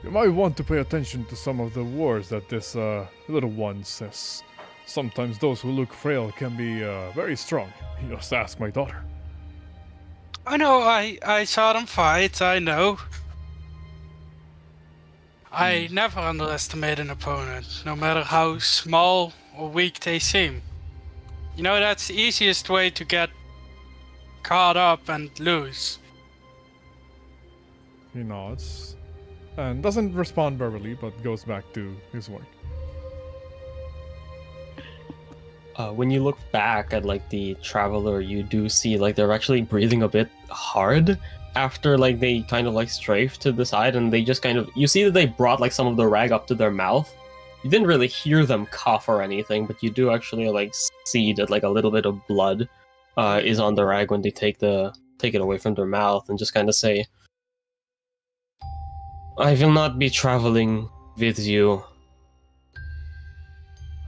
you might want to pay attention to some of the words that this little one says. Sometimes those who look frail can be very strong. You just ask my daughter." I know, I saw them fight, I know. I never underestimate an opponent, no matter how small or weak they seem. That's the easiest way to get caught up and lose. He nods and doesn't respond verbally, but goes back to his work. When you look back at like the traveler, you do see like they're actually breathing a bit hard after like they kind of like strafe to the side, and they just kind of, you see that they brought like some of the rag up to their mouth. You didn't really hear them cough or anything, but you do actually like see that like a little bit of blood is on the rag when they take it away from their mouth, and just kind of say, "I will not be traveling with you.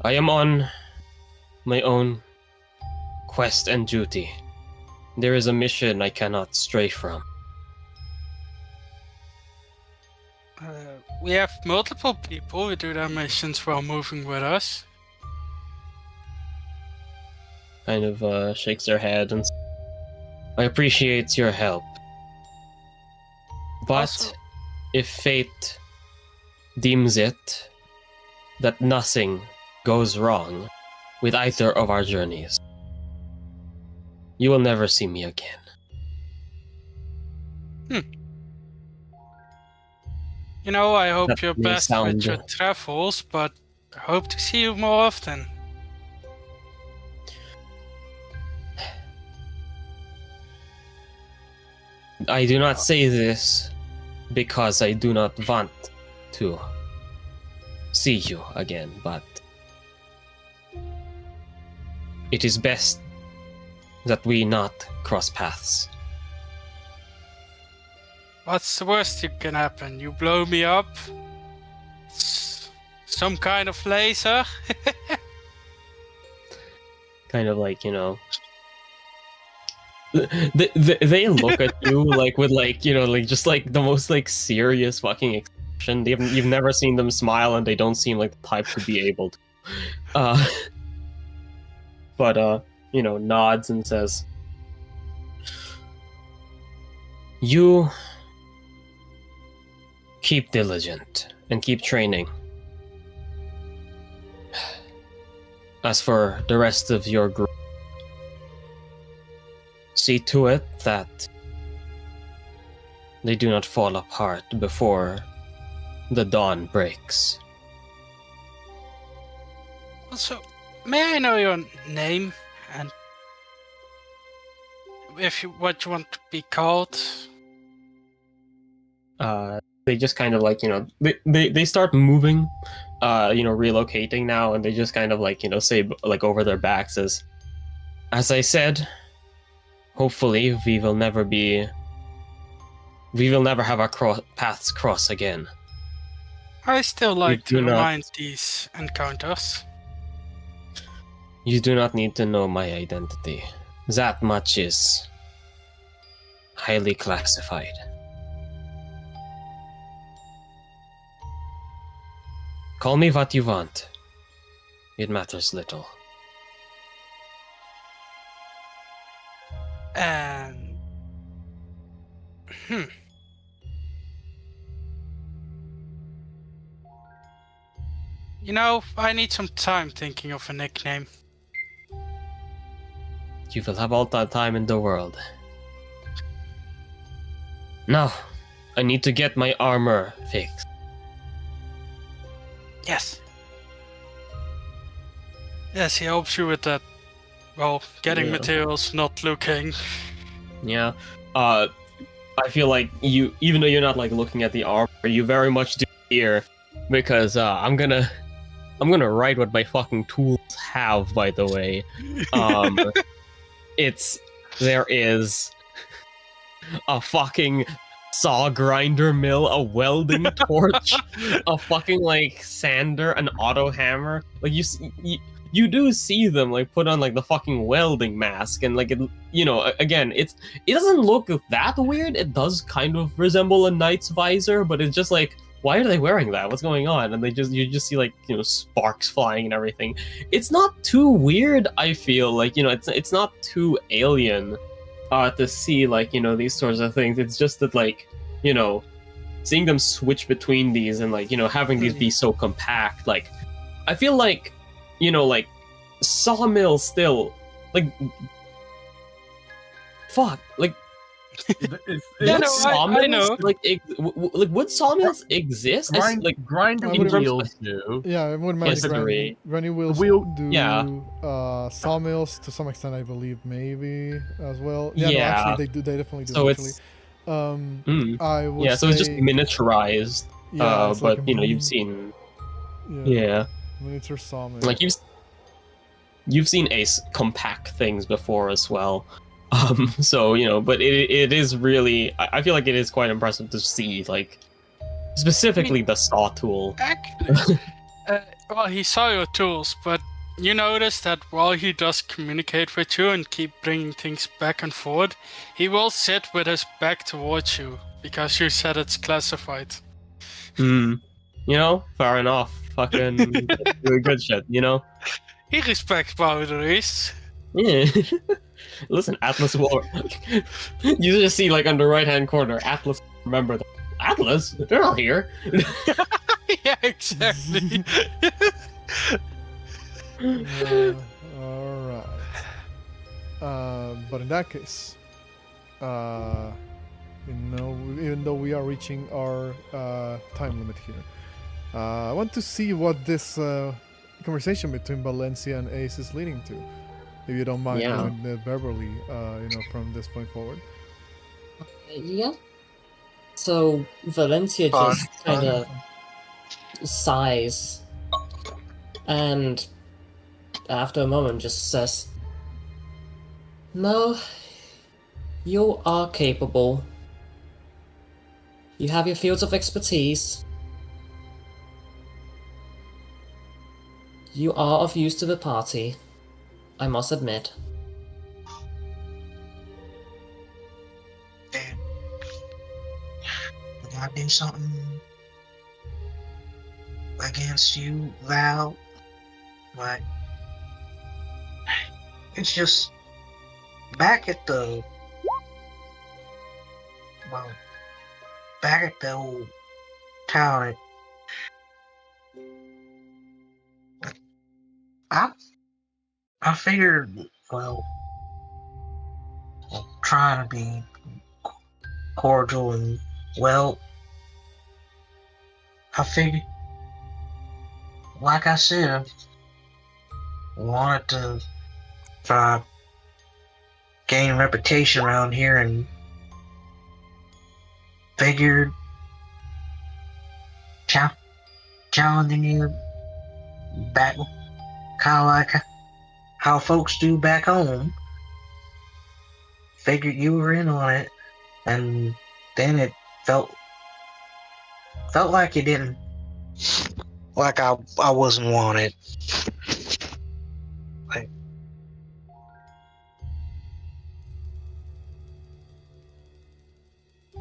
I am on my own quest and duty. There is a mission I cannot stray from." We have multiple people who do their missions while moving with us. Kind of shakes their head and "I appreciate your help. But Also- if fate deems it that nothing goes wrong with either of our journeys, you will never see me again." I hope That you're may best sound- with your travels, but I hope to see you more often. I do not say this because I do not want to see you again, but it is best that we not cross paths. What's the worst that can happen? You blow me up? Some kind of laser? Kind of like, they look at you like with like, like just like the most like serious fucking expression. You've never seen them smile, and they don't seem like the type to be able to. But nods and says, "You keep diligent and keep training. As for the rest of your group, see to it that they do not fall apart before the dawn breaks. Also, may I know your name and what you want to be called? They just kind of like, they start moving, relocating now, and they just kind of like, say like over their backs as I said, hopefully we will never have our paths cross again. I still like to do not- remind these encounters. You do not need to know my identity. That much is highly classified. Call me what you want. It matters little. And I need some time thinking of a nickname. You will have all the time in the world. Now, I need to get my armor fixed. Yes. Yes, he helps you with that. Well, getting Yeah. materials, not looking. Yeah. I feel like you, even though you're not like looking at the armor, you very much do here, because I'm gonna write what my fucking tools have. By the way, there is a fucking saw grinder mill, a welding torch, a fucking like sander, an auto hammer. Like you do see them like put on like the fucking welding mask, and like again, it doesn't look that weird. It does kind of resemble a knight's visor, but it's just like, why are they wearing that? What's going on? And you just see like sparks flying and everything. It's not too weird. I feel like it's not too alien to see like these sorts of things. It's just that like seeing them switch between these and like having these be so compact. Like I feel like like sawmill still like fuck like. Yeah, Would no, I know. Like would sawmills exist? Grinding I would've- wheels do. Yeah, I wouldn't mind Disagree. grinding wheels do sawmills to some extent, I believe, maybe as well. Yeah, Yeah. No, actually, they definitely do. So actually. it's I would so it's just say- miniaturized. Yeah, it's like but a you've seen yeah, miniature sawmill. like you've seen Ace compact things before as well. So but it is really, I feel like it is quite impressive to see like specifically the saw tool. Actually, well, he saw your tools, but you notice that while he does communicate with you and keep bringing things back and forth, he will sit with his back towards you because you said it's classified. Fair enough. Fucking really good shit. He respects boundaries. Yeah. Listen, Atlas will. You just see like on the right hand corner, Atlas. Remember that. Atlas? They're not here. Yeah, exactly. All right. But in that case, even though we are reaching our time limit here, I want to see what this conversation between Valencia and Ace is leading to. If you don't mind, Yeah. going Beverly, from this point forward. Yeah. So Valencia just kind of sighs, and after a moment just says, "No, you are capable. You have your fields of expertise. You are of use to the party, I must admit." Damn. Did I do something against you, Val? Like, it's just back at the old town. I figured, well, trying to be cordial and, well, I figured, like I said, I wanted to try gain reputation around here and figured challenging you back, kind of like how folks do back home. Figured you were in on it, and then it felt like you didn't, like I wasn't wanted. Like,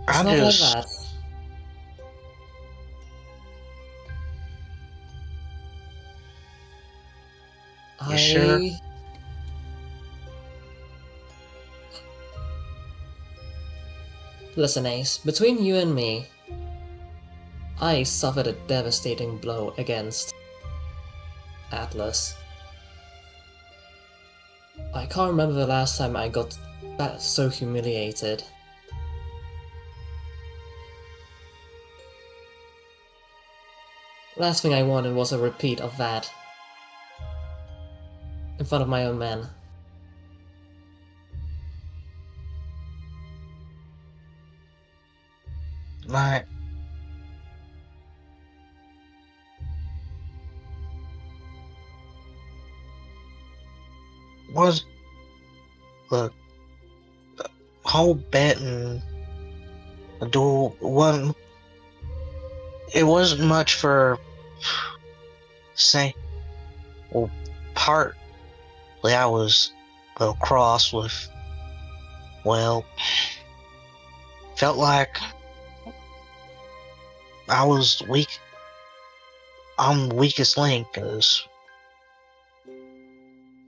It's I not just, like that. You sure? Listen, Ace, between you and me, I suffered a devastating blow against Atlas. I can't remember the last time I got so humiliated. Last thing I wanted was a repeat of that. In front of my own men. like, was, look, the whole bet and the duel wasn't, it wasn't much for, say, well, partly I was a little cross with, well, felt like I was weak. I'm the weakest link, cause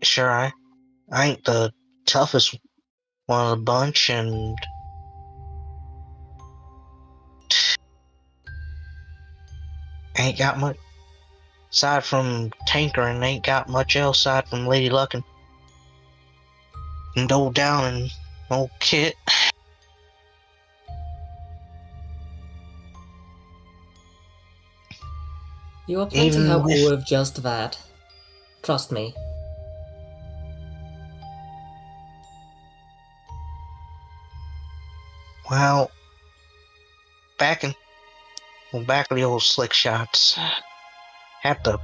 sure I ain't the toughest one of the bunch, and ain't got much aside from tankering. Ain't got much else aside from Lady Luck and old Down and old Kit. You are plenty Even helpful with- with just that. Trust me. Well, back of the old slick shots, have to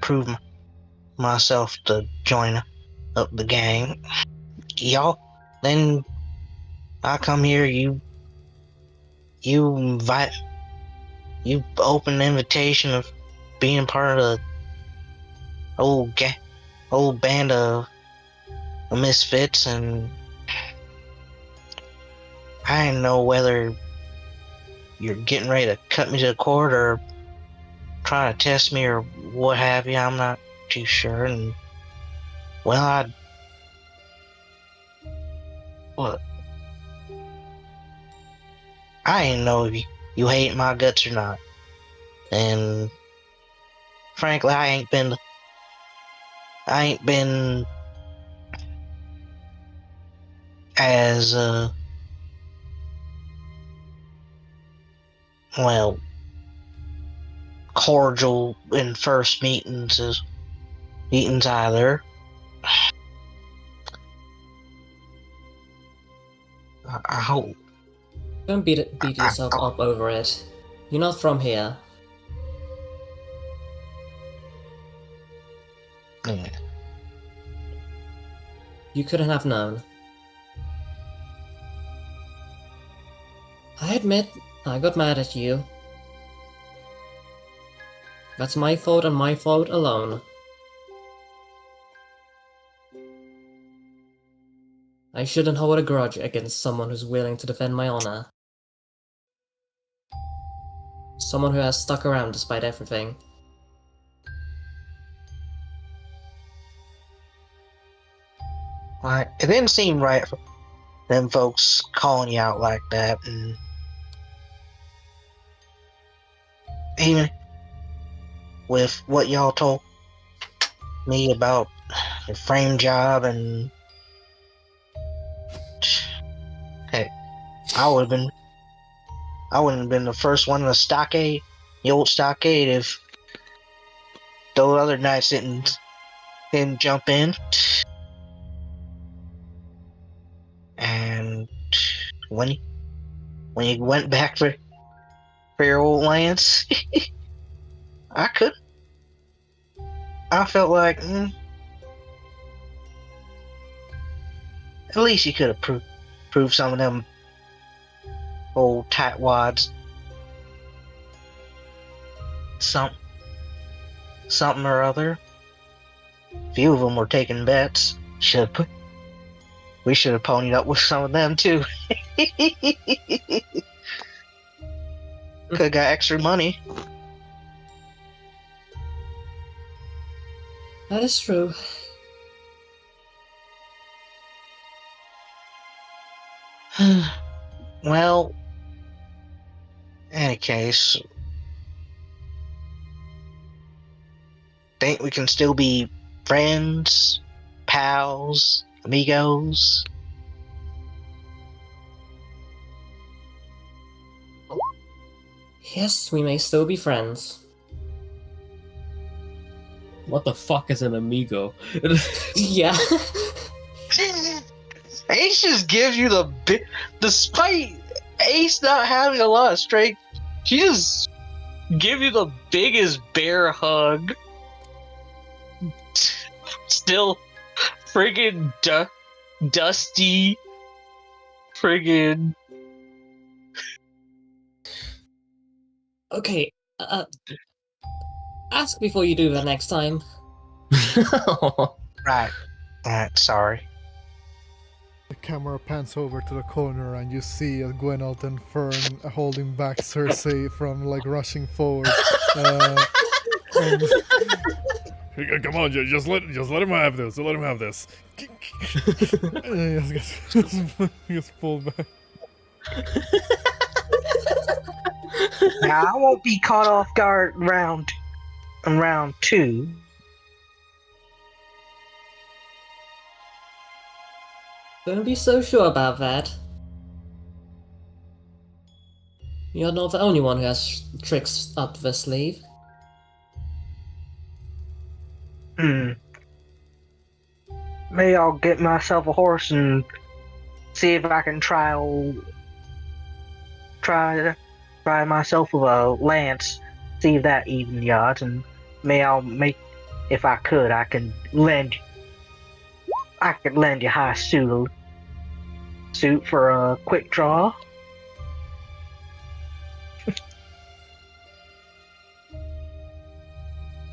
prove myself to join up the gang. Y'all, then I come here, you invite, you open the invitation of being part of the old band of misfits, and I didn't know whether you're getting ready to cut me to the cord or trying to test me or what have you. I'm not too sure. And well, I didn't know if you hate my guts or not. And frankly, I ain't been as well, cordial in first meetings either. I hope. Don't beat yourself up over it. You're not from here. Yeah. You couldn't have known. I admit, I got mad at you. That's my fault and my fault alone. I shouldn't hold a grudge against someone who's willing to defend my honor. Someone who has stuck around despite everything. Like, it didn't seem right for them folks calling you out like that, and even with what y'all told me about your frame job, and hey, I wouldn't have been the first one in the old stockade, if those other knights didn't jump in. And when you went back for your old lands, I felt like at least you could have proved some of them old tightwads something or other. A few of them were taking bets. We should have ponied up with some of them too. Could have got extra money. That is true. Well, in any case, think we can still be friends, pals, amigos? Yes, we may still be friends. What the fuck is an amigo? Yeah. Ace just gives you despite Ace not having a lot of strength, she just give you the biggest bear hug. Still friggin' dusty. Friggin'. Okay, ask before you do that next time. Right, sorry. The camera pans over to the corner and you see Gwenalt and Fern holding back Cersei from like rushing forward. And Come on, just let him have this. Let him have this. just pull back. Now I won't be caught off guard in round 2. Don't be so sure about that. You're not the only one who has tricks up the sleeve. Maybe I'll get myself a horse and see if I can try myself with a lance, see if that even the odds, and if I could, I could lend you high suit for a quick draw.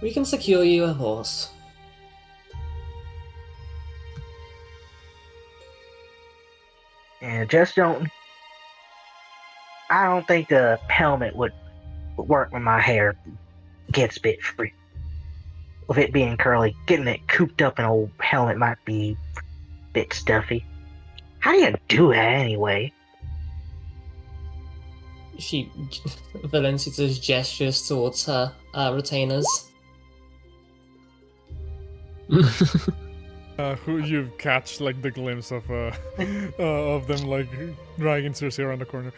We can secure you a horse. And I don't think the helmet would work when my hair gets a bit free. With it being curly, getting it cooped up in an old helmet might be a bit stuffy. How do you do that anyway? Valencia just gestures towards her retainers. Who you catch like the glimpse of them like dragging Cersei around the corner.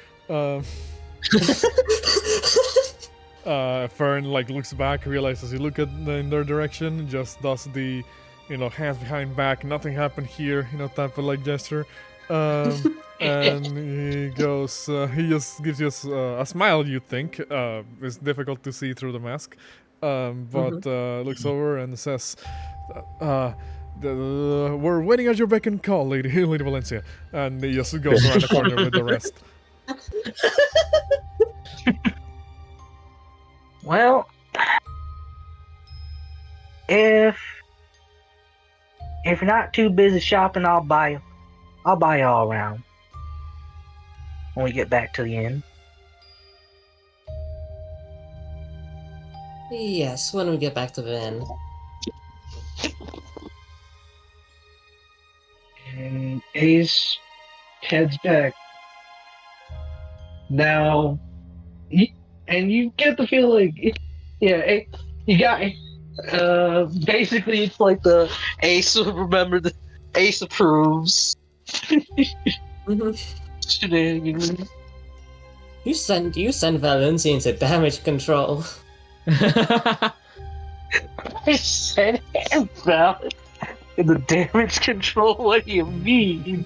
Fern like looks back, realizes you look in their direction, just does the hands behind back, nothing happened here, type of like gesture. And he goes, he just gives you a smile. You think it's difficult to see through the mask, but looks over and says, "We're waiting at your beck and call, Lady Valencia," and he just goes around the corner with the rest. Well, if you're not too busy shopping, I'll buy you all around when we get back to the inn. Yes, when we get back to the inn. And Ace heads back. Now, and you get the feeling, you Basically, it's like the Ace. Remember the Ace approves. Shenanigans. You send Valencia into damage control. I said him about in the damage control. What do you mean?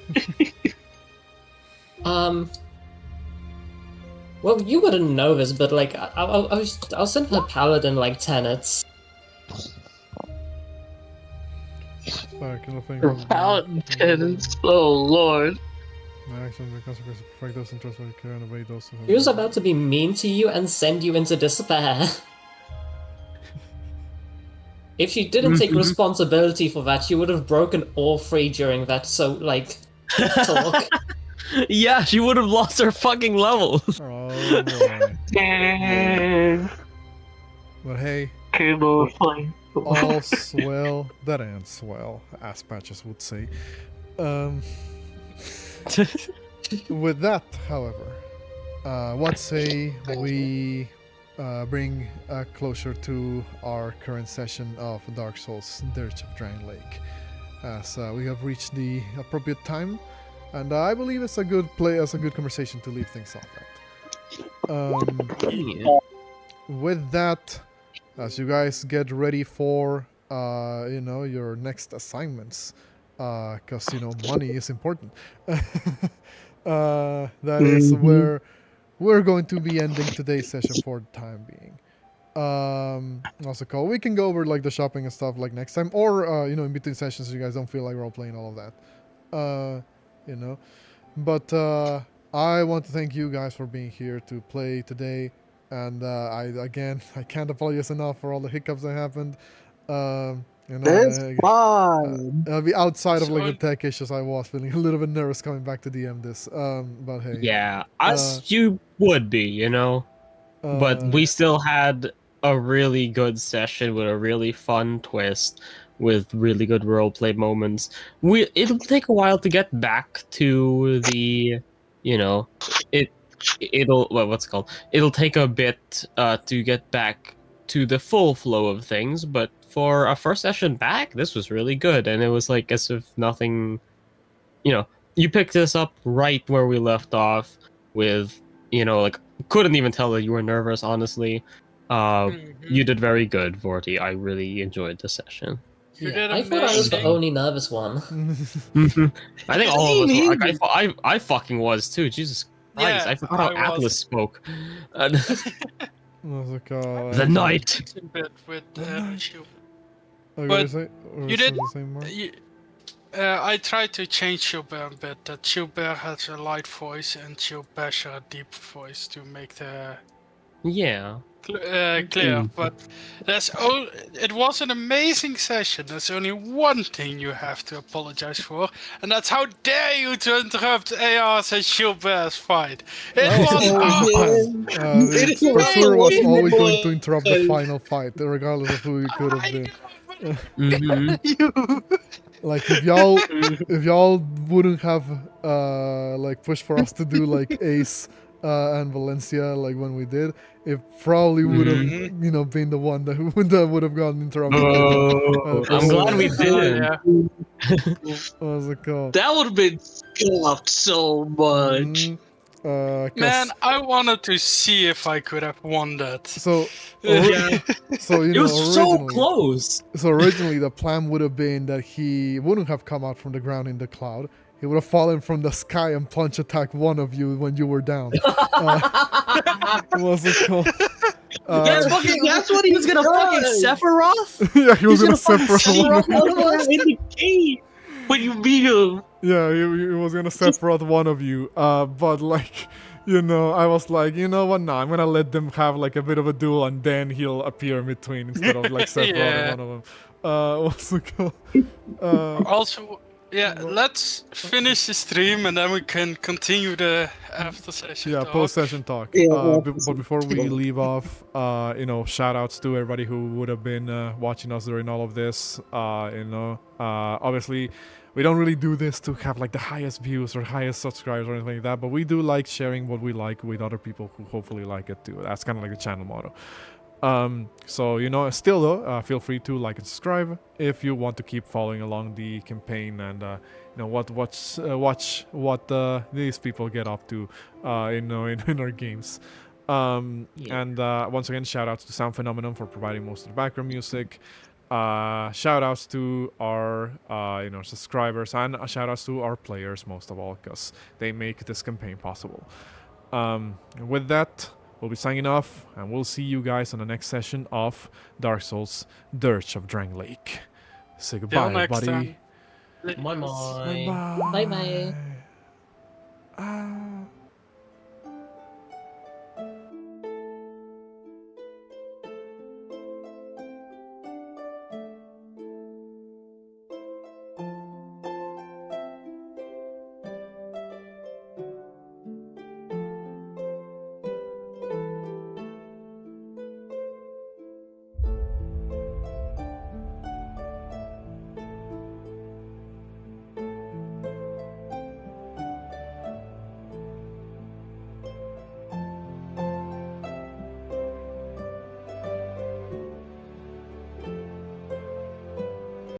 Well, you wouldn't know this, but like, I'll send her paladin like tenets. Sorry, can I think For of paladin tenants. Oh lord. my action the consequence to perfect those interests when you care and obey those who He was about to be mean to you and send you into despair. If she didn't take responsibility for that, she would have broken all three during that. So like, talk. Yeah, she would have lost her fucking levels. Oh boy. Dang. But hey, Cable fine. all's well that ends well, as Patches would say. With that, however, what say we bring closure to our current session of Dark Souls Dirge of Drangleic, as we have reached the appropriate time, and I believe it's a good conversation to leave things off at. With that, as you guys get ready for your next assignments, because money is important. That is where we're going to be ending today's session for the time being. Also cool. We can go over like the shopping and stuff like next time, or in between sessions, so you guys don't feel like role playing all of that. But I want to thank you guys for being here to play today, and I can't apologize enough for all the hiccups that happened. It's fine. Outside of like the tech issues, I was feeling a little bit nervous coming back to DM this. But hey. Yeah, as you would be, but we still had a really good session with a really fun twist, with really good roleplay moments. It'll take a while to get back to the, it'll what's it called? It'll take a bit to get back to the full flow of things, but for a first session back, this was really good, and it was like as if nothing, you picked this up right where we left off with, couldn't even tell that you were nervous, honestly. You did very good, Vorti. I really enjoyed the session. Yeah, I thought I was the only nervous one. I think all of us were. Like, I fucking was too. Jesus Christ! I forgot how Atlas spoke. The night. With But you did. I tried to change Gilbert a bit. That Gilbert has a light voice and Gilbert has a deep voice to make the clear. But it was an amazing session. There's only one thing you have to apologize for, and that's how dare you to interrupt AR's and Gilbert's fight. Pursuer was always going to interrupt the final fight, regardless of who it could have been. Like if y'all wouldn't have pushed for us to do like Ace and Valencia like when we did, it probably would have been the one that would have gotten interrupted. I'm glad we did. What's it called? That would have been scuffed so much. Man, I wanted to see if I could have won that. So it was so close. So originally the plan would have been that he wouldn't have come out from the ground in the cloud. He would have fallen from the sky and punch attack one of you when you were down. What's it called? That's what he was gonna fucking Sephiroth? Yeah, he was gonna Sephiroth in the cave when you beat him. Yeah, he was gonna Sephiroth one of you. But like, I was like, you know what? No, I'm gonna let them have like a bit of a duel, and then he'll appear in between instead of like Sephiroth one of them. What's it called? Also. Yeah, let's finish the stream and then we can continue the after session. Yeah, talk. post-session talk. But before we leave off, shout outs to everybody who would have been watching us during all of this. Obviously, we don't really do this to have like the highest views or highest subscribers or anything like that, but we do like sharing what we like with other people who hopefully like it too. That's kind of like the channel motto. So still though, feel free to like and subscribe if you want to keep following along the campaign and watch what these people get up to in our games. And once again, shout outs to Sound Phenomenon for providing most of the background music. Shout outs to our subscribers, and shout outs to our players most of all, because they make this campaign possible. With that, we'll be signing off, and we'll see you guys on the next session of Dark Souls Dirge of Drangleic. Say goodbye, next buddy. time. Bye bye. Bye Bye bye. bye.